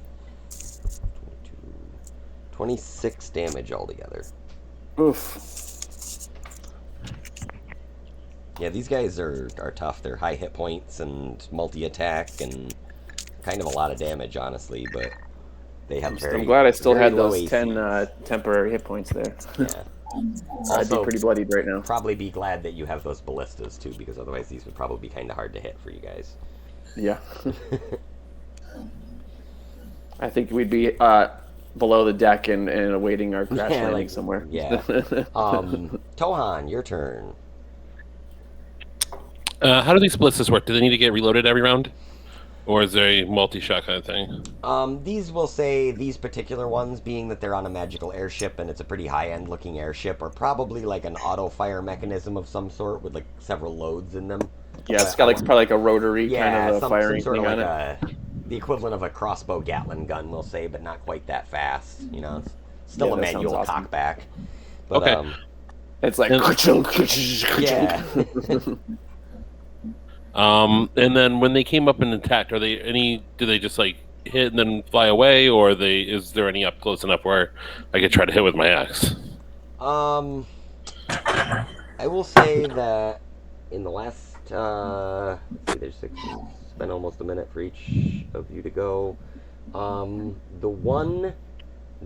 22. 26 damage altogether. Oof. Yeah, these guys are tough. They're high hit points and multi-attack and kind of a lot of damage, honestly, but they have I'm glad I still had low those ACs. 10 temporary hit points there. Yeah. I'd be pretty bloodied right now. Probably be glad that you have those ballistas, too, because otherwise these would probably be kind of hard to hit for you guys. Yeah. I think we'd be below the deck and awaiting our crash landing somewhere. Yeah. Tohan, your turn. How do these ballistas work? Do they need to get reloaded every round? Or is there a multi-shot kind of thing? These will say, these particular ones, being that they're on a magical airship and it's a pretty high-end looking airship, are probably like an auto-fire mechanism of some sort with like several loads in them. Yeah, it's got probably like a rotary kind of a firing some sort thing of on it. the equivalent of a crossbow Gatling gun, we'll say, but not quite that fast. You know, it's still a that sounds manual awesome. cockback. But, Okay. It's like... yeah. And then when they came up and attacked, do they just like hit and then fly away, or is there any up close enough where I could try to hit with my axe? I will say that in the last, let's see, there's 6, spent almost a minute for each of you to go. The one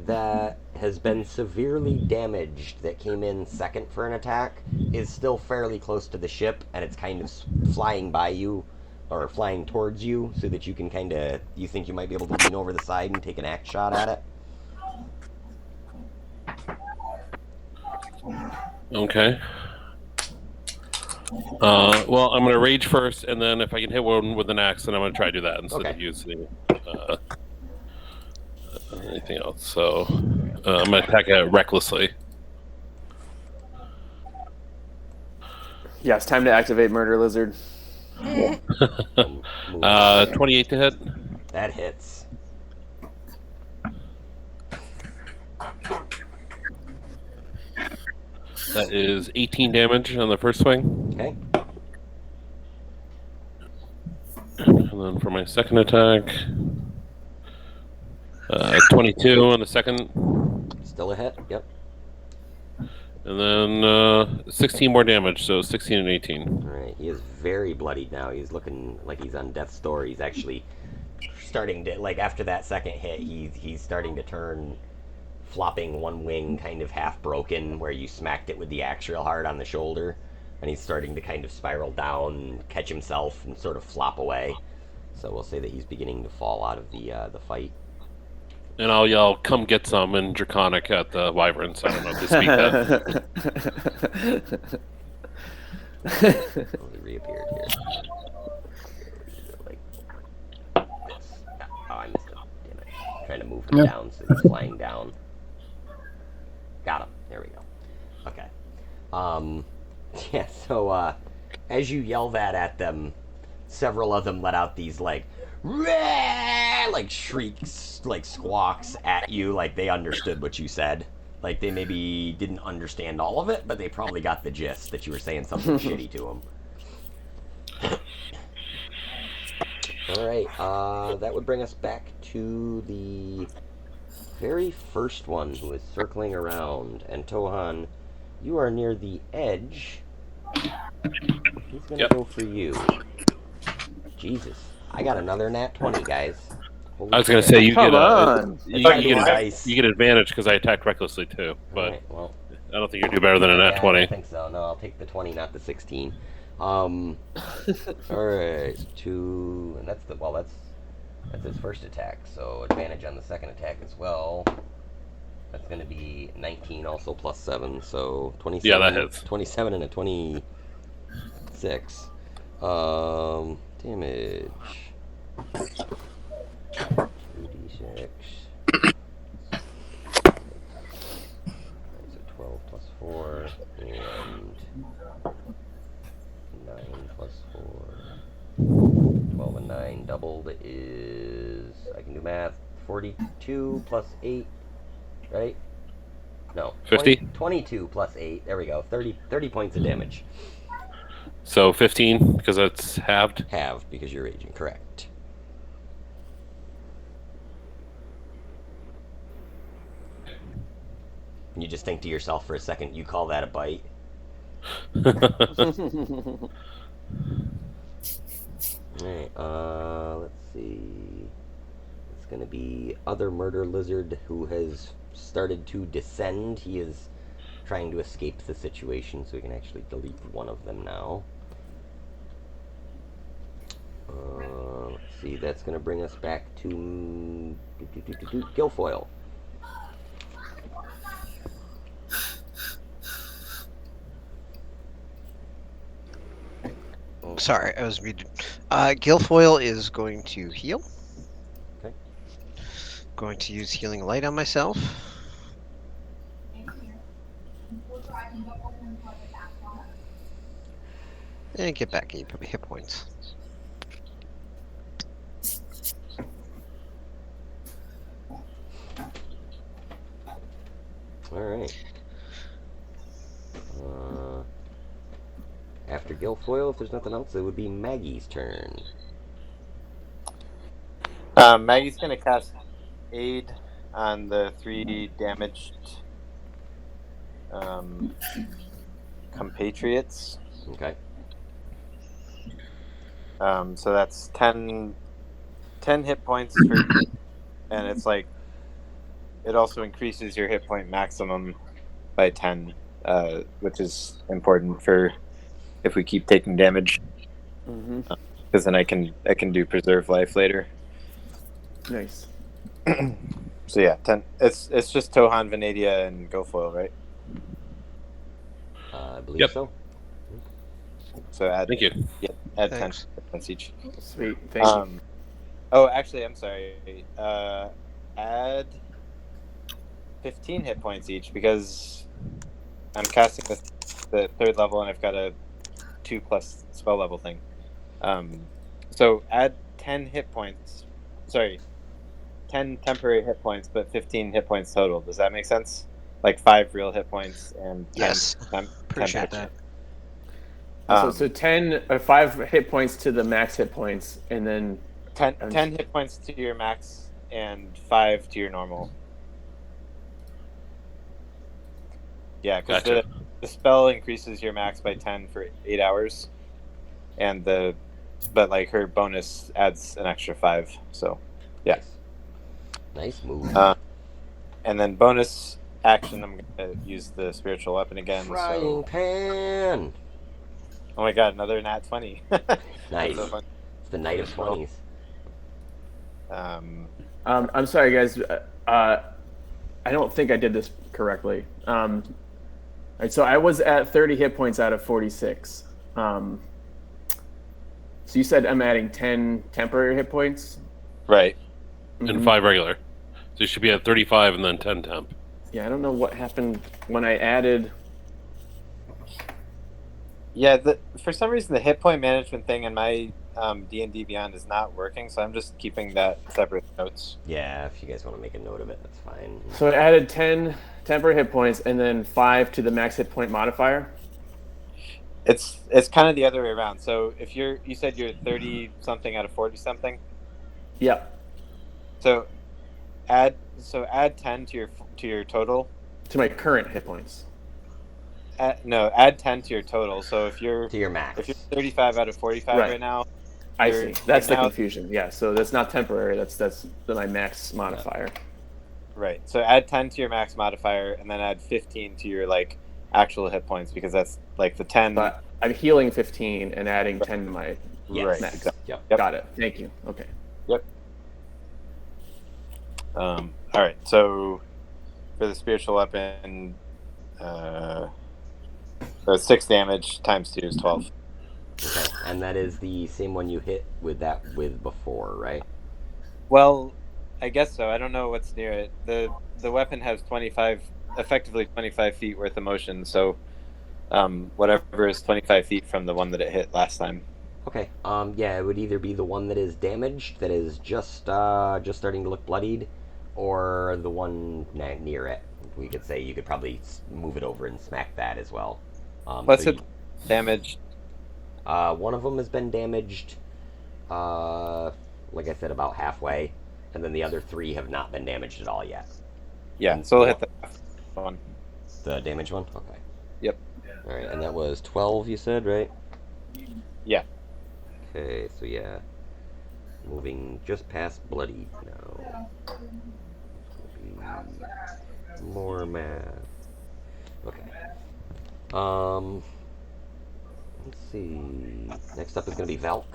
that has been severely damaged that came in second for an attack is still fairly close to the ship, and it's kind of flying by you or flying towards you so that you can you think you might be able to lean over the side and take an axe shot at it. Okay. Well, I'm going to rage first, and then if I can hit one with an axe, then I'm going to try to do that instead of using anything else. So I'm going to attack it recklessly. Yeah, it's time to activate Murder Lizard. 28 to hit. That hits. That is 18 damage on the first swing. Okay. And then for my second attack, 22 on the second. Still a hit, yep. And then 16 more damage, so 16 and 18. All right, he is very bloodied now. He's looking like he's on death's door. He's actually starting to, like, after that second hit, he's starting to turn, flopping one wing kind of half broken where you smacked it with the axe real hard on the shoulder, and he's starting to kind of spiral down, catch himself, and sort of flop away. So we'll say that he's beginning to fall out of the fight. And I'll yell, "Come get some!" in Draconic at the wyverns. I don't know if they speak that. Oh, he reappeared here. Like this. Oh, I missed him. Damn it. Trying to move him down so he's flying down. Got him. There we go. Okay. Yeah, so as you yell that at them, several of them let out these like shrieks, like squawks at you, like they understood what you said. Like they maybe didn't understand all of it, but they probably got the gist that you were saying something shitty to them. All right, that would bring us back to the very first one who is circling around. And Tohan, you are near the edge. He's gonna go for you. Jesus, I got another nat 20, guys. Holy I was going to shit. say you get advantage because I attacked recklessly too, but Right, well, I don't think you do better than a nat 20. I don't think so. No, I'll take the 20, not the 16. All right, two, and that's his first attack. So advantage on the second attack as well. That's going to be 19, also plus 7, so 27. Yeah, that hits. 27 and a 26. Damage. 2d6. So 12 plus 4 and 9 plus 4. 12 and 9 doubled is, I can do math, 42 plus 8, right? No. 50? 22 plus 8. There we go. 30 points of damage. So 15 because that's halved? Halved because you're raging, correct. And you just think to yourself for a second, you call that a bite? Alright, let's see. It's gonna be other murder lizard who has started to descend. He is trying to escape the situation, so we can actually delete one of them now. Let's see, that's gonna bring us back to Guilfoyle. Sorry, I was muted. Guilfoyle is going to heal. Okay. Going to use Healing Light on myself. And get back 8 hit points. Alright. After Guilfoyle, if there's nothing else, it would be Maggie's turn. Maggie's gonna cast Aid on the 3 damaged compatriots. Okay. So that's 10 hit points for, and it's like it also increases your hit point maximum by 10, which is important for if we keep taking damage. Because then I can do preserve life later. Nice. So yeah, 10. It's just Tohan, Venadia, and Guilfoyle, right? I believe so. So add. Thank you. Yeah, add Thanks. 10 points each. Sweet. Thank you. Oh, actually, I'm sorry. Add 15 hit points each because I'm casting the 3rd level and I've got a 2+ spell level thing. So add 10 hit points. Sorry, 10 temporary hit points, but 15 hit points total. Does that make sense? Like 5 real hit points and 10. Yes. Appreciate that. So 10 or 5 hit points to the max hit points, and then 10 hit points to your max and 5 to your normal. Yeah, because Gotcha. the spell increases your max by 10 for 8 hours, and but like her bonus adds an extra 5. So yeah. Nice move. And then bonus action, I'm gonna use the spiritual weapon again. Frying pan. Oh my god, another nat 20. Nice. So fun. It's the night of 20s. I'm sorry, guys. I don't think I did this correctly. All right, so I was at 30 hit points out of 46. So you said I'm adding 10 temporary hit points? Right. And 5 regular. So you should be at 35 and then 10 temp. Yeah, I don't know what happened when I added. Yeah, for some reason the hit point management thing in my D&D Beyond is not working, so I'm just keeping that separate notes. Yeah, if you guys want to make a note of it, that's fine. So I added 10 temporary hit points and then 5 to the max hit point modifier. It's kind of the other way around. So if you said you're 30 something out of 40 something. Yep. So add 10 to your total. To my current hit points. Add 10 to your total. So if you're to your max. If you're 35 out of 45 right now. I see. That's the confusion. Yeah. So that's not temporary. That's my max modifier. Right. So add 10 to your max modifier, and then add 15 to your like actual hit points, because that's like the 10. But I'm healing 15 and adding 10 to my right. max. Exactly. Yep. Got it. Thank you. Okay. Yep. All right. So for the spiritual weapon, so 6 damage times 2 is 12. Okay, and that is the same one you hit with before, right? Well, I guess so. I don't know what's near it. The weapon has effectively 25 feet worth of motion, so whatever is 25 feet from the one that it hit last time. Okay. Yeah, it would either be the one that is damaged, that is just starting to look bloodied, or the one near it. We could say you could probably move it over and smack that as well. What's it damaged? One of them has been damaged, like I said, about halfway, and then the other 3 have not been damaged at all yet. Yeah, so we'll hit the one. The damaged one? Okay. Yep. All right, and that was 12, you said, right? Yeah. Okay, so yeah. Moving just past bloodied now. More math. Okay. Let's see. Next up is going to be Valk.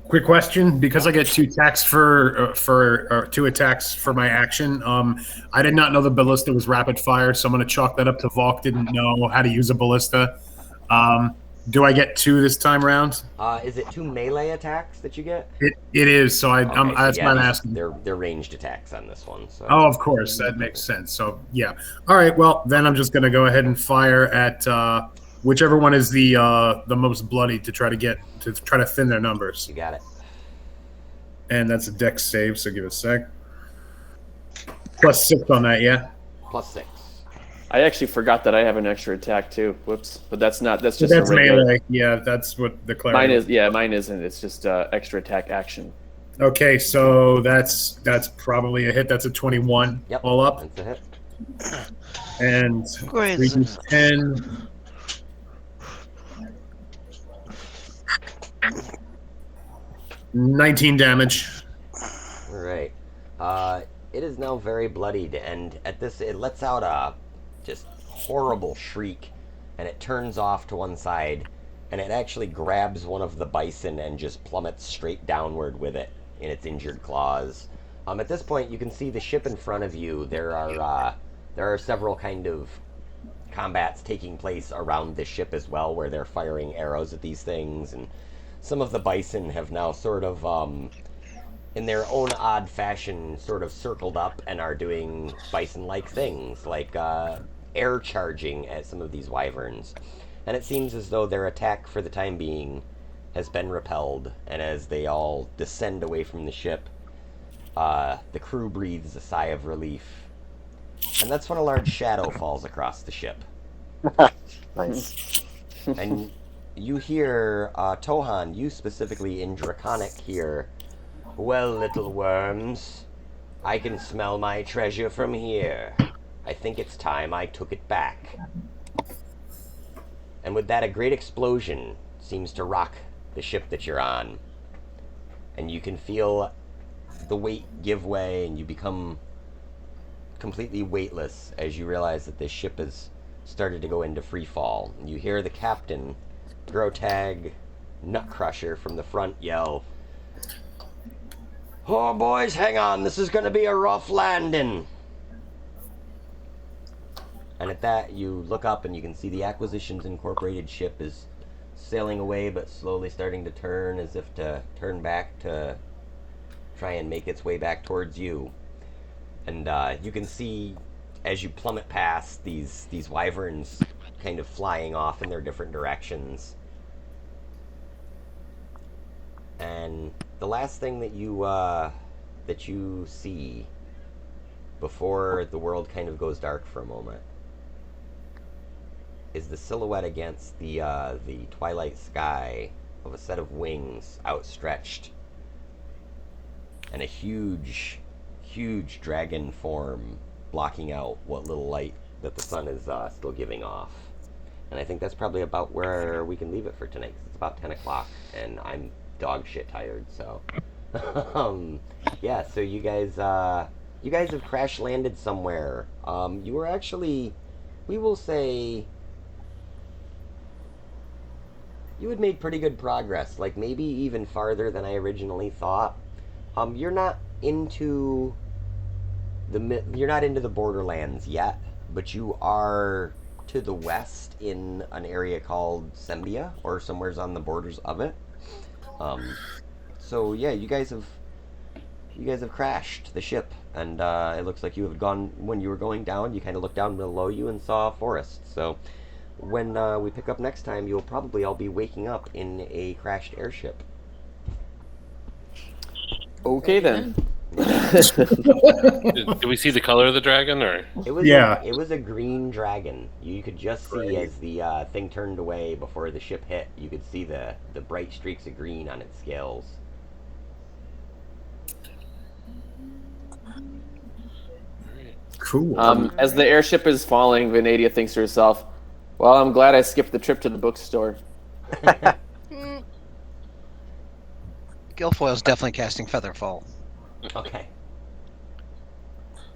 Quick question, because I get 2 attacks for 2 attacks for my action. I did not know the ballista was rapid fire, so I'm going to chalk that up to Valk. Didn't know how to use a ballista. Do I get 2 this time around? Is it 2 melee attacks that you get? It is. So that's why I'm asking. They're ranged attacks on this one. So. Oh, of course, that makes sense. So yeah. All right. Well, then I'm just going to go ahead and fire at whichever one is the most bloody to try to thin their numbers. You got it. And that's a dex save. So give it a sec. +6 on that, yeah. +6. I actually forgot that I have an extra attack too. Whoops. But that's just that's melee. Yeah, that's what the cleric. Mine is. Yeah, mine isn't. It's just extra attack action. Okay, so that's probably a hit. That's a 21. Yep. All up. That's a hit. And 3d10. $19 damage. All right. It is now very bloodied, and at this, it lets out a just horrible shriek, and it turns off to one side, and it actually grabs one of the bison and just plummets straight downward with it in its injured claws. At this point, you can see the ship in front of you. There are several kind of combats taking place around the ship as well, where they're firing arrows at these things, and some of the bison have now sort of, in their own odd fashion, sort of circled up and are doing bison-like things, like air charging at some of these wyverns. And it seems as though their attack for the time being has been repelled, and as they all descend away from the ship, the crew breathes a sigh of relief. And that's when a large shadow falls across the ship. Nice. And you hear, Tohan, you specifically in Draconic hear, "Well, little worms, I can smell my treasure from here. I think it's time I took it back. And with that, a great explosion seems to rock the ship that you're on. And you can feel the weight give way, and you become completely weightless as you realize that this ship has started to go into free fall. You hear the captain, Grotag Nutcrusher, from the front yell, "Oh, boys, hang on. This is going to be a rough landing." And at that, you look up and you can see the Acquisitions Incorporated ship is sailing away, but slowly starting to turn, as if to turn back to try and make its way back towards you. And you can see, as you plummet past, these wyverns kind of flying off in their different directions. And the last thing that you see before the world kind of goes dark for a moment is the silhouette against the twilight sky of a set of wings outstretched, and a huge dragon form blocking out what little light that the sun is still giving off. And I think that's probably about where we can leave it for tonight, 'cause it's about 10 o'clock, and I'm dog shit tired, so... yeah, so you guys have crash landed somewhere. You were actually, we will say, you had made pretty good progress, like maybe even farther than I originally thought. You're not into the Borderlands yet, but you are to the west in an area called Sembia, or somewhere's on the borders of it. So yeah, you guys have crashed the ship, and it looks like you have gone, when you were going down, you kind of looked down below you and saw a forest. So when we pick up next time, you'll probably all be waking up in a crashed airship. Okay then. Do we see the color of the dragon, or? It was a green dragon. You could just see as the thing turned away before the ship hit. You could see the bright streaks of green on its scales. Cool. As the airship is falling, Venadia thinks to herself, "Well, I'm glad I skipped the trip to the bookstore." Guilfoyle's definitely casting Featherfall. Okay.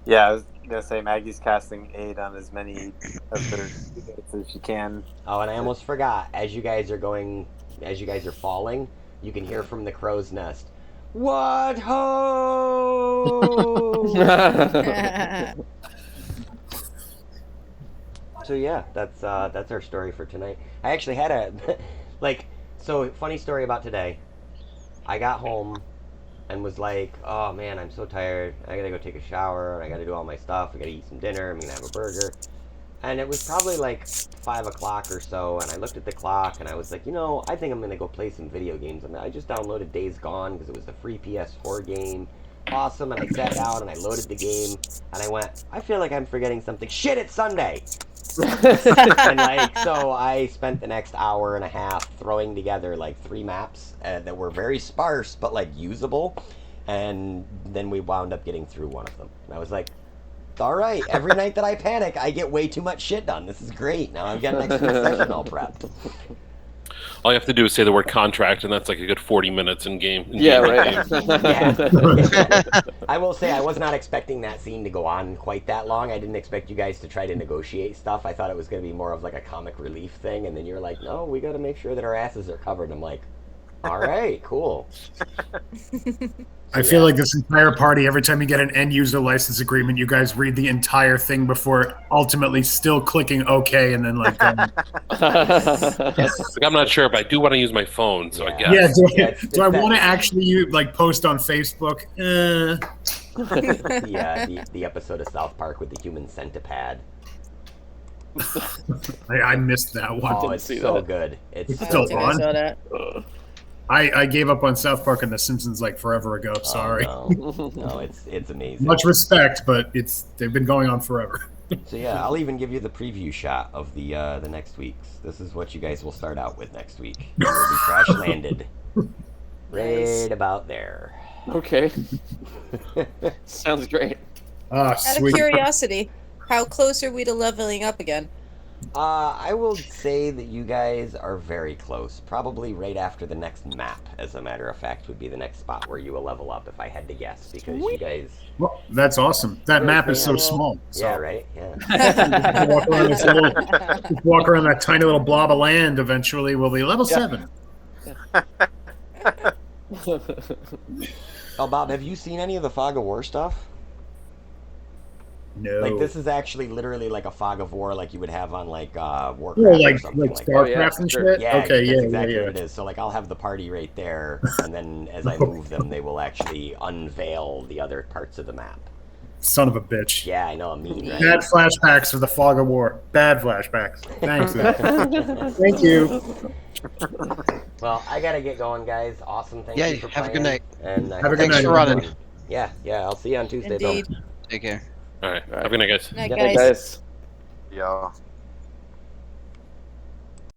Yeah, I was gonna say Maggie's casting aid on as many of her units as she can. Oh, and I almost forgot. As you guys are falling, you can hear from the crow's nest, "What ho!" So yeah, that's our story for tonight. I actually had a funny story about today. I got home and was like, "Oh man, I'm so tired. I gotta go take a shower. I gotta do all my stuff. I gotta eat some dinner. I'm gonna have a burger." And it was probably like 5 o'clock or so, and I looked at the clock and I was like, I think I'm gonna go play some video games. And I just downloaded Days Gone because it was the free PS4 game. Awesome. And I sat down and I loaded the game, and I went, I feel like I'm forgetting something. Shit, it's Sunday. And so I spent the next hour and a half throwing together 3 maps that were very sparse but usable, and then we wound up getting through one of them. And I was like, all right, every night that I panic, I get way too much shit done. This is great. Now I've got an extra session all prepped. All you have to do is say the word contract, and that's like a good 40 minutes in game. Yeah, right. Yeah. I will say I was not expecting that scene to go on quite that long. I didn't expect you guys to try to negotiate stuff. I thought it was going to be more of a comic relief thing, and then you're like, no, we got to make sure that our asses are covered. I'm like, all right, cool. I feel like this entire party, every time you get an end-user license agreement, you guys read the entire thing before ultimately still clicking OK, and then I'm not sure, but I do want to use my phone, so I guess. Yeah, do I want to actually post on Facebook? The episode of South Park with the human centipede. I missed that one. Oh, it's so good. It's still I saw that. I gave up on South Park and The Simpsons forever ago. Sorry. Oh, no, it's amazing. Much respect, but they've been going on forever. So yeah, I'll even give you the preview shot of the next week's. This is what you guys will start out with next week. You'll be crash landed right about there. Okay. Sounds great. Ah, Out of sweet. curiosity, how close are we to leveling up again? I will say that you guys are very close. Probably right after the next map, as a matter of fact, would be the next spot where you will level up, if I had to guess, because you guys. Well, that's awesome. That map is so Yeah. small. So. Yeah, right. Yeah. Walk around this little, walk around that tiny little blob of land. Eventually, we'll be level 7. Oh, Bob, have you seen any of the Fog of War stuff? No. Like, this is actually literally like a Fog of War, like you would have on like Warcraft Yeah, or like something like that. StarCraft and sure. shit. Yeah, Okay, that's yeah, exactly yeah, what it is. So like I'll have the party right there, and then as I Oh. move them, they will actually unveil the other parts of the map. Son of a bitch. Yeah, I know, I'm mean, right? Bad flashbacks for the Fog of War. Bad flashbacks. Thanks. Thank you. Well, I gotta get going, guys. Awesome, thank Yeah, you for have a playing. good night. And Have a good Thanks night, for running. everyone. Yeah, I'll see you on Tuesday, Indeed. Bill. Take care. All right. Have a good night, guys. Night, Yeah, Hey guys. guys. Yo.